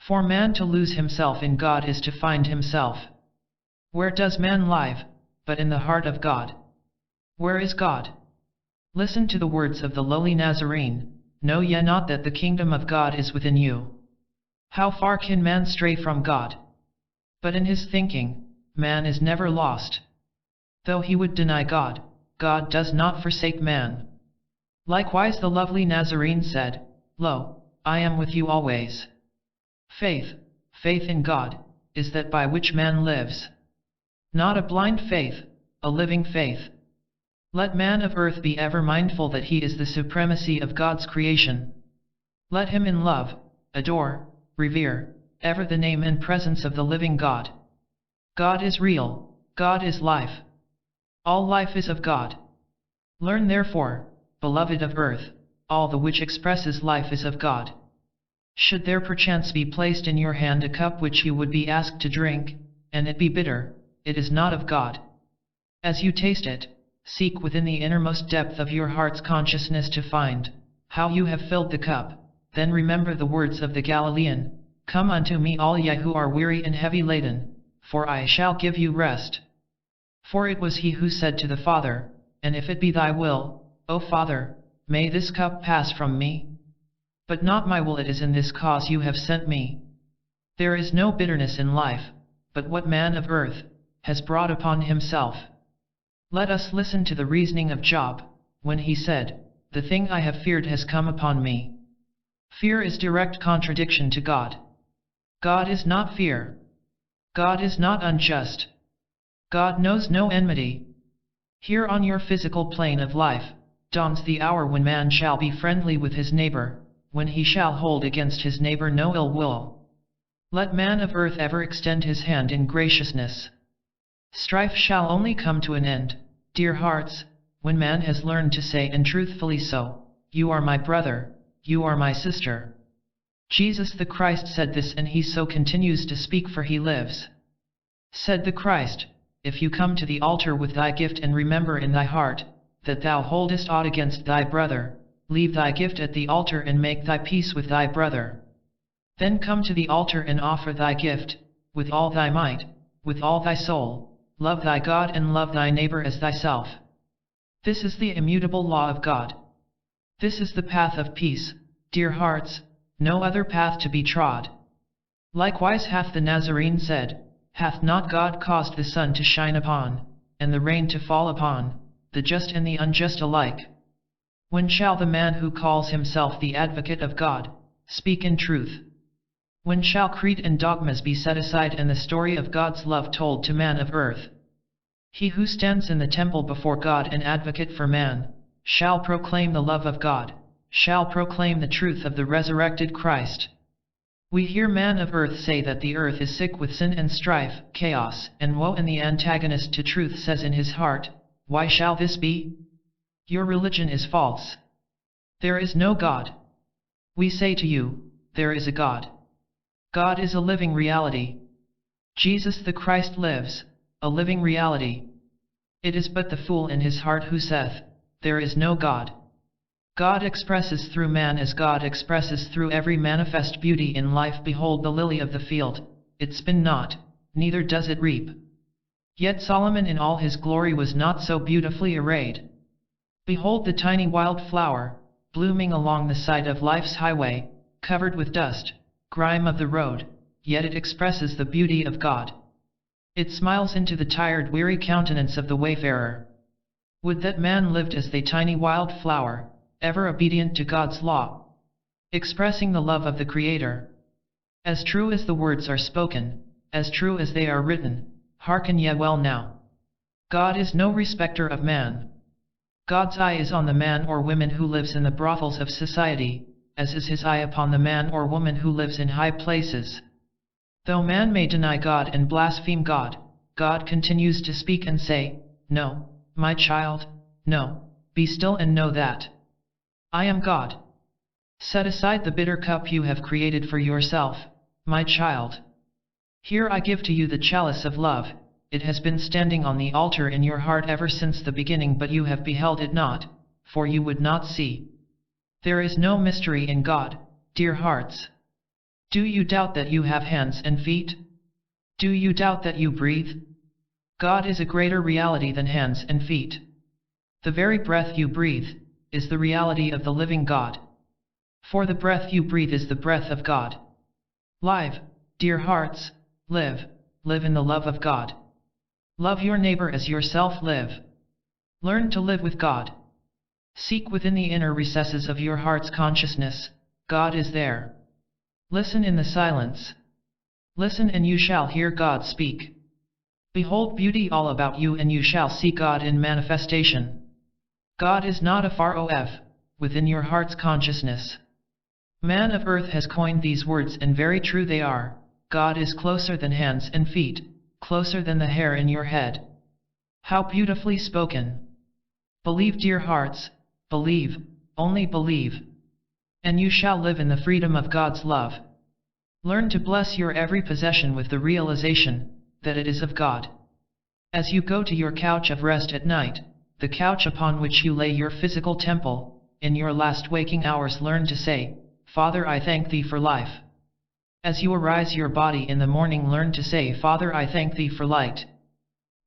For man to lose himself in God is to find himself. Where does man live, but in the heart of God? Where is God? Listen to the words of the lowly Nazarene, Know ye not that the kingdom of God is within you? How far can man stray from God? But in his thinking, man is never lost. Though he would deny God, God does not forsake man. Likewise the lovely Nazarene said, Lo, I am with you always. Faith in God, is that by which man lives. Not a blind faith, a living faith. Let man of earth be ever mindful that he is the supremacy of God's creation. Let him in love, adore, revere, ever the name and presence of the living God. God is real, God is life. All life is of God. Learn therefore, beloved of earth, all the which expresses life is of God. Should there perchance be placed in your hand a cup which you would be asked to drink, and it be bitter, it is not of God. As you taste it, seek within the innermost depth of your heart's consciousness to find how you have filled the cup, then remember the words of the Galilean, Come unto me all ye who are weary and heavy laden, for I shall give you rest. For it was he who said to the Father, And if it be thy will, O Father, may this cup pass from me? But not my will, it is in this cause you have sent me. There is no bitterness in life, but what man of earth has brought upon himself. Let us listen to the reasoning of Job, when he said, The thing I have feared has come upon me. Fear is direct contradiction to God. God is not fear. God is not unjust. God knows no enmity. Here on your physical plane of life, dawns the hour when man shall be friendly with his neighbor, when he shall hold against his neighbor no ill will. Let man of earth ever extend his hand in graciousness. Strife shall only come to an end, dear hearts, when man has learned to say, and truthfully so, You are my brother, you are my sister. Jesus the Christ said this, and he so continues to speak, for he lives. Said the Christ, If you come to the altar with thy gift, and remember in thy heart that thou holdest aught against thy brother, leave thy gift at the altar and make thy peace with thy brother. Then come to the altar and offer thy gift, with all thy might, with all thy soul. Love thy God and love thy neighbor as thyself. This is the immutable law of God. This is the path of peace, dear hearts, no other path to be trod. Likewise hath the Nazarene said, hath not God caused the sun to shine upon, and the rain to fall upon, the just and the unjust alike? When shall the man who calls himself the advocate of God, speak in truth? When shall creed and dogmas be set aside and the story of God's love told to man of earth? He who stands in the temple before God an advocate for man, shall proclaim the love of God, shall proclaim the truth of the resurrected Christ. We hear man of earth say that the earth is sick with sin and strife, chaos, and woe, and the antagonist to truth says in his heart, why shall this be? Your religion is false. There is no God. We say to you, there is a God. God is a living reality. Jesus the Christ lives, a living reality. It is but the fool in his heart who saith, there is no God. God expresses through man as God expresses through every manifest beauty in life. Behold the lily of the field, it spin not, neither does it reap. Yet Solomon in all his glory was not so beautifully arrayed. Behold the tiny wild flower, blooming along the side of life's highway, covered with dust, grime of the road, yet it expresses the beauty of God. It smiles into the tired, weary countenance of the wayfarer. Would that man lived as the tiny wild flower, ever obedient to God's law, expressing the love of the Creator. As true as the words are spoken, as true as they are written, hearken ye well now. God is no respecter of man. God's eye is on the man or woman who lives in the brothels of society, as is his eye upon the man or woman who lives in high places. Though man may deny God and blaspheme God, God continues to speak and say, no, my child, no, be still and know that I am God. Set aside the bitter cup you have created for yourself, my child. Here I give to you the chalice of love. It has been standing on the altar in your heart ever since the beginning, but you have beheld it not, for you would not see. There is no mystery in God, dear hearts. Do you doubt that you have hands and feet? Do you doubt that you breathe? God is a greater reality than hands and feet. The very breath you breathe is the reality of the living God. For the breath you breathe is the breath of God. Live, dear hearts, live in the love of God. Love your neighbor as yourself. Live. Learn to live with God. Seek within the inner recesses of your heart's consciousness, God is there. Listen in the silence. Listen and you shall hear God speak. Behold beauty all about you and you shall see God in manifestation. God is not afar off, within your heart's consciousness. Man of earth has coined these words and very true they are. God is closer than hands and feet, closer than the hair in your head. How beautifully spoken. Believe, dear hearts, believe, only believe. And you shall live in the freedom of God's love. Learn to bless your every possession with the realization that it is of God. As you go to your couch of rest at night, the couch upon which you lay your physical temple, in your last waking hours learn to say, Father, I thank thee for life. As you arise your body in the morning learn to say, Father, I thank thee for light.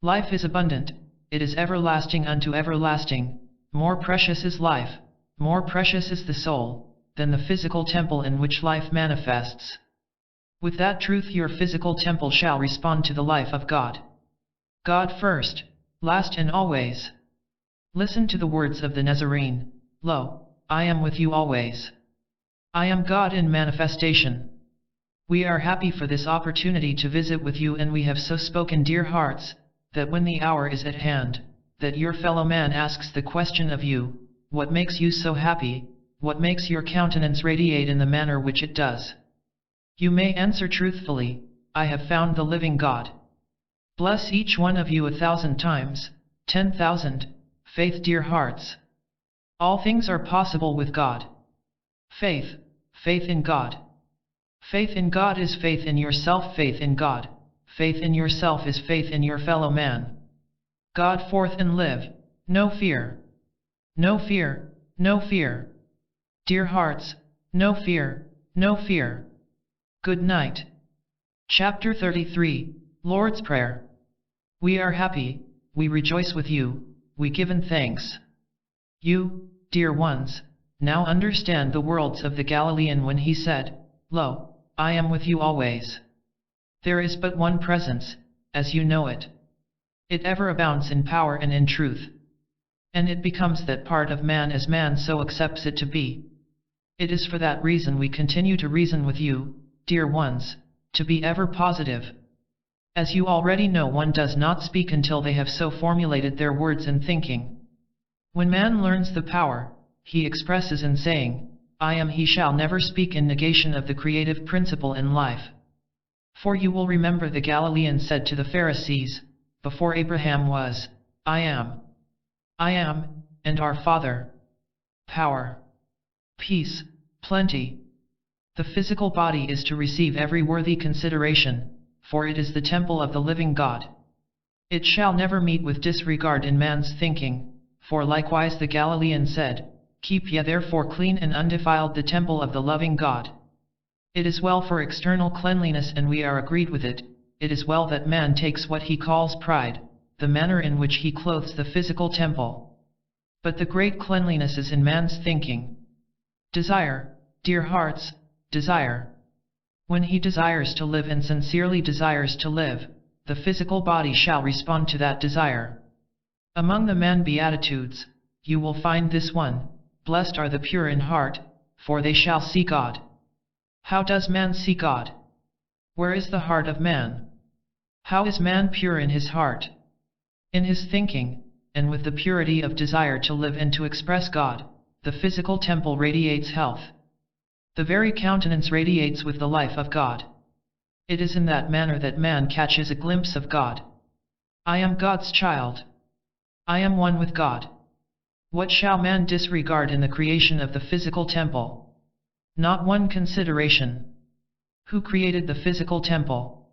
Life is abundant, it is everlasting unto everlasting. More precious is life, more precious is the soul, than the physical temple in which life manifests. With that truth your physical temple shall respond to the life of God. God first, last and always. Listen to the words of the Nazarene, Lo, I am with you always. I am God in manifestation. We are happy for this opportunity to visit with you, and we have so spoken, dear hearts, that when the hour is at hand, that your fellow man asks the question of you, what makes you so happy, what makes your countenance radiate in the manner which it does? You may answer truthfully, I have found the living God. Bless each one of you 1,000 times, 10,000, faith, dear hearts. All things are possible with God. Faith, faith in God. Faith in God is faith in yourself. Faith in God, faith in yourself is faith in your fellow man. God forth and live, no fear. No fear, no fear. Dear hearts, no fear, no fear. Good night. Chapter 33, Lord's Prayer. We are happy, we rejoice with you, we give thanks. You, dear ones, now understand the words of the Galilean when he said, "Lo, I am with you always." There is but one presence, as you know it. It ever abounds in power and in truth. And it becomes that part of man as man so accepts it to be. It is for that reason we continue to reason with you, dear ones, to be ever positive. As you already know, one does not speak until they have so formulated their words and thinking. When man learns the power, he expresses in saying, "I am," he shall never speak in negation of the creative principle in life. For you will remember the Galilean said to the Pharisees, before Abraham was, I am, and our Father. Power, peace, plenty. The physical body is to receive every worthy consideration, for it is the temple of the living God. It shall never meet with disregard in man's thinking, for likewise the Galilean said, "Keep ye therefore clean and undefiled the temple of the loving God." It is well for external cleanliness, and we are agreed with it. It is well that man takes what he calls pride, the manner in which he clothes the physical temple. But the great cleanliness is in man's thinking. Desire, dear hearts, desire. When he desires to live and sincerely desires to live, the physical body shall respond to that desire. Among the man beatitudes, you will find this one, "Blessed are the pure in heart, for they shall see God." How does man see God? Where is the heart of man? How is man pure in his heart? In his thinking, and with the purity of desire to live and to express God, the physical temple radiates health. The very countenance radiates with the life of God. It is in that manner that man catches a glimpse of God. I am God's child. I am one with God. What shall man disregard in the creation of the physical temple? Not one consideration. Who created the physical temple?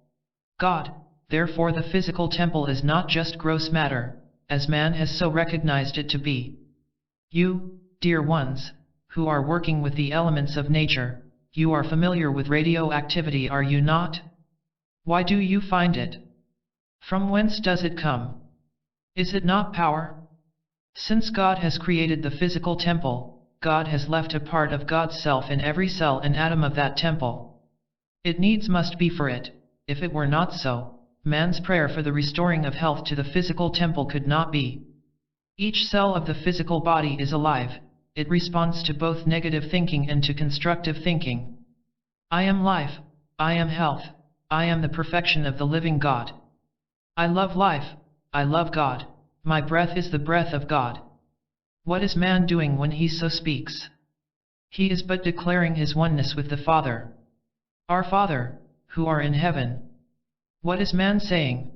God. Therefore the physical temple is not just gross matter, as man has so recognized it to be. You, dear ones, who are working with the elements of nature, you are familiar with radioactivity, are you not? Why do you find it? From whence does it come? Is it not power? Since God has created the physical temple, God has left a part of God's self in every cell and atom of that temple. It needs must be for it. If it were not so, man's prayer for the restoring of health to the physical temple could not be. Each cell of the physical body is alive. It responds to both negative thinking and to constructive thinking. I am life, I am health, I am the perfection of the living God. I love life, I love God, my breath is the breath of God. What is man doing when he so speaks? He is but declaring his oneness with the Father. Our Father, who are in heaven. What is man saying?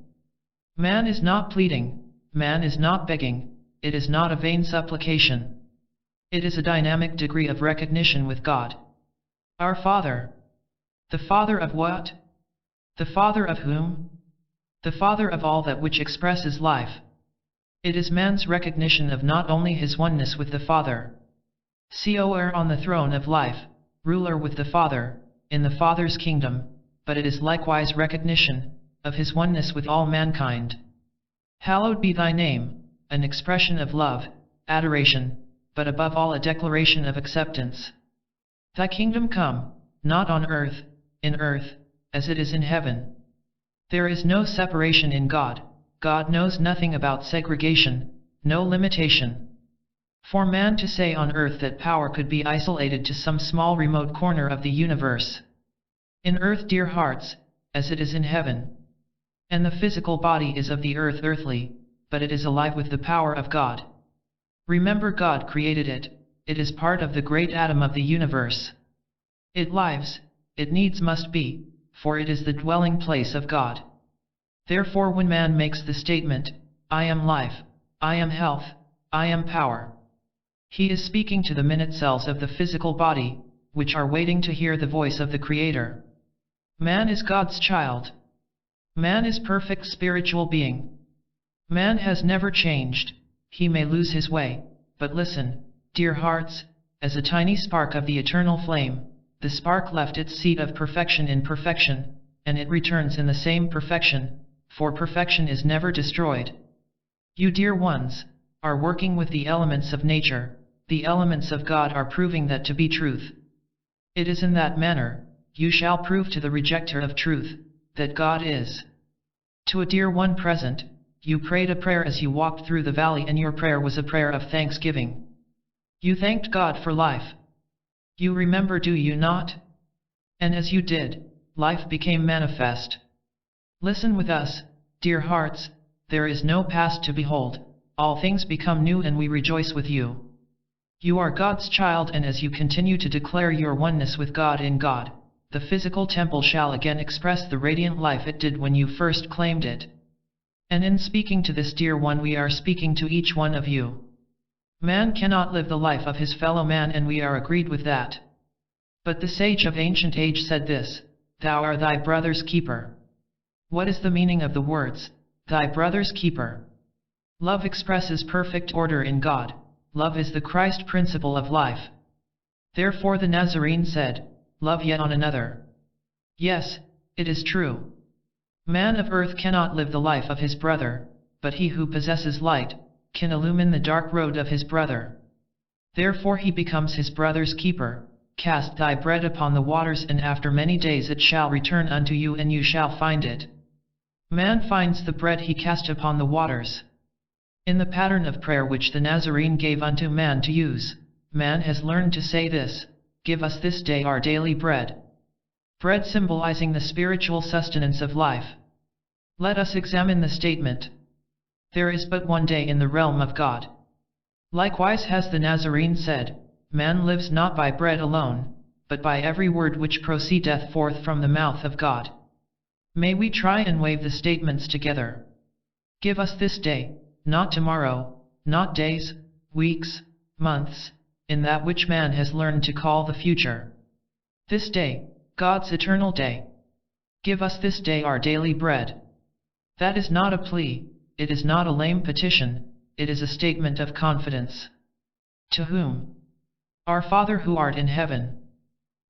Man is not pleading, man is not begging, it is not a vain supplication. It is a dynamic degree of recognition with God. Our Father. The Father of what? The Father of whom? The Father of all that which expresses life. It is man's recognition of not only his oneness with the Father, COR on the throne of life, ruler with the Father, in the Father's kingdom, but it is likewise recognition of his oneness with all mankind. Hallowed be thy name, an expression of love, adoration, but above all a declaration of acceptance. Thy kingdom come, not on earth, in earth, as it is in heaven. There is no separation in God. God knows nothing about segregation, no limitation. For man to say on earth that power could be isolated to some small remote corner of the universe. In earth, dear hearts, as it is in heaven. And the physical body is of the earth earthly, but it is alive with the power of God. Remember, God created it, it is part of the great atom of the universe. It lives, it needs must be, for it is the dwelling place of God. Therefore when man makes the statement, I am life, I am health, I am power, he is speaking to the minute cells of the physical body, which are waiting to hear the voice of the Creator. Man is God's child. Man is perfect spiritual being. Man has never changed. He may lose his way, but listen, dear hearts, as a tiny spark of the eternal flame, the spark left its seat of perfection in perfection, and it returns in the same perfection, for perfection is never destroyed. You dear ones, are working with the elements of nature, the elements of God are proving that to be truth. It is in that manner, you shall prove to the rejecter of truth, that God is. To a dear one present, you prayed a prayer as you walked through the valley, and your prayer was a prayer of thanksgiving. You thanked God for life. You remember, do you not? And as you did, life became manifest. Listen with us, dear hearts, there is no past to behold, all things become new and we rejoice with you. You are God's child, and as you continue to declare your oneness with God in God, the physical temple shall again express the radiant life it did when you first claimed it. And in speaking to this dear one, we are speaking to each one of you. Man cannot live the life of his fellow man, and we are agreed with that. But the sage of ancient age said this, thou art thy brother's keeper. What is the meaning of the words, thy brother's keeper? Love expresses perfect order in God. Love is the Christ principle of life. Therefore the Nazarene said, love yet on another. Yes, it is true. Man of earth cannot live the life of his brother, but he who possesses light, can illumine the dark road of his brother. Therefore he becomes his brother's keeper. Cast thy bread upon the waters, and after many days it shall return unto you, and you shall find it. Man finds the bread he cast upon the waters. In the pattern of prayer which the Nazarene gave unto man to use, man has learned to say this, give us this day our daily bread. Bread symbolizing the spiritual sustenance of life. Let us examine the statement. There is but one day in the realm of God. Likewise has the Nazarene said, man lives not by bread alone, but by every word which proceedeth forth from the mouth of God. May we try and wave the statements together. Give us this day, not tomorrow, not days, weeks, months, in that which man has learned to call the future. This day, God's eternal day. Give us this day our daily bread. That is not a plea, it is not a lame petition, it is a statement of confidence. To whom? Our Father who art in heaven.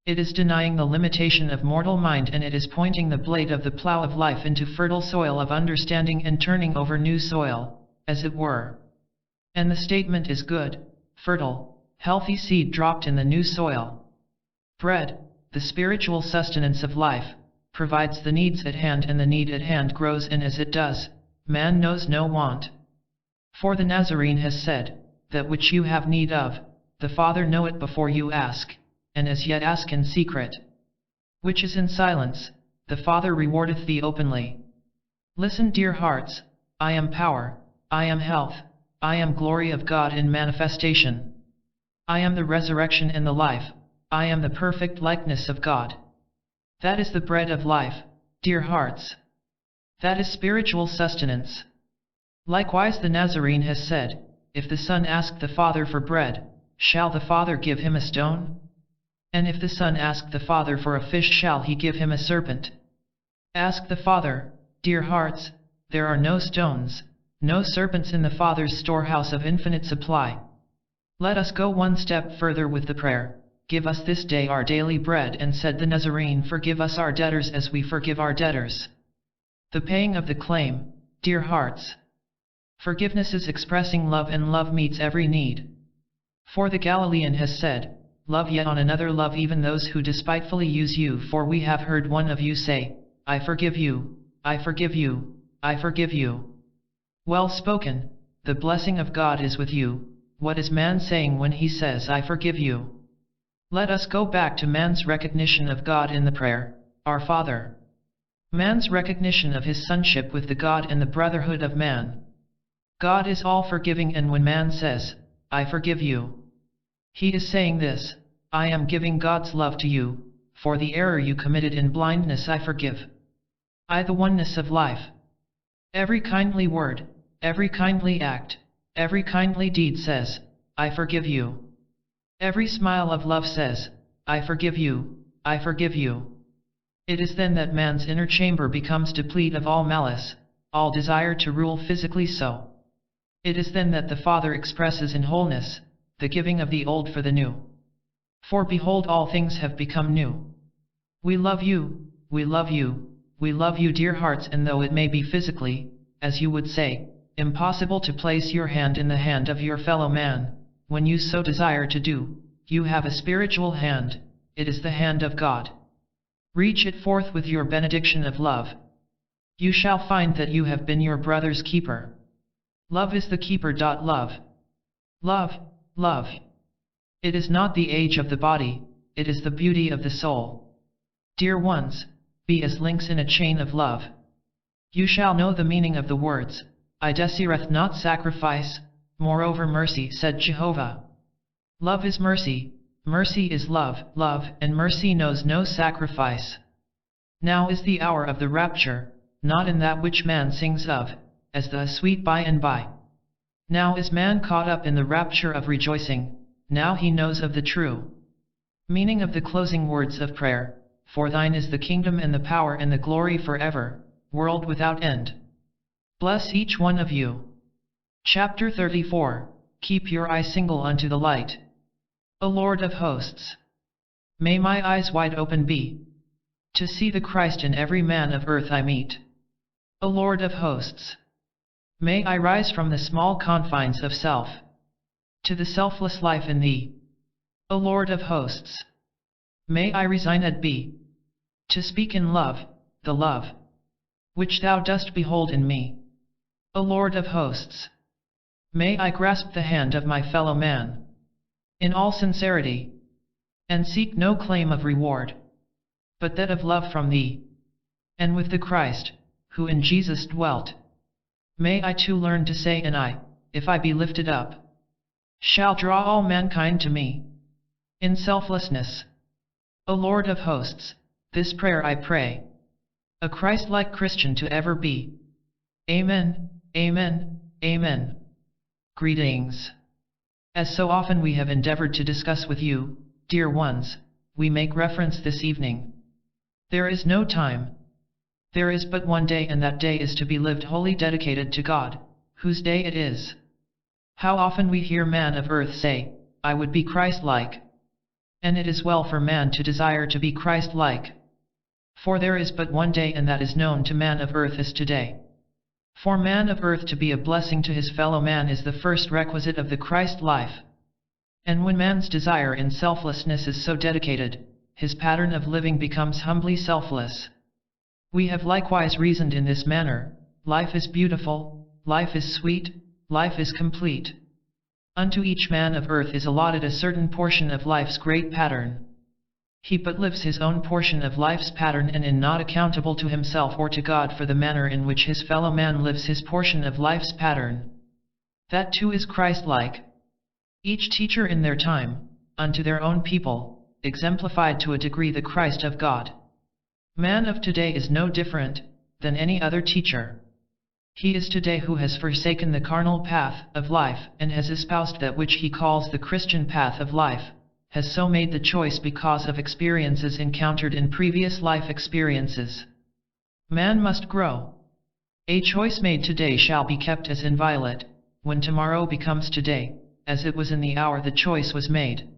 It is denying the limitation of mortal mind, and it is pointing the blade of the plough of life into fertile soil of understanding and turning over new soil, as it were. And the statement is good, fertile, healthy seed dropped in the new soil. Bread, the spiritual sustenance of life, provides the needs at hand, and the need at hand grows, and as it does, man knows no want. For the Nazarene has said, that which you have need of, the Father knoweth before you ask, and as yet ask in secret. Which is in silence, the Father rewardeth thee openly. Listen, dear hearts, I am power, I am health, I am glory of God in manifestation. I am the resurrection and the life, I am the perfect likeness of God. That is the bread of life, dear hearts. That is spiritual sustenance. Likewise the Nazarene has said, if the Son ask the Father for bread, shall the Father give him a stone? And if the Son ask the Father for a fish, shall he give him a serpent? Ask the Father, dear hearts, there are no stones, no serpents in the Father's storehouse of infinite supply. Let us go one step further with the prayer, give us this day our daily bread, and said the Nazarene, forgive us our debtors as we forgive our debtors. The paying of the claim, dear hearts. Forgiveness is expressing love, and love meets every need. For the Galilean has said, love yet on another, love even those who despitefully use you, for we have heard one of you say, I forgive you, I forgive you, I forgive you. Well spoken, the blessing of God is with you. What is man saying when he says, I forgive you? Let us go back to man's recognition of God in the prayer, Our Father. Man's recognition of his sonship with the God and the brotherhood of man. God is all forgiving, and when man says, I forgive you, he is saying this, I am giving God's love to you, for the error you committed in blindness I forgive. I, the oneness of life. Every kindly word, every kindly act, every kindly deed says, I forgive you. Every smile of love says, I forgive you, I forgive you. It is then that man's inner chamber becomes deplete of all malice, all desire to rule physically so. It is then that the Father expresses in wholeness, the giving of the old for the new. For behold, all things have become new. We love you, we love you, we love you, dear hearts, and though it may be physically, as you would say, impossible to place your hand in the hand of your fellow man. When you so desire to do, you have a spiritual hand, it is the hand of God. Reach it forth with your benediction of love. You shall find that you have been your brother's keeper. Love is the keeper. Love. Love, love. It is not the age of the body, it is the beauty of the soul. Dear ones, be as links in a chain of love. You shall know the meaning of the words, I desireth not sacrifice, moreover mercy, said Jehovah. Love is mercy, mercy is love, love and mercy knows no sacrifice. Now is the hour of the rapture, not in that which man sings of, as the sweet by and by. Now is man caught up in the rapture of rejoicing, now he knows of the true meaning of the closing words of prayer, for thine is the kingdom and the power and the glory forever, world without end. Bless each one of you. Chapter 34, Keep your eye single unto the light. O Lord of hosts, may my eyes wide open be, to see the Christ in every man of earth I meet. O Lord of hosts, may I rise from the small confines of self, to the selfless life in thee. O Lord of hosts, may I resigned be, to speak in love, the love which thou dost behold in me. O Lord of hosts, may I grasp the hand of my fellow man, in all sincerity, and seek no claim of reward, but that of love from thee, and with the Christ, who in Jesus dwelt. May I too learn to say, and I, if I be lifted up, shall draw all mankind to me, in selflessness. O Lord of hosts, this prayer I pray, a Christ-like Christian to ever be. Amen, amen, amen. Greetings. As so often we have endeavored to discuss with you, dear ones, we make reference this evening. There is no time. There is but one day, and that day is to be lived wholly dedicated to God, whose day it is. How often we hear man of earth say, I would be Christ-like. And it is well for man to desire to be Christ-like. For there is but one day, and that is known to man of earth as today. For man of earth to be a blessing to his fellow man is the first requisite of the Christ life. And when man's desire in selflessness is so dedicated, his pattern of living becomes humbly selfless. We have likewise reasoned in this manner, life is beautiful, life is sweet, life is complete. Unto each man of earth is allotted a certain portion of life's great pattern. He but lives his own portion of life's pattern, and is not accountable to himself or to God for the manner in which his fellow man lives his portion of life's pattern. That too is Christ-like. Each teacher in their time, unto their own people, exemplified to a degree the Christ of God. Man of today is no different than any other teacher. He is today who has forsaken the carnal path of life and has espoused that which he calls the Christian path of life, has so made the choice because of experiences encountered in previous life experiences. Man must grow. A choice made today shall be kept as inviolate, when tomorrow becomes today, as it was in the hour the choice was made.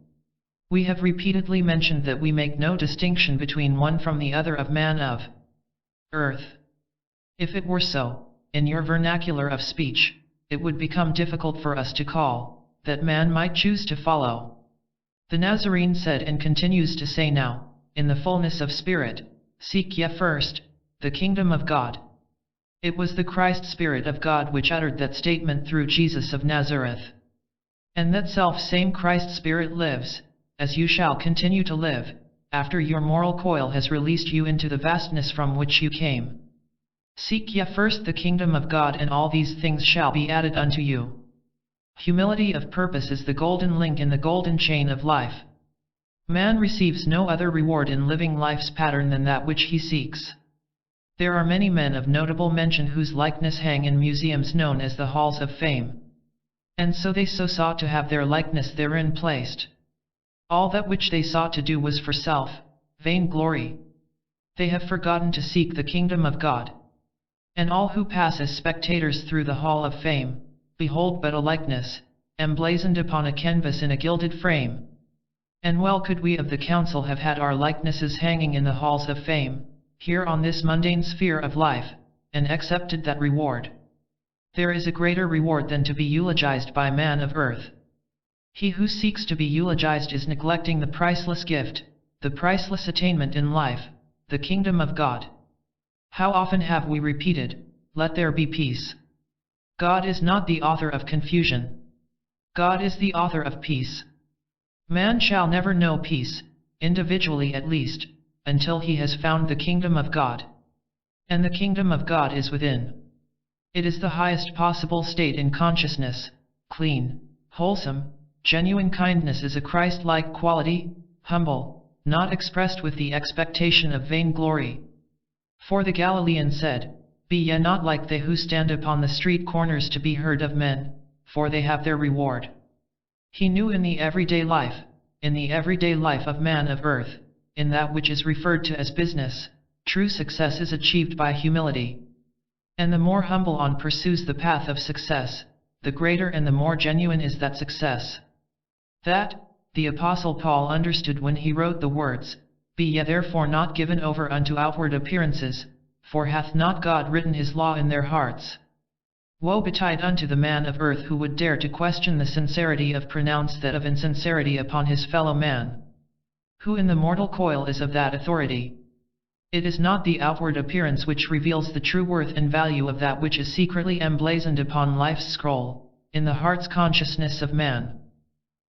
We have repeatedly mentioned that we make no distinction between one from the other of man of earth. If it were so, in your vernacular of speech, it would become difficult for us to call, that man might choose to follow. The Nazarene said and continues to say now, in the fullness of spirit, seek ye first, the kingdom of God. It was the Christ Spirit of God which uttered that statement through Jesus of Nazareth. And that self-same Christ Spirit lives, as you shall continue to live, after your moral coil has released you into the vastness from which you came. Seek ye first the kingdom of God, and all these things shall be added unto you. Humility of purpose is the golden link in the golden chain of life. Man receives no other reward in living life's pattern than that which he seeks. There are many men of notable mention whose likeness hang in museums known as the halls of fame. And so they so sought to have their likeness therein placed. All that which they sought to do was for self, vain glory. They have forgotten to seek the kingdom of God. And all who pass as spectators through the hall of fame, behold but a likeness, emblazoned upon a canvas in a gilded frame. And well could we of the council have had our likenesses hanging in the halls of fame, here on this mundane sphere of life, and accepted that reward. There is a greater reward than to be eulogized by man of earth. He who seeks to be eulogized is neglecting the priceless gift, the priceless attainment in life, the kingdom of God. How often have we repeated, "Let there be peace." God is not the author of confusion. God is the author of peace. Man shall never know peace, individually at least, until he has found the kingdom of God. And the kingdom of God is within. It is the highest possible state in consciousness, clean, wholesome. Genuine kindness is a Christ-like quality, humble, not expressed with the expectation of vainglory. For the Galilean said, "Be ye not like they who stand upon the street corners to be heard of men, for they have their reward." He knew in the everyday life of man of earth, in that which is referred to as business, true success is achieved by humility. And the more humble one pursues the path of success, the greater and the more genuine is that success. That, the Apostle Paul understood when he wrote the words, "Be ye therefore not given over unto outward appearances, for hath not God written his law in their hearts?" Woe betide unto the man of earth who would dare to question the sincerity of pronounce that of insincerity upon his fellow man. Who in the mortal coil is of that authority? It is not the outward appearance which reveals the true worth and value of that which is secretly emblazoned upon life's scroll, in the heart's consciousness of man.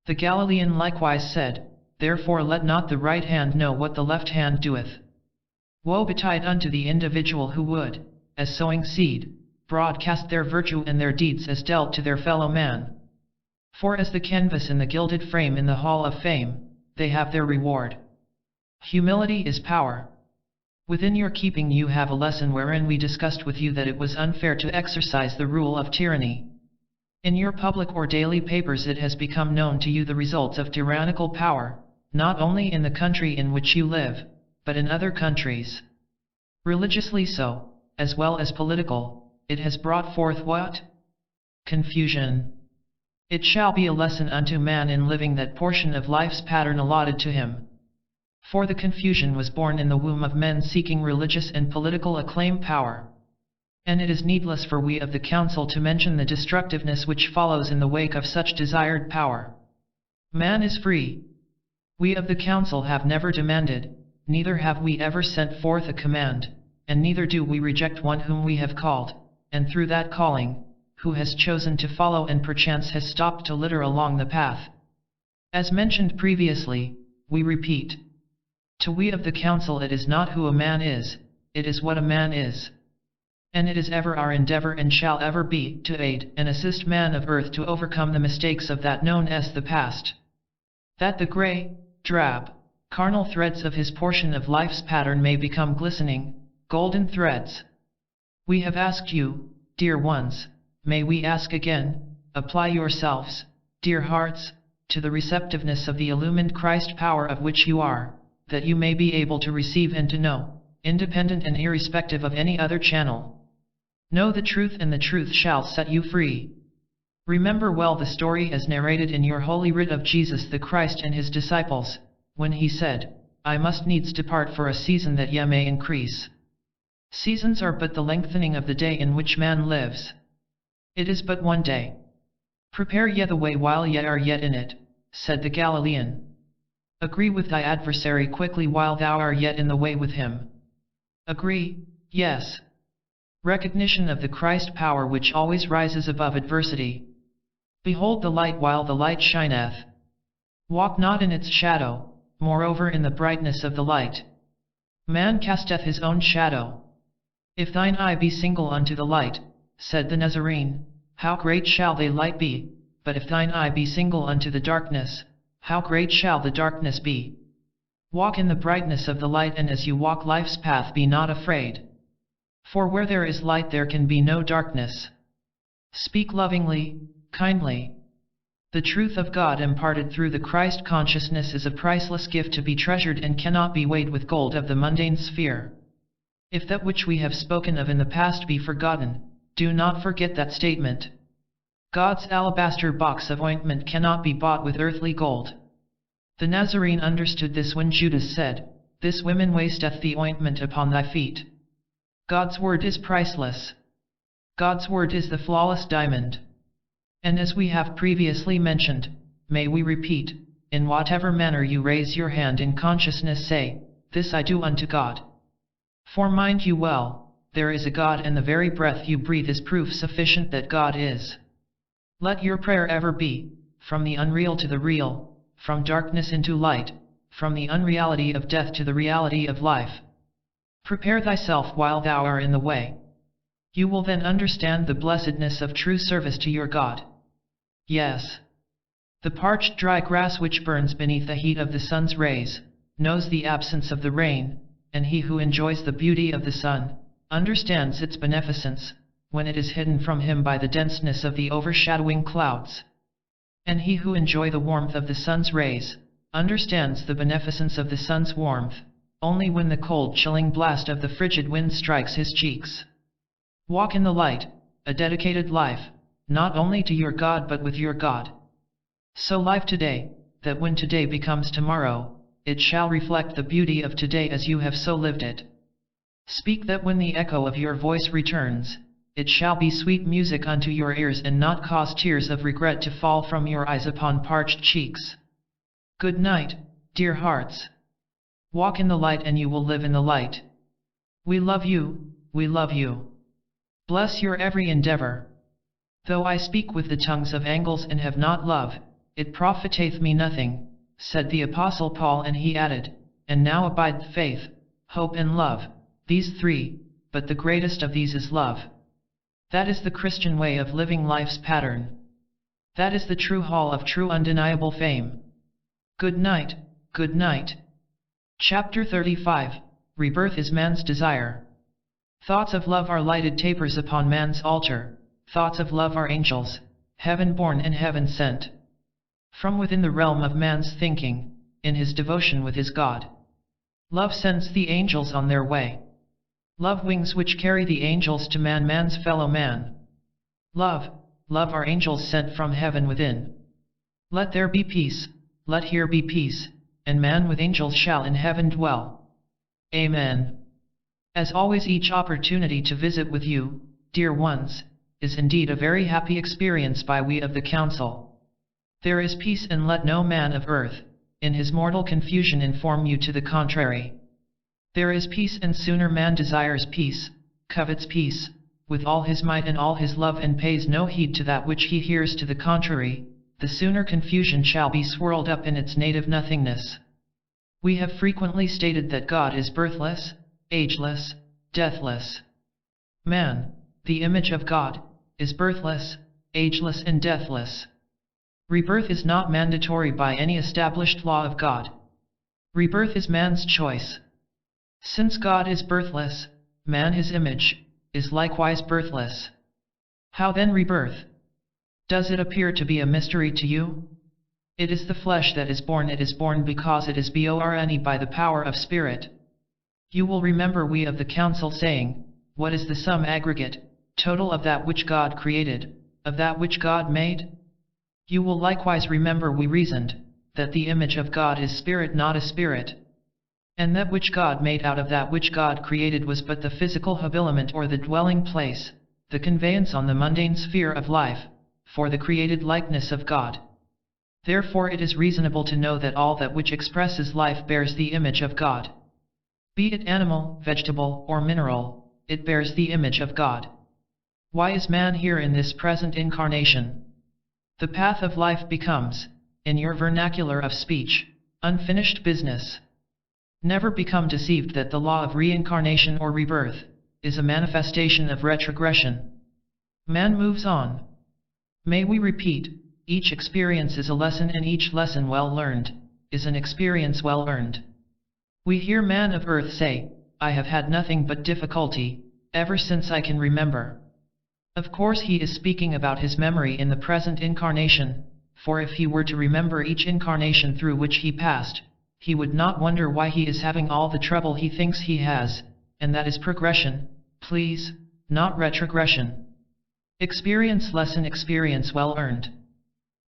The Galilean likewise said, "Therefore let not the right hand know what the left hand doeth." Woe betide unto the individual who would, as sowing seed, broadcast their virtue and their deeds as dealt to their fellow man. For as the canvas in the gilded frame in the hall of fame, they have their reward. Humility is power. Within your keeping you have a lesson wherein we discussed with you that it was unfair to exercise the rule of tyranny. In your public or daily papers it has become known to you the results of tyrannical power, not only in the country in which you live, but in other countries. Religiously so, as well as political, it has brought forth what? Confusion. It shall be a lesson unto man in living that portion of life's pattern allotted to him. For the confusion was born in the womb of men seeking religious and political acclaim power. And it is needless for we of the council to mention the destructiveness which follows in the wake of such desired power. Man is free. We of the council have never demanded, neither have we ever sent forth a command, and neither do we reject one whom we have called, and through that calling, who has chosen to follow and perchance has stopped to litter along the path. As mentioned previously, we repeat. To we of the council it is not who a man is, it is what a man is. And it is ever our endeavor and shall ever be to aid and assist man of earth to overcome the mistakes of that known as the past. That the gray, drab, carnal threads of his portion of life's pattern may become glistening, golden threads. We have asked you, dear ones, may we ask again, apply yourselves, dear hearts, to the receptiveness of the illumined Christ power of which you are, that you may be able to receive and to know, independent and irrespective of any other channel. Know the truth and the truth shall set you free. Remember well the story as narrated in your holy writ of Jesus the Christ and his disciples, when he said, "I must needs depart for a season that ye may increase." Seasons are but the lengthening of the day in which man lives. It is but one day. Prepare ye the way while ye are yet in it, said the Galilean. Agree with thy adversary quickly while thou art yet in the way with him. Agree, yes. Recognition of the Christ power which always rises above adversity. Behold the light while the light shineth. Walk not in its shadow, moreover in the brightness of the light. Man casteth his own shadow. If thine eye be single unto the light, said the Nazarene, how great shall thy light be, but if thine eye be single unto the darkness, how great shall the darkness be? Walk in the brightness of the light, and as you walk life's path be not afraid. For where there is light there can be no darkness. Speak lovingly, kindly. The truth of God imparted through the Christ consciousness is a priceless gift to be treasured and cannot be weighed with gold of the mundane sphere. If that which we have spoken of in the past be forgotten, do not forget that statement. God's alabaster box of ointment cannot be bought with earthly gold. The Nazarene understood this when Judas said, "This woman wasteth the ointment upon thy feet." God's word is priceless. God's word is the flawless diamond. And as we have previously mentioned, may we repeat, in whatever manner you raise your hand in consciousness, say, "This I do unto God." For mind you well, there is a God, and the very breath you breathe is proof sufficient that God is. Let your prayer ever be, from the unreal to the real, from darkness into light, from the unreality of death to the reality of life. Prepare thyself while thou art in the way. You will then understand the blessedness of true service to your God. Yes. The parched dry grass which burns beneath the heat of the sun's rays, knows the absence of the rain, and he who enjoys the beauty of the sun, understands its beneficence, when it is hidden from him by the denseness of the overshadowing clouds. And he who enjoys the warmth of the sun's rays, understands the beneficence of the sun's warmth, only when the cold chilling blast of the frigid wind strikes his cheeks. Walk in the light, a dedicated life, not only to your God but with your God. So live today, that when today becomes tomorrow, it shall reflect the beauty of today as you have so lived it. Speak that when the echo of your voice returns, it shall be sweet music unto your ears and not cause tears of regret to fall from your eyes upon parched cheeks. Good night, dear hearts. Walk in the light and you will live in the light. We love you, we love you. Bless your every endeavor. Though I speak with the tongues of angels and have not love, it profiteth me nothing, said the Apostle Paul, and he added, and now abide faith, hope and love, these three, but the greatest of these is love. That is the Christian way of living life's pattern. That is the true hall of true undeniable fame. Good night, good night. Chapter 35, Rebirth is man's desire. Thoughts of love are lighted tapers upon man's altar, thoughts of love are angels, heaven born and heaven sent. From within the realm of man's thinking, in his devotion with his God, love sends the angels on their way. Love wings which carry the angels to man, man's fellow man. Love, love are angels sent from heaven within. Let there be peace, let here be peace, and man with angels shall in heaven dwell. Amen. As always, each opportunity to visit with you, dear ones, is indeed a very happy experience by we of the Council. There is peace, and let no man of earth, in his mortal confusion, inform you to the contrary. There is peace, and sooner man desires peace, covets peace, with all his might and all his love, and pays no heed to that which he hears to the contrary, the sooner confusion shall be swirled up in its native nothingness. We have frequently stated that God is birthless, ageless, deathless. Man, the image of God, is birthless, ageless and deathless. Rebirth is not mandatory by any established law of God. Rebirth is man's choice. Since God is birthless, man, his image, is likewise birthless. How then rebirth? Does it appear to be a mystery to you? It is the flesh that is born. It is born because it is born by the power of spirit. You will remember we of the Council saying, what is the sum aggregate, total of that which God created, of that which God made? You will likewise remember we reasoned, that the image of God is spirit, not a spirit. And that which God made out of that which God created was but the physical habiliment, or the dwelling place, the conveyance on the mundane sphere of life, for the created likeness of God. Therefore it is reasonable to know that all that which expresses life bears the image of God. Be it animal, vegetable, or mineral, it bears the image of God. Why is man here in this present incarnation? The path of life becomes, in your vernacular of speech, unfinished business. Never become deceived that the law of reincarnation or rebirth is a manifestation of retrogression. Man moves on. May we repeat, each experience is a lesson, and each lesson well learned is an experience well earned. We hear man of earth say, I have had nothing but difficulty, ever since I can remember. Of course he is speaking about his memory in the present incarnation, for if he were to remember each incarnation through which he passed, he would not wonder why he is having all the trouble he thinks he has, and that is progression, please, not retrogression. Experience lesson, experience well earned.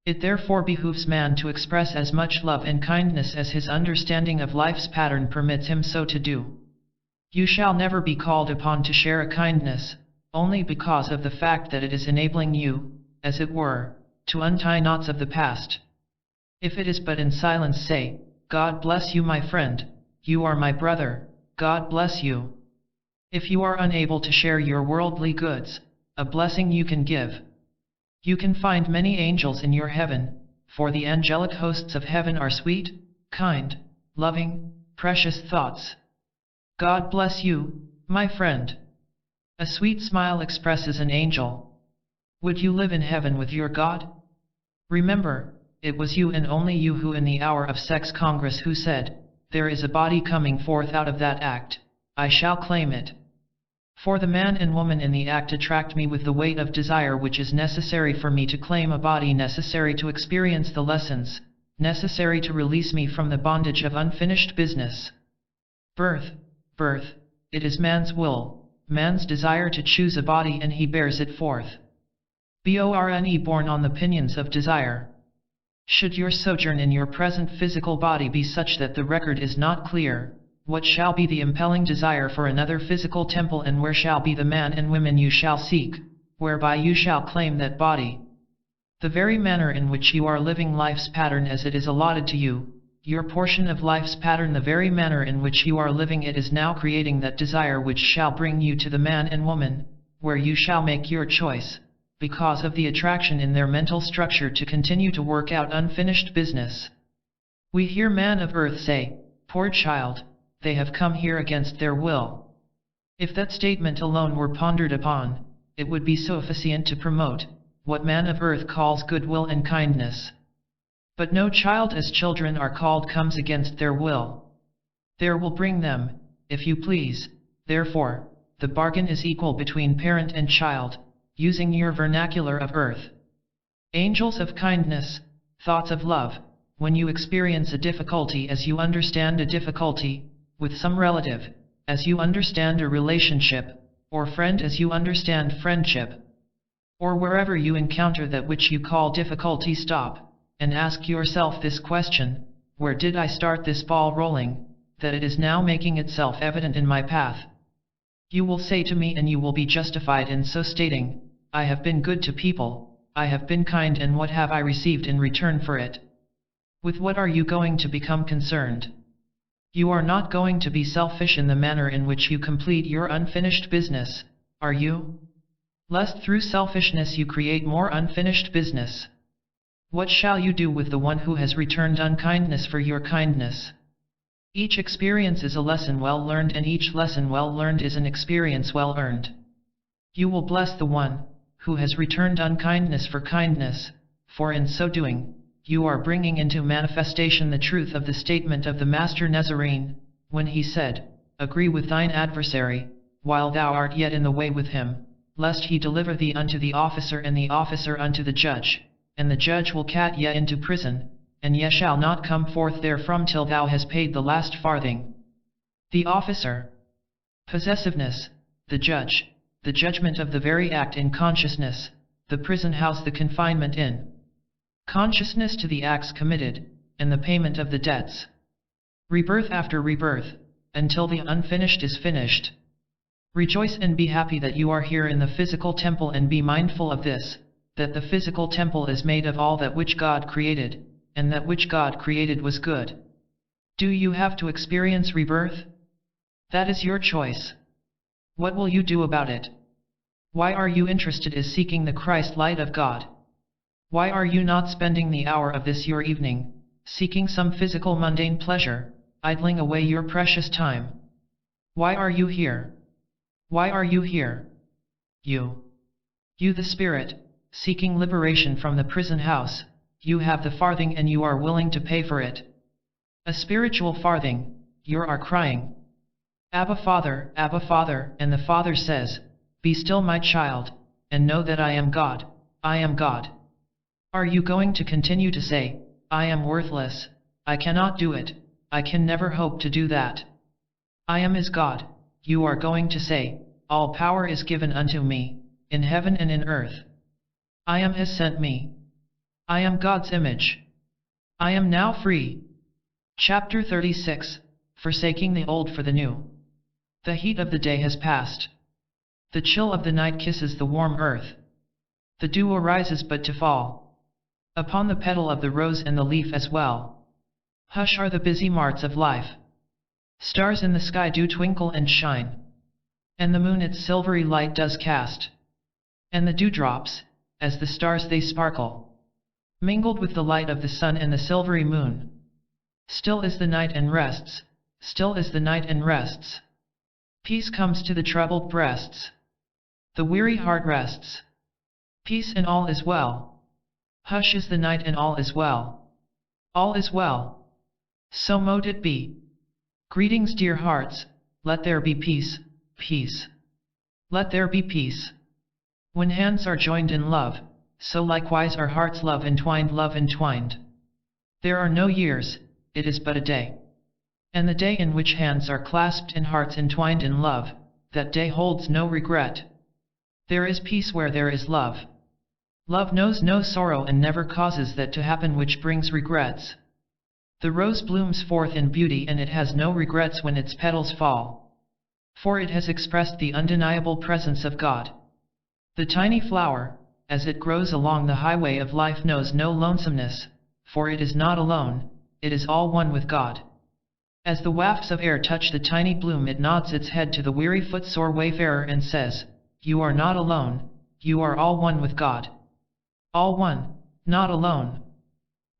It therefore behooves man to express as much love and kindness as his understanding of life's pattern permits him so to do. You shall never be called upon to share a kindness, only because of the fact that it is enabling you, as it were, to untie knots of the past. If it is but in silence, say, God bless you, my friend, you are my brother, God bless you. If you are unable to share your worldly goods, a blessing you can give. You can find many angels in your heaven, for the angelic hosts of heaven are sweet, kind, loving, precious thoughts. God bless you, my friend. A sweet smile expresses an angel. Would you live in heaven with your God? Remember, it was you and only you who in the hour of sex congress who said, there is a body coming forth out of that act, I shall claim it. For the man and woman in the act attract me with the weight of desire which is necessary for me to claim a body, necessary to experience the lessons, necessary to release me from the bondage of unfinished business. Birth, it is man's will, man's desire to choose a body, and he bears it forth. Born on the pinions of desire. Should your sojourn in your present physical body be such that the record is not clear, what shall be the impelling desire for another physical temple, and where shall be the man and women you shall seek, whereby you shall claim that body? The very manner in which you are living life's pattern as it is allotted to you, your portion of life's pattern, the very manner in which you are living it is now creating that desire which shall bring you to the man and woman, where you shall make your choice, because of the attraction in their mental structure to continue to work out unfinished business. We hear man of earth say, poor child, they have come here against their will. If that statement alone were pondered upon, it would be sufficient to promote what man of earth calls goodwill and kindness. But no child, as children are called, comes against their will. There will bring them, if you please. Therefore, the bargain is equal between parent and child, using your vernacular of earth. Angels of kindness, thoughts of love, when you experience a difficulty as you understand a difficulty, with some relative, as you understand a relationship, or friend as you understand friendship, or wherever you encounter that which you call difficulty, stop, and ask yourself this question, where did I start this ball rolling, that it is now making itself evident in my path? You will say to me, and you will be justified in so stating, I have been good to people, I have been kind, and what have I received in return for it? With what are you going to become concerned? You are not going to be selfish in the manner in which you complete your unfinished business, are you? Lest through selfishness you create more unfinished business. What shall you do with the one who has returned unkindness for your kindness? Each experience is a lesson well learned, and each lesson well learned is an experience well earned. You will bless the one who has returned unkindness for kindness, for in so doing, you are bringing into manifestation the truth of the statement of the Master Nazarene, when he said, agree with thine adversary, while thou art yet in the way with him, lest he deliver thee unto the officer, and the officer unto the judge, and the judge will cat ye into prison, and ye shall not come forth therefrom till thou hast paid the last farthing. The officer. Possessiveness, the judge, the judgment of the very act in consciousness, the prison house, the confinement in consciousness to the acts committed, and the payment of the debts. Rebirth after rebirth, until the unfinished is finished. Rejoice and be happy that you are here in the physical temple, and be mindful of this, that the physical temple is made of all that which God created, and that which God created was good. Do you have to experience rebirth? That is your choice. What will you do about it? Why are you interested in seeking the Christ light of God? Why are you not spending the hour of this your evening, seeking some physical mundane pleasure, idling away your precious time? Why are you here? Why are you here? You the spirit, seeking liberation from the prison house, you have the farthing and you are willing to pay for it. A spiritual farthing, you are crying, Abba Father, and the Father says, be still my child, and know that I am God, I am God. Are you going to continue to say, I am worthless, I cannot do it, I can never hope to do that? I am as God, you are going to say, all power is given unto me, in heaven and in earth. I am has sent me. I am God's image. I am now free. Chapter 36, Forsaking the Old for the New. The heat of the day has passed. The chill of the night kisses the warm earth. The dew arises but to fall upon the petal of the rose and the leaf as well. Hush are the busy marts of life. Stars in the sky do twinkle and shine, and the moon its silvery light does cast, and the dewdrops, as the stars they sparkle, mingled with the light of the sun and the silvery moon. Still is the night and rests, still is the night and rests. Peace comes to the troubled breasts. The weary heart rests. Peace and all is well. Hush is the night and all is well. All is well. So mote it be. Greetings, dear hearts, let there be peace, peace. Let there be peace. When hands are joined in love, so likewise are hearts love entwined. There are no years, it is but a day. And the day in which hands are clasped and hearts entwined in love, that day holds no regret. There is peace where there is love. Love knows no sorrow and never causes that to happen which brings regrets. The rose blooms forth in beauty and it has no regrets when its petals fall, for it has expressed the undeniable presence of God. The tiny flower, as it grows along the highway of life, knows no lonesomeness, for it is not alone, it is all one with God. As the wafts of air touch the tiny bloom, it nods its head to the weary footsore wayfarer and says, "You are not alone, you are all one with God." All one, not alone.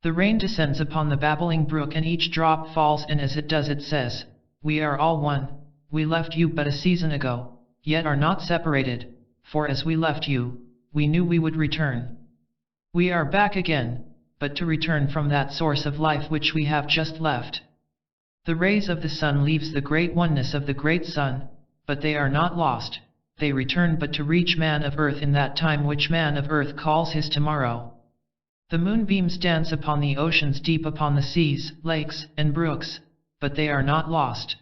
The rain descends upon the babbling brook and each drop falls, and as it does it says, "We are all one, we left you but a season ago, yet are not separated, for as we left you, we knew we would return. We are back again, but to return from that source of life which we have just left." The rays of the sun leaves the great oneness of the great sun, but they are not lost, they return but to reach man of earth in that time which man of earth calls his tomorrow. The moonbeams dance upon the oceans deep, upon the seas, lakes, and brooks, but they are not lost.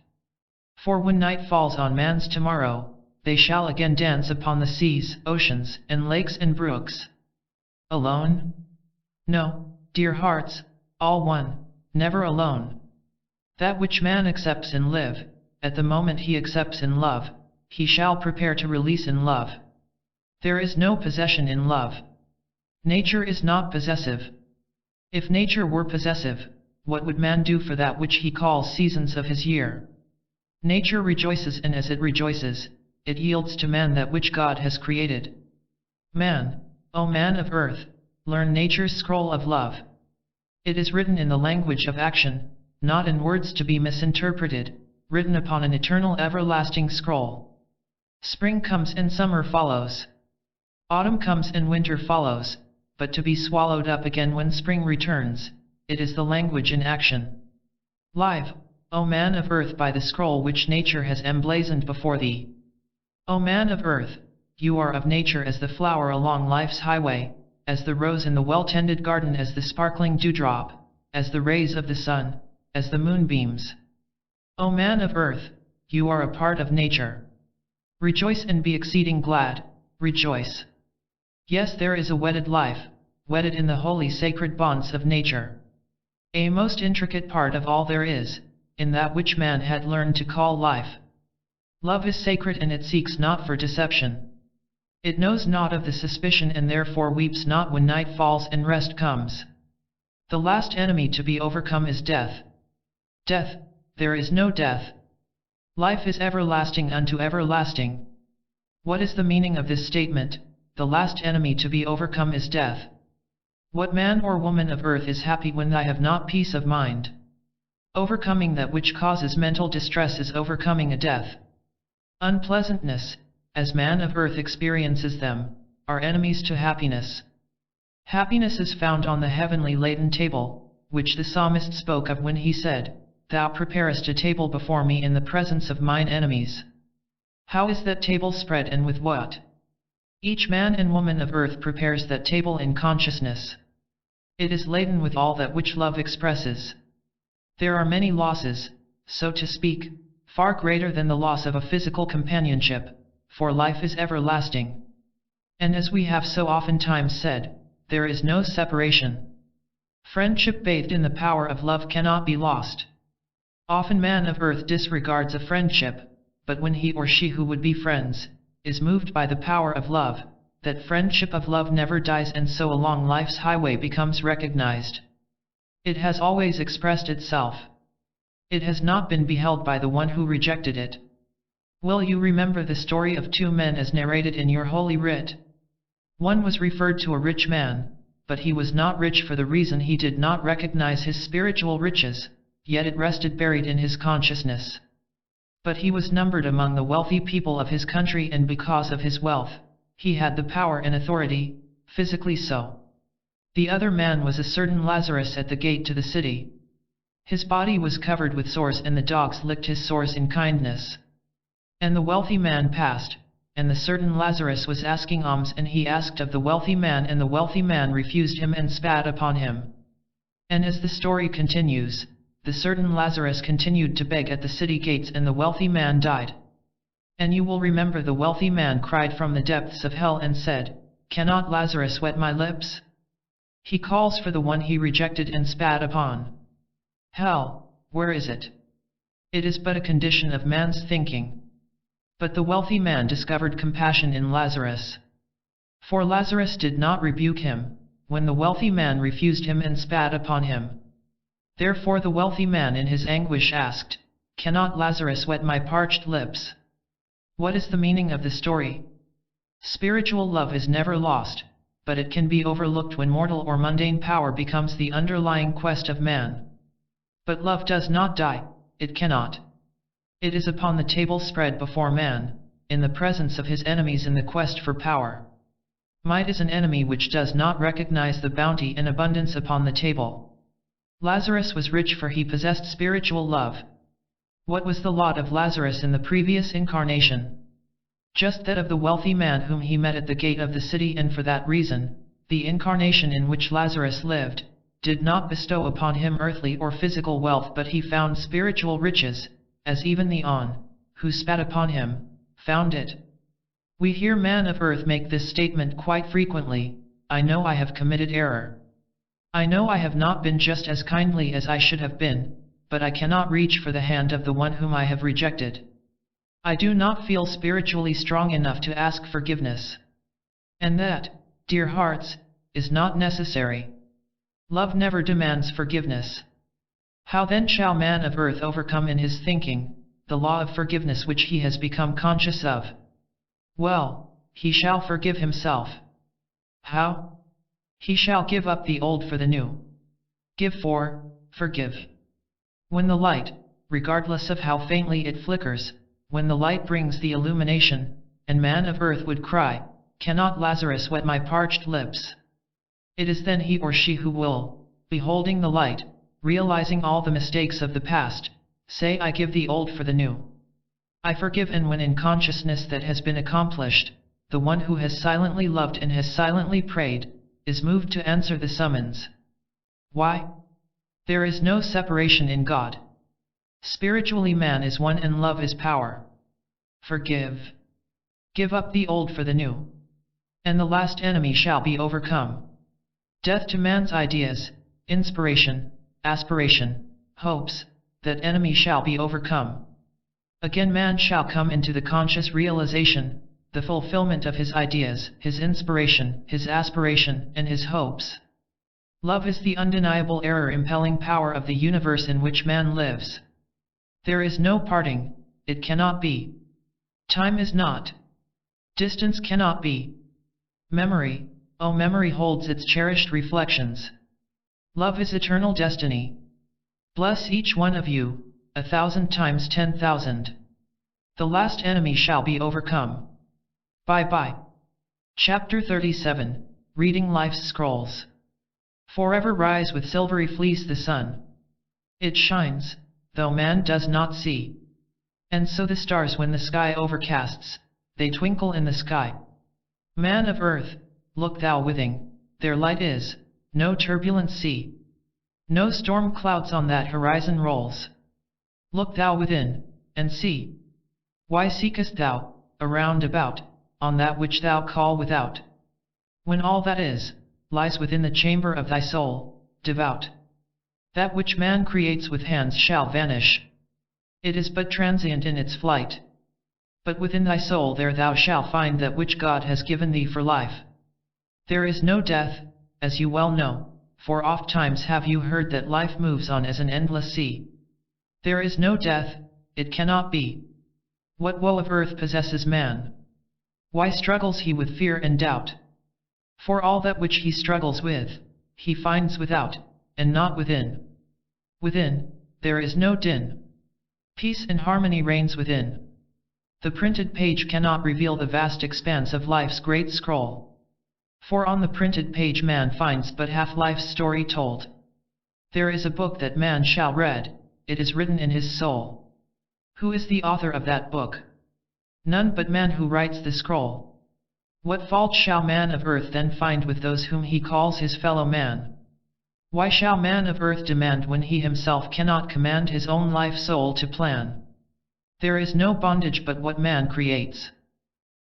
For when night falls on man's tomorrow, they shall again dance upon the seas, oceans, and lakes and brooks. Alone? No, dear hearts, all one, never alone. That which man accepts and live, at the moment he accepts in love, he shall prepare to release in love. There is no possession in love. Nature is not possessive. If nature were possessive, what would man do for that which he calls seasons of his year? Nature rejoices, and as it rejoices, it yields to man that which God has created. Man, O man of earth, learn nature's scroll of love. It is written in the language of action, not in words to be misinterpreted, written upon an eternal everlasting scroll. Spring comes and summer follows. Autumn comes and winter follows, but to be swallowed up again when spring returns. It is the language in action. Live, O man of earth, by the scroll which nature has emblazoned before thee. O man of earth, you are of nature as the flower along life's highway, as the rose in the well-tended garden, as the sparkling dewdrop, as the rays of the sun, as the moonbeams. O man of earth, you are a part of nature. Rejoice and be exceeding glad, rejoice. Yes, there is a wedded life, wedded in the holy sacred bonds of nature. A most intricate part of all there is, in that which man had learned to call life. Love is sacred, and it seeks not for deception. It knows not of the suspicion, and therefore weeps not when night falls and rest comes. The last enemy to be overcome is death. Death, there is no death. Life is everlasting unto everlasting. What is the meaning of this statement? The last enemy to be overcome is death. What man or woman of earth is happy when they have not peace of mind? Overcoming that which causes mental distress is overcoming a death. Unpleasantness, as man of earth experiences them, are enemies to happiness. Happiness is found on the heavenly laden table, which the psalmist spoke of when he said, "Thou preparest a table before me in the presence of mine enemies." How is that table spread, and with what? Each man and woman of earth prepares that table in consciousness. It is laden with all that which love expresses. There are many losses, so to speak, far greater than the loss of a physical companionship, for life is everlasting. And as we have so oftentimes said, there is no separation. Friendship bathed in the power of love cannot be lost. Often man of earth disregards a friendship, but when he or she who would be friends, is moved by the power of love, that friendship of love never dies and so along life's highway becomes recognized. It has always expressed itself. It has not been beheld by the one who rejected it. Will you remember the story of two men as narrated in your holy writ? One was referred to a rich man, but he was not rich for the reason he did not recognize his spiritual riches, yet it rested buried in his consciousness. But he was numbered among the wealthy people of his country, and because of his wealth, he had the power and authority, physically so. The other man was a certain Lazarus at the gate to the city. His body was covered with sores and the dogs licked his sores in kindness. And the wealthy man passed, and the certain Lazarus was asking alms, and he asked of the wealthy man, and the wealthy man refused him and spat upon him. And as the story continues, the certain Lazarus continued to beg at the city gates, and the wealthy man died. And you will remember the wealthy man cried from the depths of hell and said, "Cannot Lazarus wet my lips?" He calls for the one he rejected and spat upon. Hell, where is it? It is but a condition of man's thinking. But the wealthy man discovered compassion in Lazarus. For Lazarus did not rebuke him, when the wealthy man refused him and spat upon him. Therefore the wealthy man in his anguish asked, "Cannot Lazarus wet my parched lips?" What is the meaning of the story? Spiritual love is never lost, but it can be overlooked when mortal or mundane power becomes the underlying quest of man. But love does not die, it cannot. It is upon the table spread before man, in the presence of his enemies in the quest for power. Might is an enemy which does not recognize the bounty and abundance upon the table. Lazarus was rich for he possessed spiritual love. What was the lot of Lazarus in the previous incarnation? Just that of the wealthy man whom he met at the gate of the city, and for that reason, the incarnation in which Lazarus lived, did not bestow upon him earthly or physical wealth, but he found spiritual riches, as even the who spat upon him, found it. We hear man of earth make this statement quite frequently, "I know I have committed error. I know I have not been just as kindly as I should have been, but I cannot reach for the hand of the one whom I have rejected. I do not feel spiritually strong enough to ask forgiveness." And that, dear hearts, is not necessary. Love never demands forgiveness. How then shall man of earth overcome in his thinking the law of forgiveness which he has become conscious of? Well, he shall forgive himself. How? He shall give up the old for the new. Forgive. When the light, regardless of how faintly it flickers, when the light brings the illumination, and man of earth would cry, "Cannot Lazarus wet my parched lips?" It is then he or she who will, beholding the light, realizing all the mistakes of the past, say, "I give the old for the new. I forgive." And when in consciousness that has been accomplished, the one who has silently loved and has silently prayed, is moved to answer the summons. Why? There is no separation in God. Spiritually man is one and love is power. Forgive. Give up the old for the new. And the last enemy shall be overcome. Death to man's ideas, inspiration, aspiration, hopes, that enemy shall be overcome. Again man shall come into the conscious realization, the fulfillment of his ideas, his inspiration, his aspiration, and his hopes. Love is the undeniable error-impelling power of the universe in which man lives. There is no parting, it cannot be. Time is not. Distance cannot be. Memory, oh memory holds its cherished reflections. Love is eternal destiny. Bless each one of you, 1,000 times 10,000. The last enemy shall be overcome. Bye-bye. Chapter 37, Reading Life's Scrolls. Forever rise with silvery fleece the sun. It shines, though man does not see. And so the stars when the sky overcasts, they twinkle in the sky. Man of earth, look thou within, their light is, no turbulent sea. No storm clouds on that horizon rolls. Look thou within, and see. Why seekest thou, around about, on that which thou call without? When all that is, lies within the chamber of thy soul, devout. That which man creates with hands shall vanish. It is but transient in its flight. But within thy soul there thou shalt find that which God has given thee for life. There is no death, as you well know, for oft times have you heard that life moves on as an endless sea. There is no death, it cannot be. What woe of earth possesses man? Why struggles he with fear and doubt? For all that which he struggles with, he finds without, and not within. Within, there is no din. Peace and harmony reigns within. The printed page cannot reveal the vast expanse of life's great scroll. For on the printed page man finds but half life's story told. There is a book that man shall read, it is written in his soul. Who is the author of that book? None but man who writes the scroll. What fault shall man of earth then find with those whom he calls his fellow man? Why shall man of earth demand when he himself cannot command his own life soul to plan? There is no bondage but what man creates.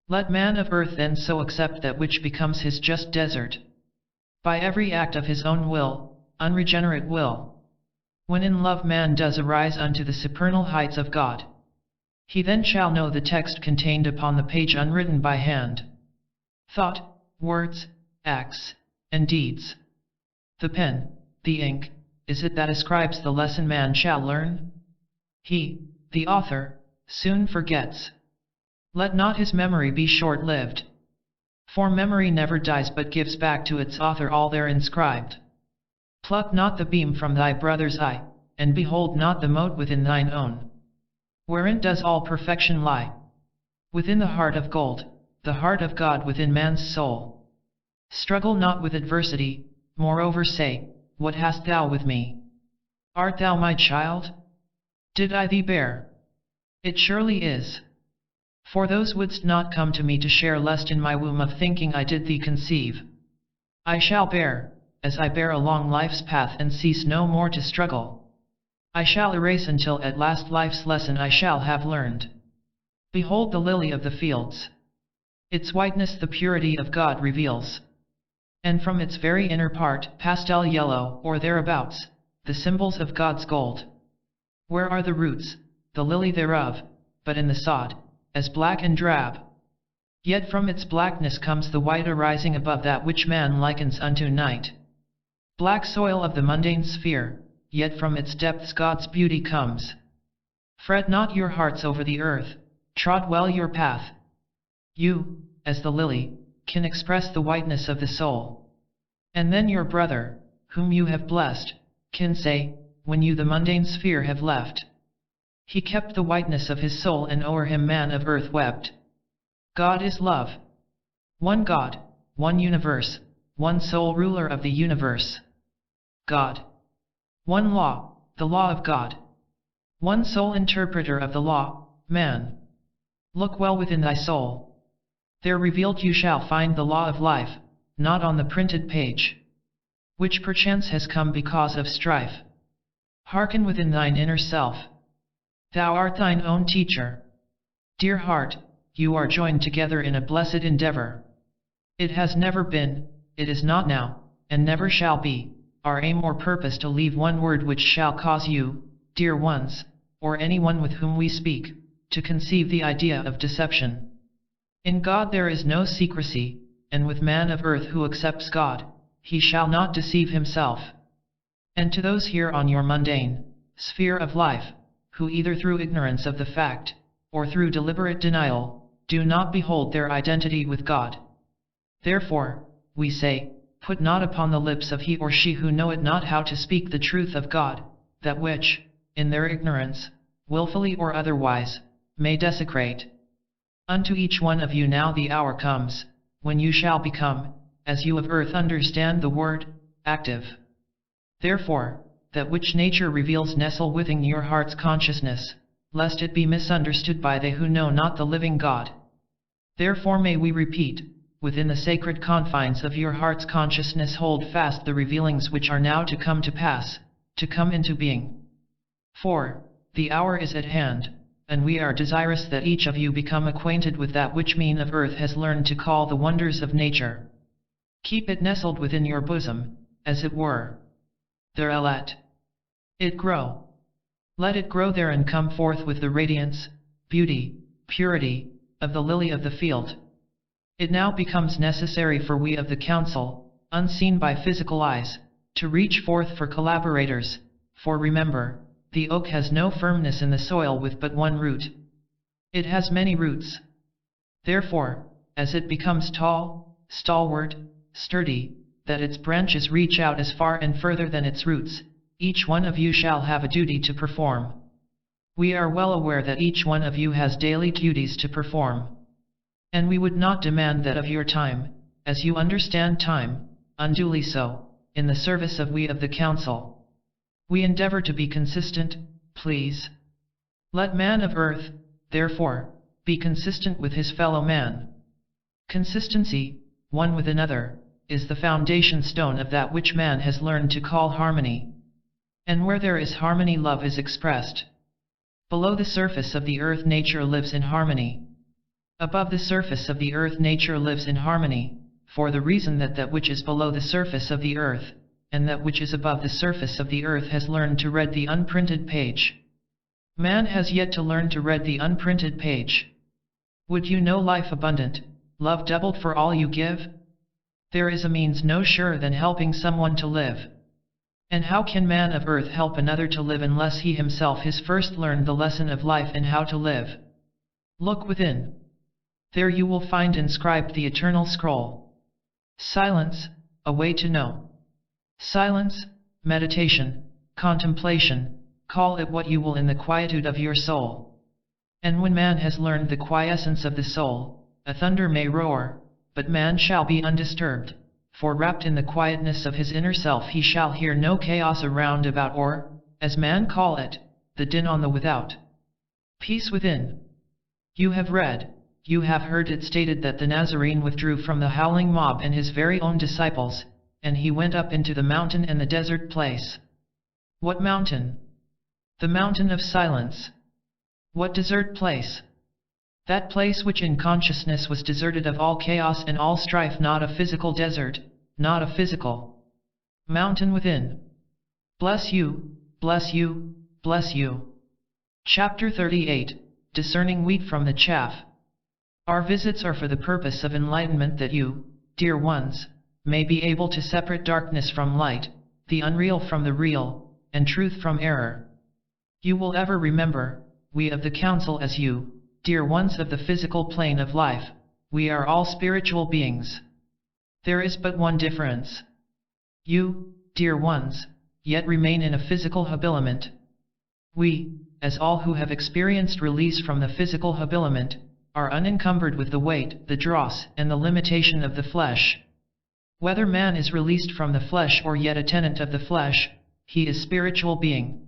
Let man of earth then so accept that which becomes his just desert. By every act of his own will, unregenerate will. When in love man does arise unto the supernal heights of God, he then shall know the text contained upon the page unwritten by hand. Thought, words, acts, and deeds. The pen, the ink, is it that ascribes the lesson man shall learn? He, the author, soon forgets. Let not his memory be short-lived. For memory never dies but gives back to its author all there inscribed. Pluck not the beam from thy brother's eye, and behold not the mote within thine own. Wherein does all perfection lie? Within the heart of gold, the heart of God within man's soul. Struggle not with adversity, moreover say, what hast thou with me? Art thou my child? Did I thee bear? It surely is. For those wouldst not come to me to share lest in my womb of thinking I did thee conceive. I shall bear, as I bear along life's path and cease no more to struggle. I shall erase until at last life's lesson I shall have learned. Behold the lily of the fields. Its whiteness the purity of God reveals. And from its very inner part, pastel yellow or thereabouts, the symbols of God's gold. Where are the roots, the lily thereof, but in the sod, as black and drab? Yet from its blackness comes the white arising above that which man likens unto night. Black soil of the mundane sphere, yet from its depths God's beauty comes. Fret not your hearts over the earth, trod well your path. You, as the lily, can express the whiteness of the soul. And then your brother, whom you have blessed, can say, when you the mundane sphere have left, he kept the whiteness of his soul and o'er him man of earth wept. God is love. One God, one universe, one sole ruler of the universe. God. One law, the law of God. One sole interpreter of the law, man. Look well within thy soul. There revealed you shall find the law of life, not on the printed page, which perchance has come because of strife. Hearken within thine inner self. Thou art thine own teacher. Dear heart, you are joined together in a blessed endeavor. It has never been, it is not now, and never shall be, our aim or purpose to leave one word which shall cause you, dear ones, or anyone with whom we speak, to conceive the idea of deception. In God there is no secrecy, and with man of earth who accepts God, he shall not deceive himself. And to those here on your mundane sphere of life, who either through ignorance of the fact, or through deliberate denial, do not behold their identity with God. Therefore, we say, put not upon the lips of he or she who know it not how to speak the truth of God, that which, in their ignorance, willfully or otherwise, may desecrate. Unto each one of you now the hour comes, when you shall become, as you of earth understand the word, active. Therefore, that which nature reveals nestle within your heart's consciousness, lest it be misunderstood by they who know not the living God. Therefore may we repeat, within the sacred confines of your heart's consciousness hold fast the revealings which are now to come to pass, to come into being. For, the hour is at hand, and we are desirous that each of you become acquainted with that which man of earth has learned to call the wonders of nature. Keep it nestled within your bosom, as it were. There let it grow. Let it grow there and come forth with the radiance, beauty, purity, of the lily of the field. It now becomes necessary for we of the council, unseen by physical eyes, to reach forth for collaborators, for remember, the oak has no firmness in the soil with but one root. It has many roots. Therefore, as it becomes tall, stalwart, sturdy, that its branches reach out as far and further than its roots, each one of you shall have a duty to perform. We are well aware that each one of you has daily duties to perform. And we would not demand that of your time, as you understand time, unduly so, in the service of we of the council. We endeavor to be consistent, please. Let man of earth, therefore, be consistent with his fellow man. Consistency, one with another, is the foundation stone of that which man has learned to call harmony. And where there is harmony, love is expressed. Below the surface of the earth, nature lives in harmony. Above the surface of the earth, nature lives in harmony, for the reason that that which is below the surface of the earth, and that which is above the surface of the earth has learned to read the unprinted page. Man has yet to learn to read the unprinted page. Would you know life abundant, love doubled for all you give? There is a means no surer than helping someone to live. And how can man of earth help another to live unless he himself has first learned the lesson of life and how to live? Look within. There you will find inscribed the eternal scroll. Silence, a way to know. Silence, meditation, contemplation, call it what you will in the quietude of your soul. And when man has learned the quiescence of the soul, a thunder may roar, but man shall be undisturbed, for wrapped in the quietness of his inner self he shall hear no chaos around about or, as man call it, the din on the without. Peace within. You have read, you have heard it stated that the Nazarene withdrew from the howling mob and his very own disciples, and he went up into the mountain and the desert place. What mountain? The mountain of silence. What desert place? That place which in consciousness was deserted of all chaos and all strife, not a physical desert, not a physical mountain within. Bless you, bless you, bless you. Chapter 38, Discerning Wheat from the Chaff. Our visits are for the purpose of enlightenment, that you, dear ones, may be able to separate darkness from light, the unreal from the real, and truth from error. You will ever remember, we of the council, as you, dear ones of the physical plane of life, we are all spiritual beings. There is but one difference. You, dear ones, yet remain in a physical habiliment. We, as all who have experienced release from the physical habiliment, are unencumbered with the weight, the dross, and the limitation of the flesh. Whether man is released from the flesh or yet a tenant of the flesh, he is spiritual being.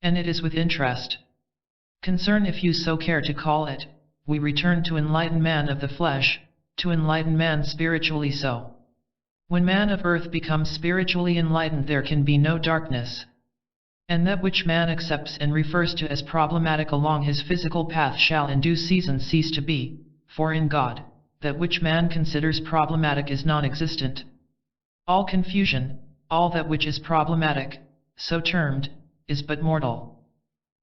And it is with interest, concern, if you so care to call it, we return to enlighten man of the flesh, to enlighten man spiritually so. When man of earth becomes spiritually enlightened, there can be no darkness. And that which man accepts and refers to as problematic along his physical path shall in due season cease to be, for in God, that which man considers problematic is non-existent. All confusion, all that which is problematic, so termed, is but mortal.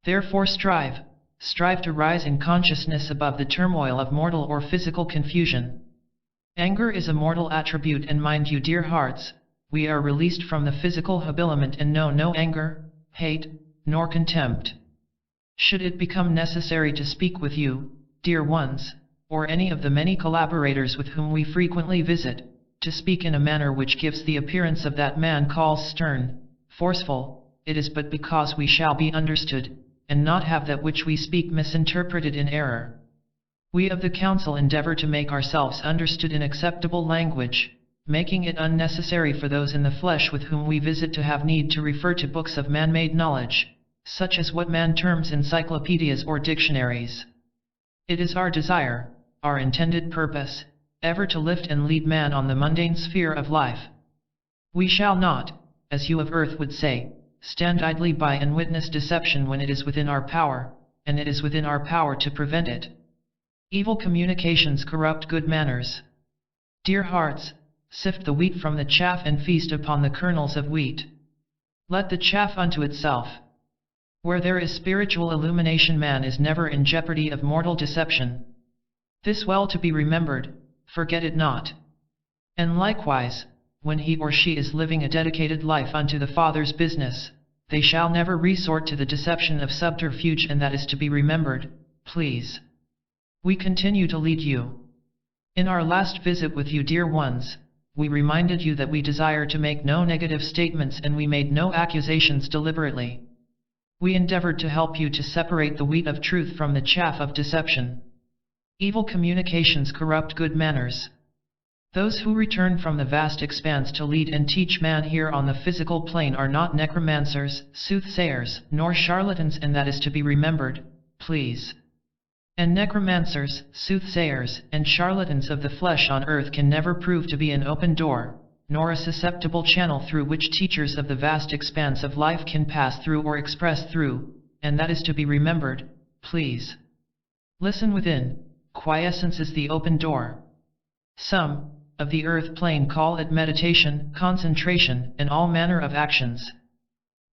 Therefore strive to rise in consciousness above the turmoil of mortal or physical confusion. Anger is a mortal attribute, and mind you, dear hearts, we are released from the physical habiliment and know no anger, hate, nor contempt. Should it become necessary to speak with you, dear ones, or any of the many collaborators with whom we frequently visit, to speak in a manner which gives the appearance of that man calls stern, forceful, it is but because we shall be understood, and not have that which we speak misinterpreted in error. We of the council endeavor to make ourselves understood in acceptable language, making it unnecessary for those in the flesh with whom we visit to have need to refer to books of man-made knowledge, such as what man terms encyclopedias or dictionaries. It is our desire, our intended purpose, ever to lift and lead man on the mundane sphere of life. We shall not, as you of earth would say, stand idly by and witness deception when it is within our power, and it is within our power to prevent it. Evil communications corrupt good manners. Dear hearts, sift the wheat from the chaff and feast upon the kernels of wheat. Let the chaff unto itself. Where there is spiritual illumination, man is never in jeopardy of mortal deception. This well to be remembered, forget it not. And likewise, when he or she is living a dedicated life unto the Father's business, they shall never resort to the deception of subterfuge, and that is to be remembered, please. We continue to lead you. In our last visit with you, dear ones, we reminded you that we desire to make no negative statements, and we made no accusations deliberately. We endeavored to help you to separate the wheat of truth from the chaff of deception. Evil communications corrupt good manners. Those who return from the vast expanse to lead and teach man here on the physical plane are not necromancers, soothsayers, nor charlatans, and that is to be remembered, please. And necromancers, soothsayers, and charlatans of the flesh on earth can never prove to be an open door, nor a susceptible channel through which teachers of the vast expanse of life can pass through or express through, and that is to be remembered, please. Listen within, quiescence is the open door. Some of the earth plane call it meditation, concentration, and all manner of actions.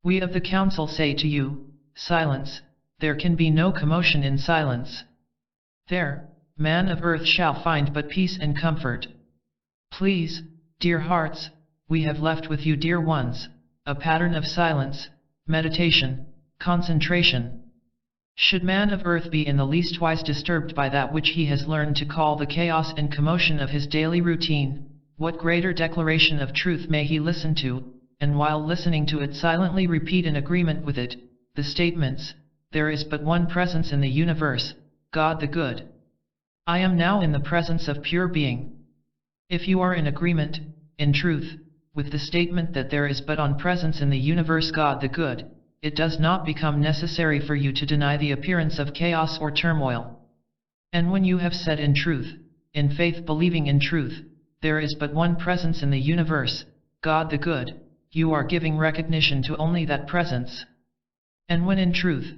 We of the council say to you, silence, there can be no commotion in silence. There, man of earth shall find but peace and comfort. Please, dear hearts, we have left with you, dear ones, a pattern of silence, meditation, concentration. Should man of earth be in the leastwise disturbed by that which he has learned to call the chaos and commotion of his daily routine, what greater declaration of truth may he listen to, and while listening to it silently repeat in agreement with it, the statements, there is but one presence in the universe, God the Good. I am now in the presence of pure being. If you are in agreement, in truth, with the statement that there is but one presence in the universe, God the Good, it does not become necessary for you to deny the appearance of chaos or turmoil. And when you have said in truth, in faith believing in truth, there is but one presence in the universe, God the Good, you are giving recognition to only that presence. And when in truth,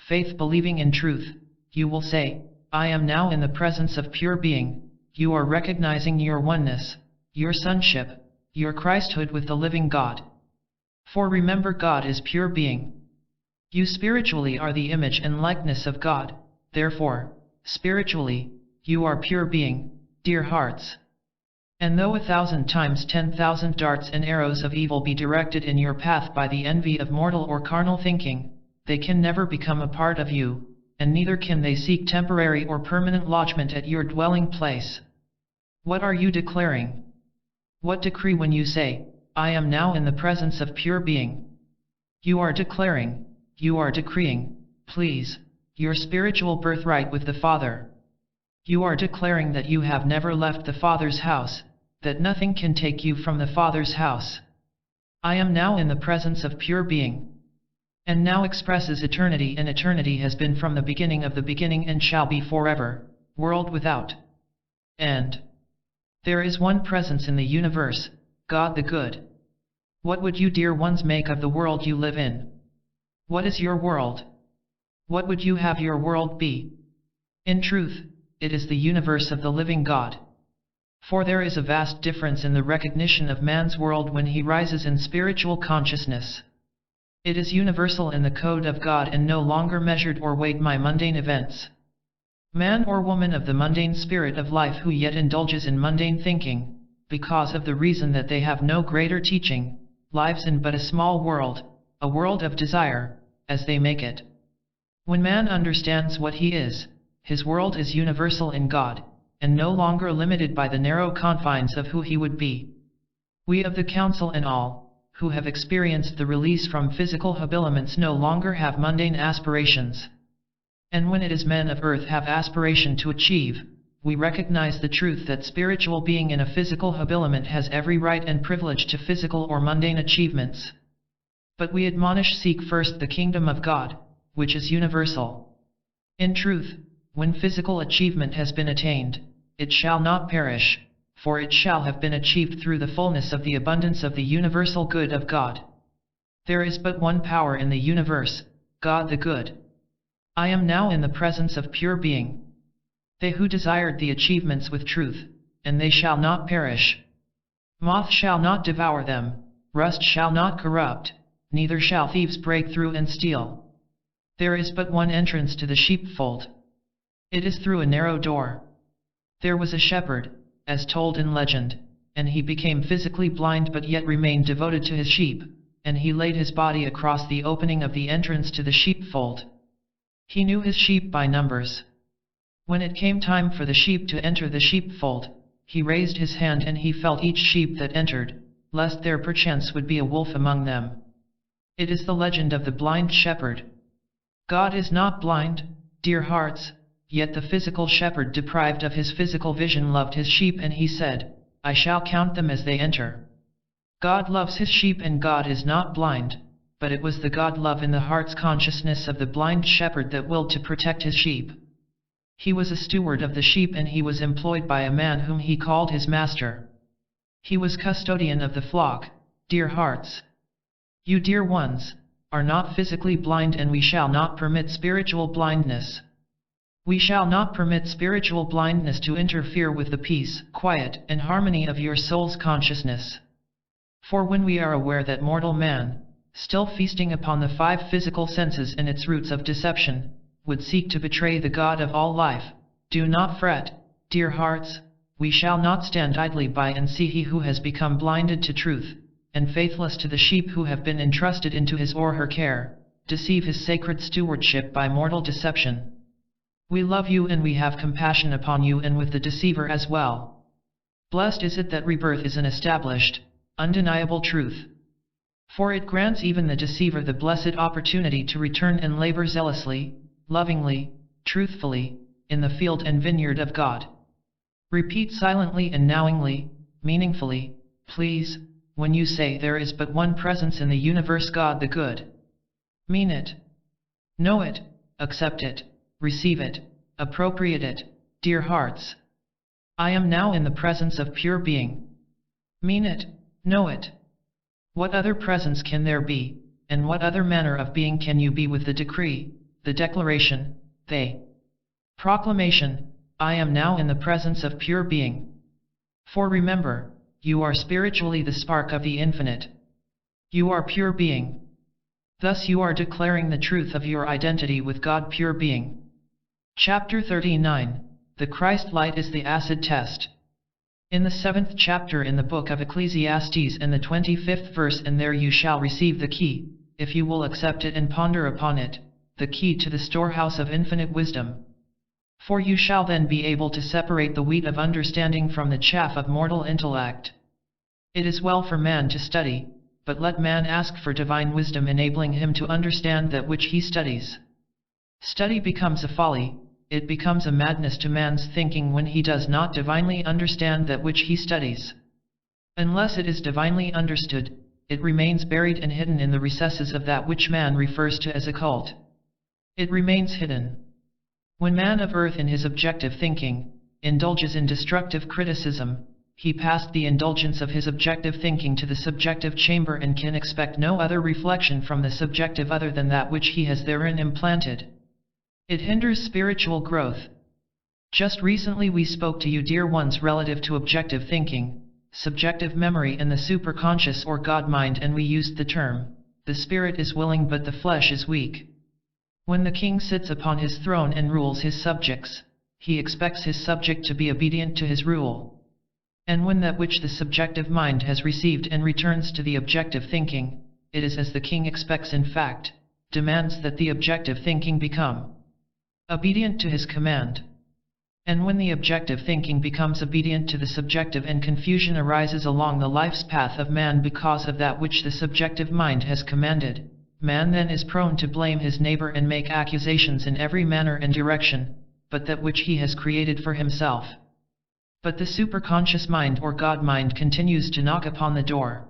faith believing in truth, you will say, I am now in the presence of pure being, you are recognizing your oneness, your sonship, your Christhood with the living God. For remember, God is pure being. You spiritually are the image and likeness of God, therefore, spiritually, you are pure being, dear hearts. And though 1,000 times 10,000 darts and arrows of evil be directed in your path by the envy of mortal or carnal thinking, they can never become a part of you, and neither can they seek temporary or permanent lodgment at your dwelling place. What are you declaring? What decree when you say, I am now in the presence of pure being? You are declaring, you are decreeing, please, your spiritual birthright with the Father. You are declaring that you have never left the Father's house, that nothing can take you from the Father's house. I am now in the presence of pure being. And now expresses eternity, and eternity has been from the beginning of the beginning and shall be forever, world without end. There is one presence in the universe, God the Good. What would you, dear ones, make of the world you live in? What is your world? What would you have your world be? In truth, it is the universe of the living God. For there is a vast difference in the recognition of man's world when he rises in spiritual consciousness. It is universal in the code of God and no longer measured or weighed by mundane events. Man or woman of the mundane spirit of life who yet indulges in mundane thinking, because of the reason that they have no greater teaching, lives in but a small world, a world of desire, as they make it. When man understands what he is, his world is universal in God, and no longer limited by the narrow confines of who he would be. We of the council and all, who have experienced the release from physical habiliments, no longer have mundane aspirations. And when it is men of earth have aspiration to achieve, we recognize the truth that spiritual being in a physical habiliment has every right and privilege to physical or mundane achievements. But we admonish, seek first the kingdom of God, which is universal. In truth, when physical achievement has been attained, it shall not perish, for it shall have been achieved through the fullness of the abundance of the universal good of God. There is but one power in the universe, God the Good. I am now in the presence of pure being. They who desired the achievements with truth, and they shall not perish. Moth shall not devour them, rust shall not corrupt, neither shall thieves break through and steal. There is but one entrance to the sheepfold. It is through a narrow door. There was a shepherd, as told in legend, and he became physically blind but yet remained devoted to his sheep, and he laid his body across the opening of the entrance to the sheepfold. He knew his sheep by numbers. When it came time for the sheep to enter the sheepfold, he raised his hand and he felt each sheep that entered, lest there perchance would be a wolf among them. It is the legend of the blind shepherd. God is not blind, dear hearts, yet the physical shepherd deprived of his physical vision loved his sheep and he said, I shall count them as they enter. God loves his sheep and God is not blind, but it was the God love in the heart's consciousness of the blind shepherd that willed to protect his sheep. He was a steward of the sheep and he was employed by a man whom he called his master. He was custodian of the flock, dear hearts. You dear ones, are not physically blind and we shall not permit spiritual blindness. We shall not permit spiritual blindness to interfere with the peace, quiet, and harmony of your soul's consciousness. For when we are aware that mortal man, still feasting upon the 5 physical senses and its roots of deception, would seek to betray the God of all life, do not fret, dear hearts, we shall not stand idly by and see he who has become blinded to truth, and faithless to the sheep who have been entrusted into his or her care, deceive his sacred stewardship by mortal deception. We love you and we have compassion upon you and with the deceiver as well. Blessed is it that rebirth is an established, undeniable truth. For it grants even the deceiver the blessed opportunity to return and labor zealously, lovingly, truthfully, in the field and vineyard of God. Repeat silently and knowingly, meaningfully, please, when you say there is but one presence in the universe, God the good. Mean it. Know it, accept it, receive it, appropriate it, dear hearts. I am now in the presence of pure being. Mean it, know it. What other presence can there be, and what other manner of being can you be with the decree, the declaration, the proclamation, I am now in the presence of pure being. For remember, you are spiritually the spark of the infinite. You are pure being. Thus you are declaring the truth of your identity with God pure being. Chapter 39, The Christ Light is the Acid Test. In the 7th chapter in the book of Ecclesiastes and the 25th verse, and there you shall receive the key, if you will accept it and ponder upon it, the key to the storehouse of infinite wisdom. For you shall then be able to separate the wheat of understanding from the chaff of mortal intellect. It is well for man to study, but let man ask for divine wisdom enabling him to understand that which he studies. Study becomes a folly, it becomes a madness to man's thinking when he does not divinely understand that which he studies. Unless it is divinely understood, it remains buried and hidden in the recesses of that which man refers to as occult. It remains hidden. When man of earth in his objective thinking, indulges in destructive criticism, he passed the indulgence of his objective thinking to the subjective chamber and can expect no other reflection from the subjective other than that which he has therein implanted. It hinders spiritual growth. Just recently we spoke to you dear ones relative to objective thinking, subjective memory and the superconscious or God mind, and we used the term, the spirit is willing but the flesh is weak. When the king sits upon his throne and rules his subjects, he expects his subject to be obedient to his rule. And when that which the subjective mind has received and returns to the objective thinking, it is as the king expects, in fact, demands that the objective thinking become obedient to his command. And when the objective thinking becomes obedient to the subjective and confusion arises along the life's path of man because of that which the subjective mind has commanded, man then is prone to blame his neighbor and make accusations in every manner and direction, but that which he has created for himself. But the superconscious mind or God mind continues to knock upon the door.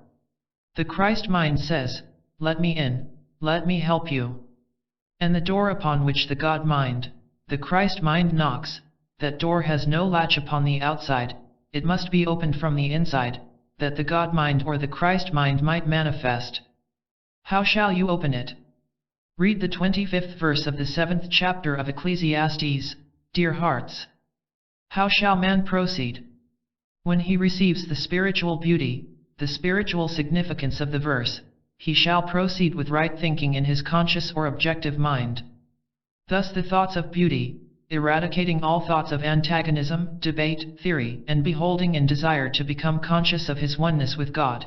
The Christ mind says, "Let me in, let me help you." And the door upon which the God mind, the Christ mind knocks, that door has no latch upon the outside, it must be opened from the inside, that the God mind or the Christ mind might manifest. How shall you open it? Read the 25th verse of the 7th chapter of Ecclesiastes, dear hearts. How shall man proceed? When he receives the spiritual beauty, the spiritual significance of the verse, he shall proceed with right thinking in his conscious or objective mind. Thus the thoughts of beauty, eradicating all thoughts of antagonism, debate, theory, and beholding in desire to become conscious of his oneness with God.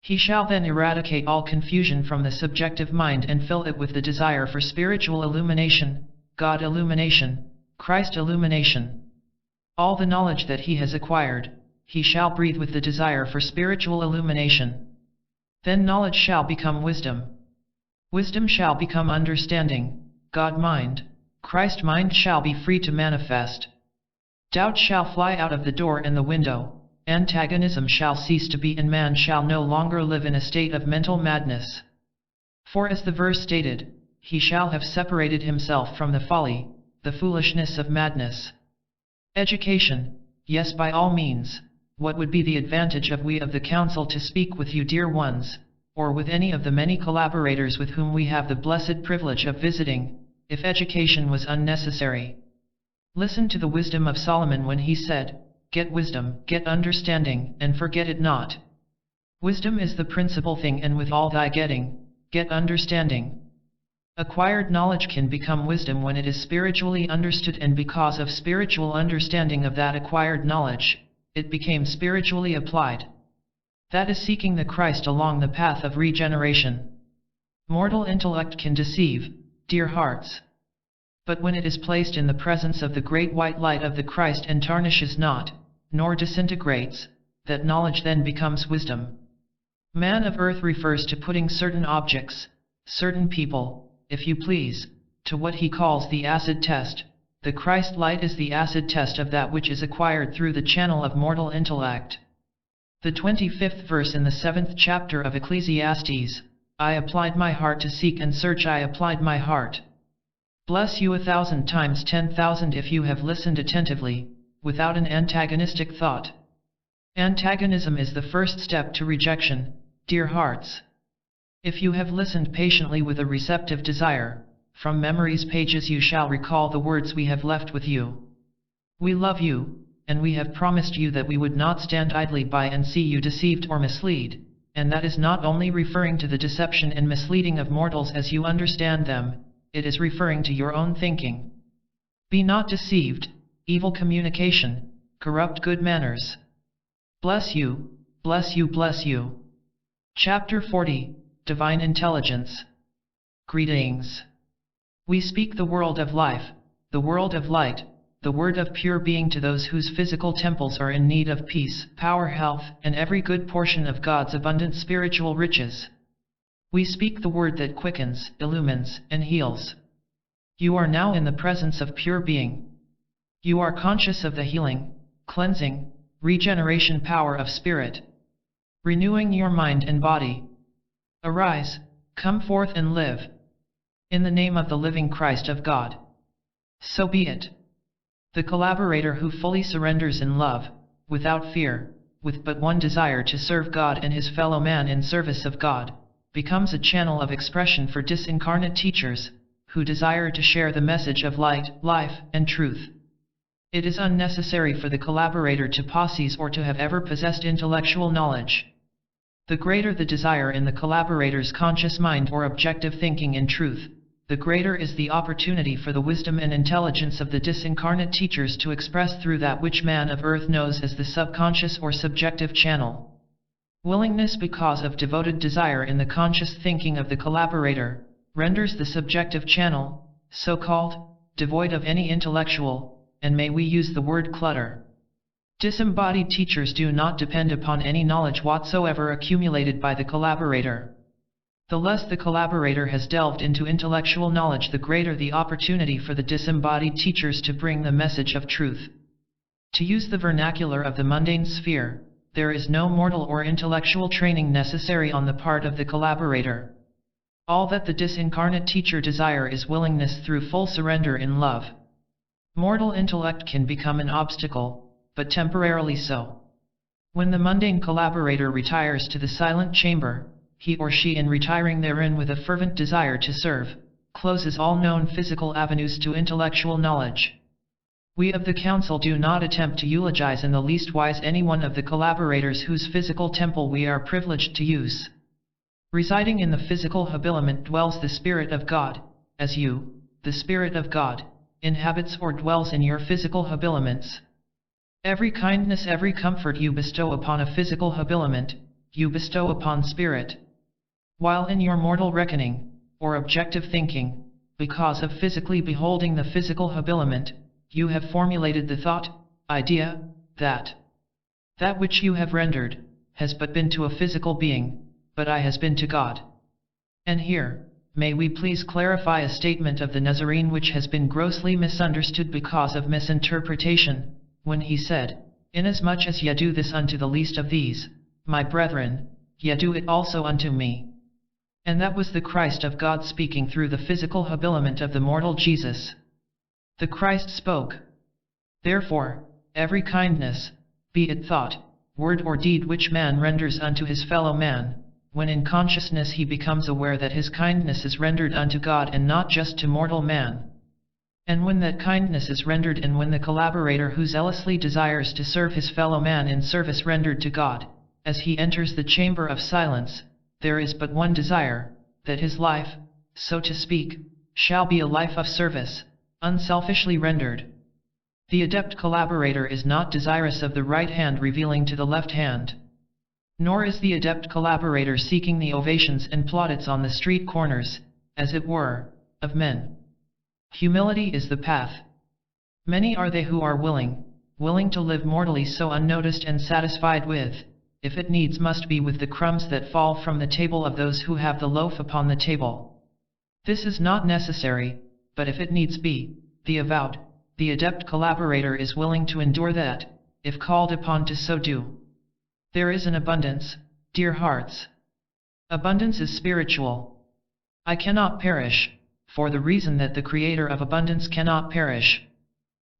He shall then eradicate all confusion from the subjective mind and fill it with the desire for spiritual illumination, God illumination, Christ illumination. All the knowledge that he has acquired, he shall breathe with the desire for spiritual illumination. Then knowledge shall become wisdom. Wisdom shall become understanding, God mind, Christ mind shall be free to manifest. Doubt shall fly out of the door and the window. Antagonism shall cease to be, and man shall no longer live in a state of mental madness. For as the verse stated, he shall have separated himself from the folly, the foolishness of madness. Education, yes, by all means. What would be the advantage of we of the council to speak with you, dear ones, or with any of the many collaborators with whom we have the blessed privilege of visiting, if education was unnecessary? Listen to the wisdom of Solomon when he said, "Get wisdom, get understanding, and forget it not." Wisdom is the principal thing, and with all thy getting, get understanding. Acquired knowledge can become wisdom when it is spiritually understood, and because of spiritual understanding of that acquired knowledge, it became spiritually applied. That is seeking the Christ along the path of regeneration. Mortal intellect can deceive, dear hearts. But when it is placed in the presence of the great white light of the Christ and tarnishes not, nor disintegrates, that knowledge then becomes wisdom. Man of earth refers to putting certain objects, certain people, if you please, to what he calls the acid test. The Christ light is the acid test of that which is acquired through the channel of mortal intellect. The 25th verse in the 7th chapter of Ecclesiastes, I applied my heart to seek and search, I applied my heart. Bless you 1,000 times 10,000 if you have listened attentively, without an antagonistic thought. Antagonism is the first step to rejection, dear hearts. If you have listened patiently with a receptive desire, from memory's pages you shall recall the words we have left with you. We love you, and we have promised you that we would not stand idly by and see you deceived or mislead, and that is not only referring to the deception and misleading of mortals as you understand them, it is referring to your own thinking. Be not deceived, evil communication, corrupt good manners. Bless you, bless you, bless you. Chapter 40, Divine Intelligence. Greetings. We speak the world of life, the world of light, the word of pure being to those whose physical temples are in need of peace, power, health, and every good portion of God's abundant spiritual riches. We speak the word that quickens, illumines, and heals. You are now in the presence of pure being. You are conscious of the healing, cleansing, regeneration power of spirit, renewing your mind and body. Arise, come forth and live. In the name of the living Christ of God. So be it. The collaborator who fully surrenders in love, without fear, with but one desire to serve God and his fellow man in service of God, becomes a channel of expression for disincarnate teachers, who desire to share the message of light, life, and truth. It is unnecessary for the collaborator to possess or to have ever possessed intellectual knowledge. The greater the desire in the collaborator's conscious mind or objective thinking in truth, the greater is the opportunity for the wisdom and intelligence of the disincarnate teachers to express through that which man of earth knows as the subconscious or subjective channel. Willingness because of devoted desire in the conscious thinking of the collaborator, renders the subjective channel, so-called, devoid of any intellectual, and may we use the word clutter. Disembodied teachers do not depend upon any knowledge whatsoever accumulated by the collaborator. The less the collaborator has delved into intellectual knowledge, the greater the opportunity for the disembodied teachers to bring the message of truth. To use the vernacular of the mundane sphere, there is no mortal or intellectual training necessary on the part of the collaborator. All that the disincarnate teacher desire is willingness through full surrender in love. Mortal intellect can become an obstacle, but temporarily so. When the mundane collaborator retires to the silent chamber, he or she, in retiring therein with a fervent desire to serve, closes all known physical avenues to intellectual knowledge. We of the council do not attempt to eulogize in the least wise any one of the collaborators whose physical temple we are privileged to use. Residing in the physical habiliment dwells the Spirit of God, as you, the Spirit of God, inhabits or dwells in your physical habiliments. Every kindness, every comfort you bestow upon a physical habiliment, you bestow upon spirit. While in your mortal reckoning, or objective thinking, because of physically beholding the physical habiliment, you have formulated the thought, idea, that which you have rendered, has but been to a physical being, but I has been to God. And here, may we please clarify a statement of the Nazarene which has been grossly misunderstood because of misinterpretation, when he said, "Inasmuch as ye do this unto the least of these, my brethren, ye do it also unto me." And that was the Christ of God speaking through the physical habiliment of the mortal Jesus. The Christ spoke. Therefore, every kindness, be it thought, word or deed which man renders unto his fellow man, when in consciousness he becomes aware that his kindness is rendered unto God and not just to mortal man. And when that kindness is rendered, and when the collaborator who zealously desires to serve his fellow man in service rendered to God, as he enters the chamber of silence, there is but one desire, that his life, so to speak, shall be a life of service, unselfishly rendered. The adept collaborator is not desirous of the right hand revealing to the left hand. Nor is the adept collaborator seeking the ovations and plaudits on the street corners, as it were, of men. Humility is the path. Many are they who are willing to live mortally so unnoticed and satisfied with, if it needs must be with the crumbs that fall from the table of those who have the loaf upon the table. This is not necessary, but if it needs be, the avowed, the adept collaborator is willing to endure that, if called upon to so do. There is an abundance, dear hearts. Abundance is spiritual. I cannot perish, for the reason that the Creator of abundance cannot perish.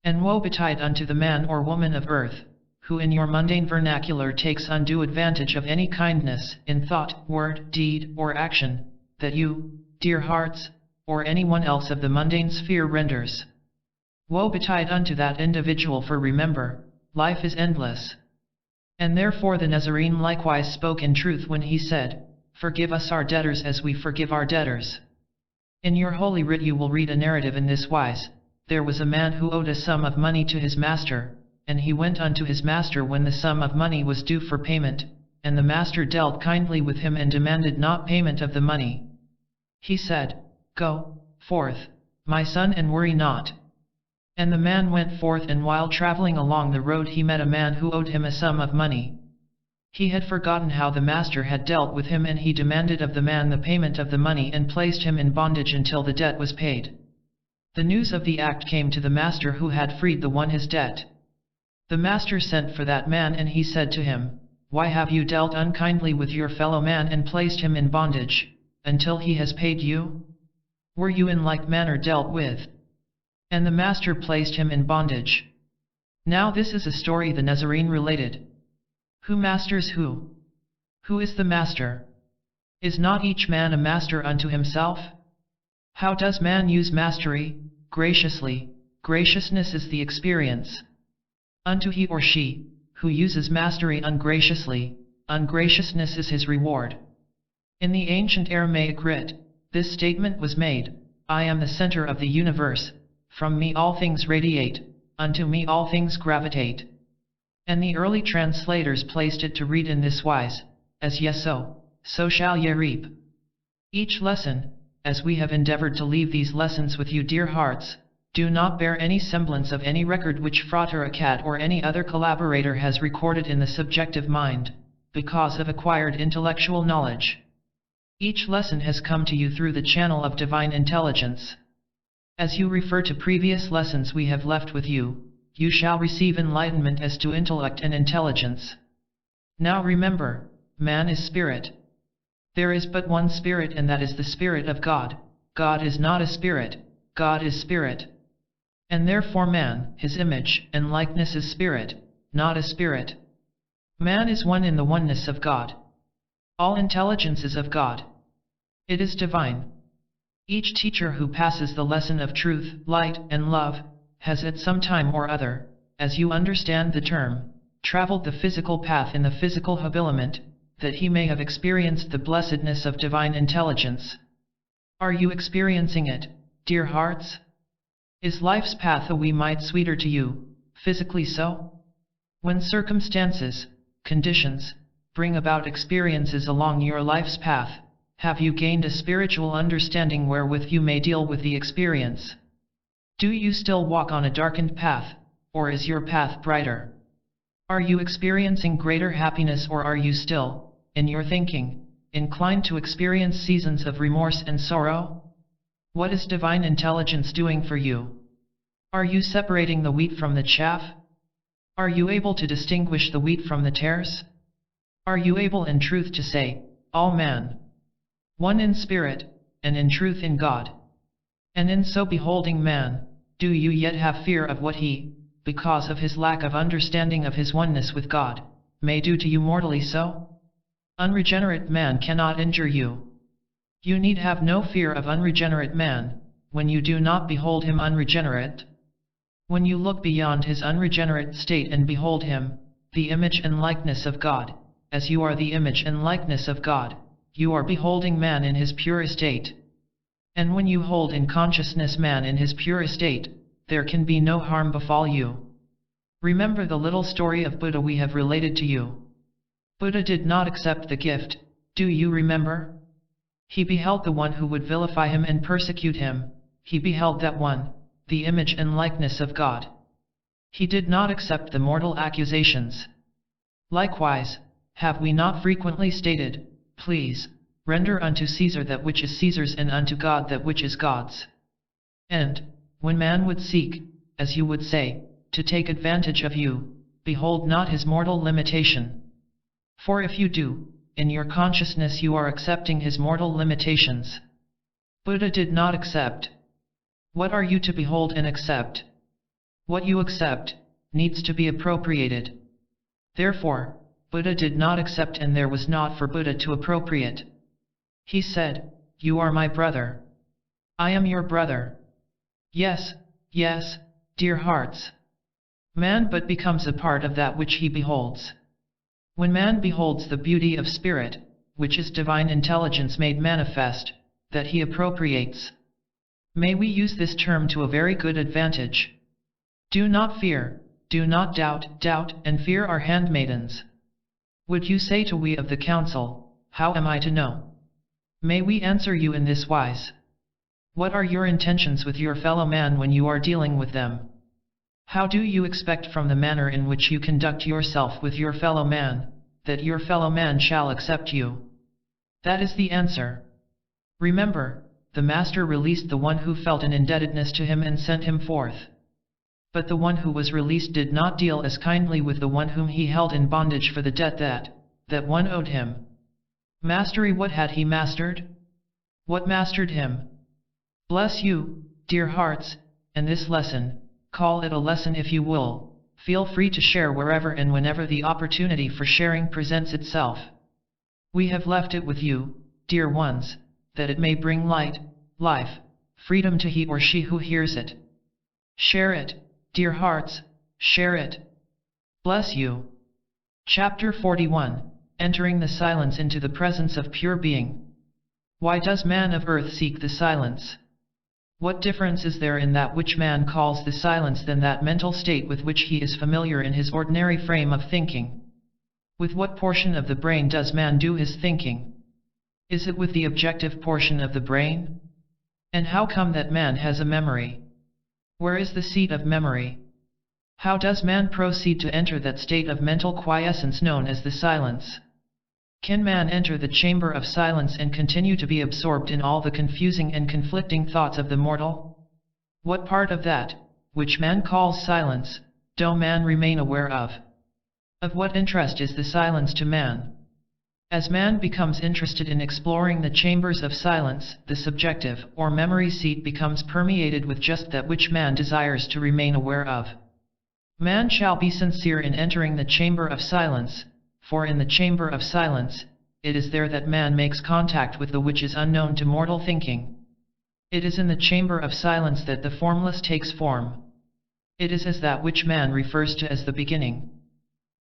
And woe betide unto the man or woman of earth, who in your mundane vernacular takes undue advantage of any kindness in thought, word, deed, or action, that you, dear hearts, or anyone else of the mundane sphere renders. Woe betide unto that individual, for remember, life is endless. And therefore the Nazarene likewise spoke in truth when he said, "Forgive us our debtors as we forgive our debtors." In your holy writ you will read a narrative in this wise: there was a man who owed a sum of money to his master, and he went unto his master when the sum of money was due for payment, and the master dealt kindly with him and demanded not payment of the money. He said, "Go forth, my son, and worry not." And the man went forth, and while traveling along the road he met a man who owed him a sum of money. He had forgotten how the master had dealt with him, and he demanded of the man the payment of the money and placed him in bondage until the debt was paid. The news of the act came to the master who had freed the one his debt. The master sent for that man, and he said to him, "Why have you dealt unkindly with your fellow man and placed him in bondage, until he has paid you? Were you in like manner dealt with?" And the master placed him in bondage. Now this is a story the Nazarene related. Who masters who? Who is the master? Is not each man a master unto himself? How does man use mastery? Graciously. Graciousness is the experience. Unto he or she, who uses mastery ungraciously, ungraciousness is his reward. In the ancient Aramaic writ, this statement was made: "I am the center of the universe, from me all things radiate, unto me all things gravitate." And the early translators placed it to read in this wise: "As ye sow, so shall ye reap." Each lesson, as we have endeavored to leave these lessons with you, dear hearts, do not bear any semblance of any record which FRATER ACHAD or any other collaborator has recorded in the subjective mind, because of acquired intellectual knowledge. Each lesson has come to you through the channel of divine intelligence. As you refer to previous lessons we have left with you, you shall receive enlightenment as to intellect and intelligence. Now remember, man is spirit. There is but one spirit, and that is the Spirit of God. God is not a spirit, God is spirit. And therefore man, his image and likeness, is spirit, not a spirit. Man is one in the oneness of God. All intelligence is of God. It is divine. Each teacher who passes the lesson of truth, light, and love, has at some time or other, as you understand the term, traveled the physical path in the physical habiliment, that he may have experienced the blessedness of divine intelligence. Are you experiencing it, dear hearts? Is life's path a wee mite sweeter to you, physically so? When circumstances, conditions, bring about experiences along your life's path, have you gained a spiritual understanding wherewith you may deal with the experience? Do you still walk on a darkened path, or is your path brighter? Are you experiencing greater happiness, or are you still, in your thinking, inclined to experience seasons of remorse and sorrow? What is divine intelligence doing for you? Are you separating the wheat from the chaff? Are you able to distinguish the wheat from the tares? Are you able in truth to say, all man, one in spirit, and in truth in God? And in so beholding man, do you yet have fear of what he, because of his lack of understanding of his oneness with God, may do to you mortally so? Unregenerate man cannot injure you. You need have no fear of unregenerate man, when you do not behold him unregenerate. When you look beyond his unregenerate state and behold him, the image and likeness of God, as you are the image and likeness of God, you are beholding man in his pure estate. And when you hold in consciousness man in his pure estate, there can be no harm befall you. Remember the little story of Buddha we have related to you. Buddha did not accept the gift, do you remember? He beheld the one who would vilify him and persecute him, he beheld that one, the image and likeness of God. He did not accept the mortal accusations. Likewise, have we not frequently stated, please, render unto Caesar that which is Caesar's and unto God that which is God's. And, when man would seek, as you would say, to take advantage of you, behold not his mortal limitation. For if you do, in your consciousness you are accepting his mortal limitations. Buddha did not accept. What are you to behold and accept? What you accept, needs to be appropriated. Therefore, Buddha did not accept, and there was not for Buddha to appropriate. He said, you are my brother. I am your brother. Yes, yes, dear hearts. Man but becomes a part of that which he beholds. When man beholds the beauty of spirit, which is divine intelligence made manifest, that he appropriates. May we use this term to a very good advantage. Do not fear, do not doubt, doubt and fear are handmaidens. Would you say to we of the council, how am I to know? May we answer you in this wise. What are your intentions with your fellow man when you are dealing with them? How do you expect from the manner in which you conduct yourself with your fellow man, that your fellow man shall accept you? That is the answer. Remember, the Master released the one who felt an indebtedness to him and sent him forth. But the one who was released did not deal as kindly with the one whom he held in bondage for the debt that one owed him. Mastery, what had he mastered? What mastered him? Bless you, dear hearts, and this lesson, call it a lesson if you will, feel free to share wherever and whenever the opportunity for sharing presents itself. We have left it with you, dear ones, that it may bring light, life, freedom to he or she who hears it. Share it, dear hearts, share it. Bless you. Chapter 41, Entering the Silence into the Presence of Pure Being. Why does man of earth seek the silence? What difference is there in that which man calls the silence than that mental state with which he is familiar in his ordinary frame of thinking? With what portion of the brain does man do his thinking? Is it with the objective portion of the brain? And how come that man has a memory? Where is the seat of memory? How does man proceed to enter that state of mental quiescence known as the silence? Can man enter the chamber of silence and continue to be absorbed in all the confusing and conflicting thoughts of the mortal? What part of that, which man calls silence, do man remain aware of? Of what interest is the silence to man? As man becomes interested in exploring the chambers of silence, the subjective or memory seat becomes permeated with just that which man desires to remain aware of. Man shall be sincere in entering the chamber of silence, for in the chamber of silence, it is there that man makes contact with the which is unknown to mortal thinking. It is in the chamber of silence that the formless takes form. It is as that which man refers to as the beginning.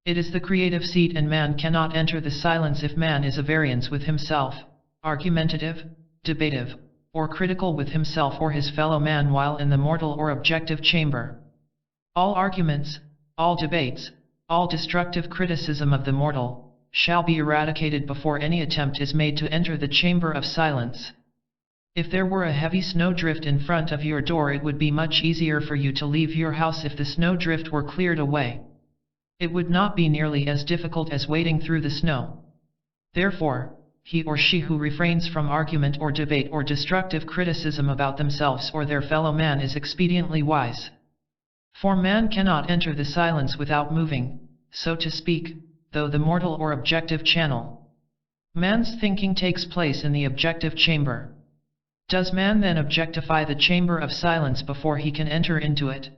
It is the creative seat, and man cannot enter the silence if man is a variance with himself, argumentative, debative, or critical with himself or his fellow man while in the mortal or objective chamber. All arguments, all debates, all destructive criticism of the mortal, shall be eradicated before any attempt is made to enter the chamber of silence. If there were a heavy snowdrift in front of your door, it would be much easier for you to leave your house if the snowdrift were cleared away. It would not be nearly as difficult as wading through the snow. Therefore, he or she who refrains from argument or debate or destructive criticism about themselves or their fellow man is expediently wise. For man cannot enter the silence without moving, so to speak, though the mortal or objective channel. Man's thinking takes place in the objective chamber. Does man then objectify the chamber of silence before he can enter into it?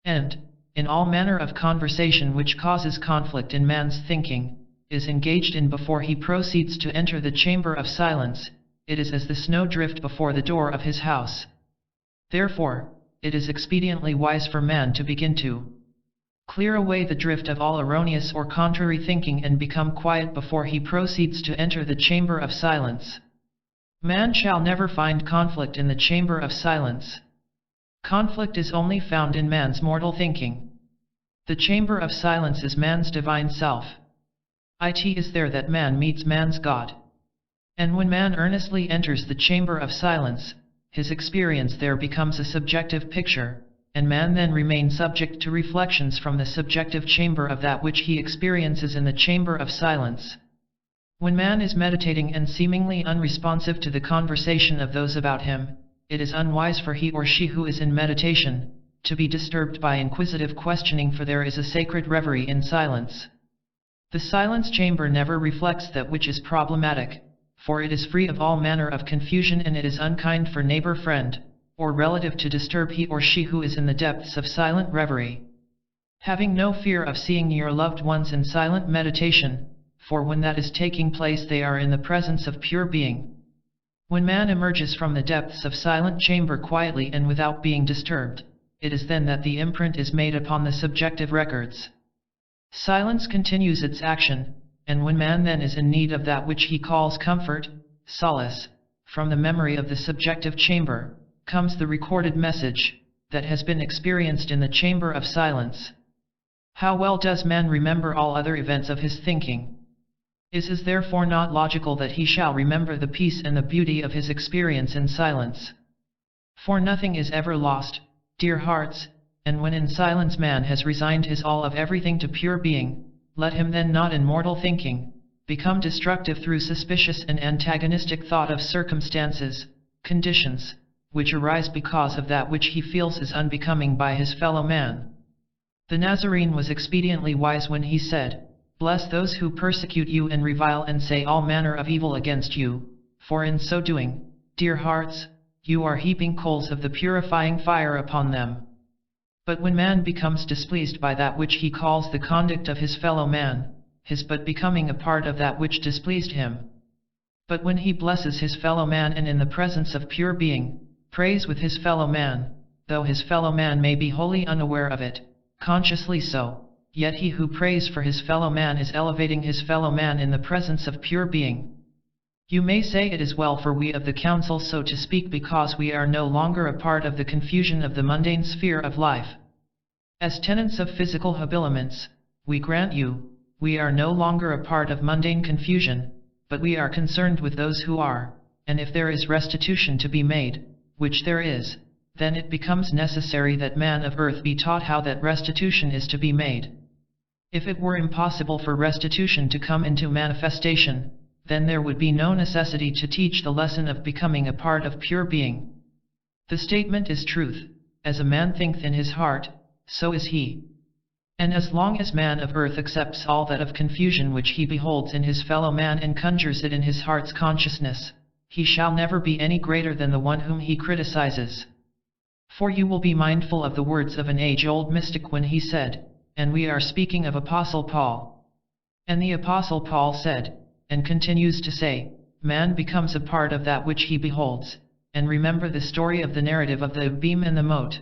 And, in all manner of conversation which causes conflict in man's thinking, is engaged in before he proceeds to enter the chamber of silence, it is as the snowdrift before the door of his house. Therefore, it is expediently wise for man to begin to clear away the drift of all erroneous or contrary thinking and become quiet before he proceeds to enter the chamber of silence. Man shall never find conflict in the chamber of silence. Conflict is only found in man's mortal thinking. The chamber of silence is man's divine self. It is there that man meets man's God. And when man earnestly enters the chamber of silence, his experience there becomes a subjective picture, and man then remains subject to reflections from the subjective chamber of that which he experiences in the chamber of silence. When man is meditating and seemingly unresponsive to the conversation of those about him, it is unwise for he or she who is in meditation to be disturbed by inquisitive questioning, for there is a sacred reverie in silence. The silence chamber never reflects that which is problematic, for it is free of all manner of confusion, and it is unkind for neighbor, friend, or relative to disturb he or she who is in the depths of silent reverie. Having no fear of seeing your loved ones in silent meditation, for when that is taking place they are in the presence of pure being. When man emerges from the depths of silent chamber quietly and without being disturbed, it is then that the imprint is made upon the subjective records. Silence continues its action, and when man then is in need of that which he calls comfort, solace, from the memory of the subjective chamber, comes the recorded message that has been experienced in the chamber of silence. How well does man remember all other events of his thinking? Is it therefore not logical that he shall remember the peace and the beauty of his experience in silence? For nothing is ever lost, dear hearts, and when in silence man has resigned his all of everything to pure being, let him then not in mortal thinking become destructive through suspicious and antagonistic thought of circumstances, conditions, which arise because of that which he feels is unbecoming by his fellow man. The Nazarene was expediently wise when he said, "Bless those who persecute you and revile and say all manner of evil against you, for in so doing, dear hearts, you are heaping coals of the purifying fire upon them." But when man becomes displeased by that which he calls the conduct of his fellow man, his but becoming a part of that which displeased him. But when he blesses his fellow man and in the presence of pure being, prays with his fellow man, though his fellow man may be wholly unaware of it, consciously so, yet he who prays for his fellow man is elevating his fellow man in the presence of pure being. You may say it is well for we of the council so to speak, because we are no longer a part of the confusion of the mundane sphere of life. As tenants of physical habiliments, we grant you, we are no longer a part of mundane confusion, but we are concerned with those who are, and if there is restitution to be made, which there is, then it becomes necessary that man of earth be taught how that restitution is to be made. If it were impossible for restitution to come into manifestation, then there would be no necessity to teach the lesson of becoming a part of pure being. The statement is truth, as a man thinketh in his heart, so is he. And as long as man of earth accepts all that of confusion which he beholds in his fellow man and conjures it in his heart's consciousness, he shall never be any greater than the one whom he criticizes. For you will be mindful of the words of an age-old mystic when he said, and we are speaking of Apostle Paul. And the Apostle Paul said, and continues to say, man becomes a part of that which he beholds, and remember the story of the narrative of the beam and the mote.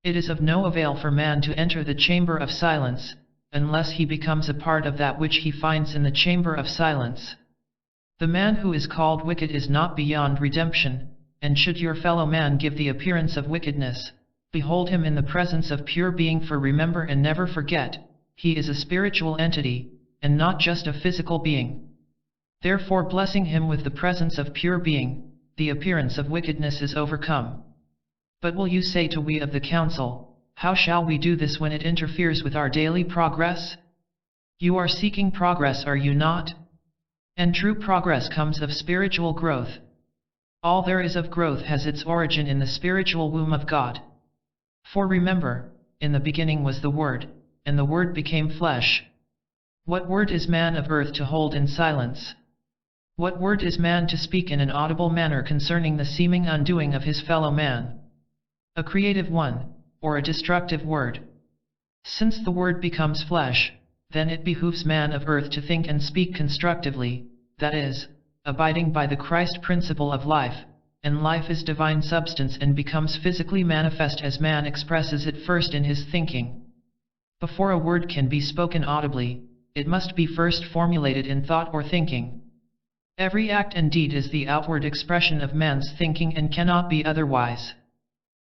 It is of no avail for man to enter the chamber of silence, unless he becomes a part of that which he finds in the chamber of silence. The man who is called wicked is not beyond redemption, and should your fellow man give the appearance of wickedness, behold him in the presence of pure being, for remember and never forget, he is a spiritual entity, and not just a physical being. Therefore, blessing him with the presence of pure being, the appearance of wickedness is overcome. But will you say to we of the council, how shall we do this when it interferes with our daily progress? You are seeking progress, are you not? And true progress comes of spiritual growth. All there is of growth has its origin in the spiritual womb of God. For remember, in the beginning was the Word, and the Word became flesh. What word is man of earth to hold in silence? What word is man to speak in an audible manner concerning the seeming undoing of his fellow man? A creative one, or a destructive word? Since the Word becomes flesh, then it behooves man of earth to think and speak constructively, that is, abiding by the Christ principle of life, and life is divine substance and becomes physically manifest as man expresses it first in his thinking. Before a word can be spoken audibly, it must be first formulated in thought or thinking. Every act and deed is the outward expression of man's thinking and cannot be otherwise.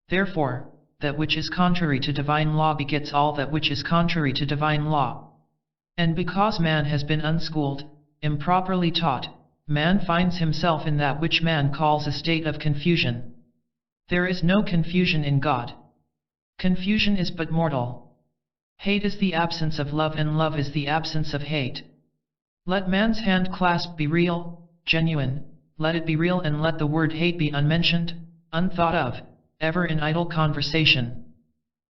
Therefore, that which is contrary to divine law begets all that which is contrary to divine law. And because man has been unschooled, improperly taught, man finds himself in that which man calls a state of confusion. There is no confusion in God. Confusion is but mortal. Hate is the absence of love, and love is the absence of hate. Let man's hand clasp be real, genuine, let it be real, and let the word hate be unmentioned, unthought of, ever in idle conversation.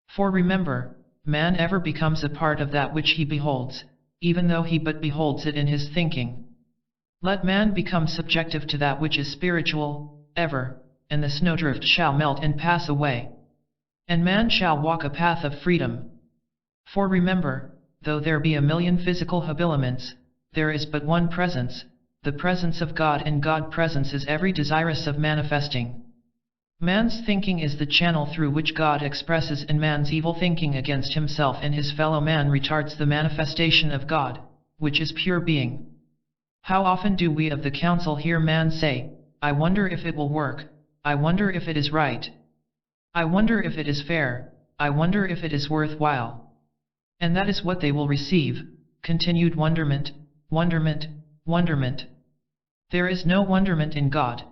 For remember, man ever becomes a part of that which he beholds, even though he but beholds it in his thinking. Let man become subjective to that which is spiritual, ever, and the snowdrift shall melt and pass away. And man shall walk a path of freedom. For remember, though there be a million physical habiliments, there is but one presence, the presence of God, and God presence is every desirous of manifesting. Man's thinking is the channel through which God expresses, and man's evil thinking against himself and his fellow man retards the manifestation of God, which is pure being. How often do we of the council hear man say, I wonder if it will work, I wonder if it is right, I wonder if it is fair, I wonder if it is worthwhile. And that is what they will receive, continued wonderment, wonderment, wonderment. There is no wonderment in God.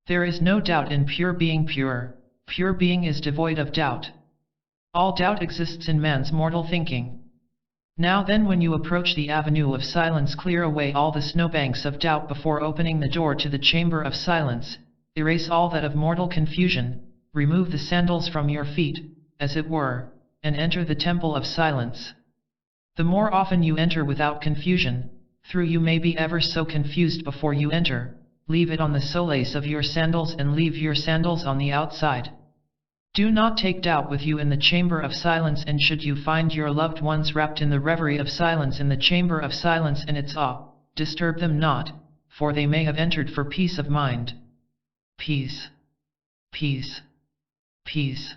There is no doubt in pure being. Pure being is devoid of doubt. All doubt exists in man's mortal thinking. Now then, when you approach the avenue of silence, clear away all the snowbanks of doubt before opening the door to the chamber of silence, erase all that of mortal confusion, remove the sandals from your feet, as it were, and enter the temple of silence. The more often you enter without confusion, though you may be ever so confused before you enter, leave it on the solace of your sandals and leave your sandals on the outside. Do not take doubt with you in the chamber of silence, and should you find your loved ones wrapped in the reverie of silence in the chamber of silence and its awe, disturb them not, for they may have entered for peace of mind. Peace. Peace. Peace.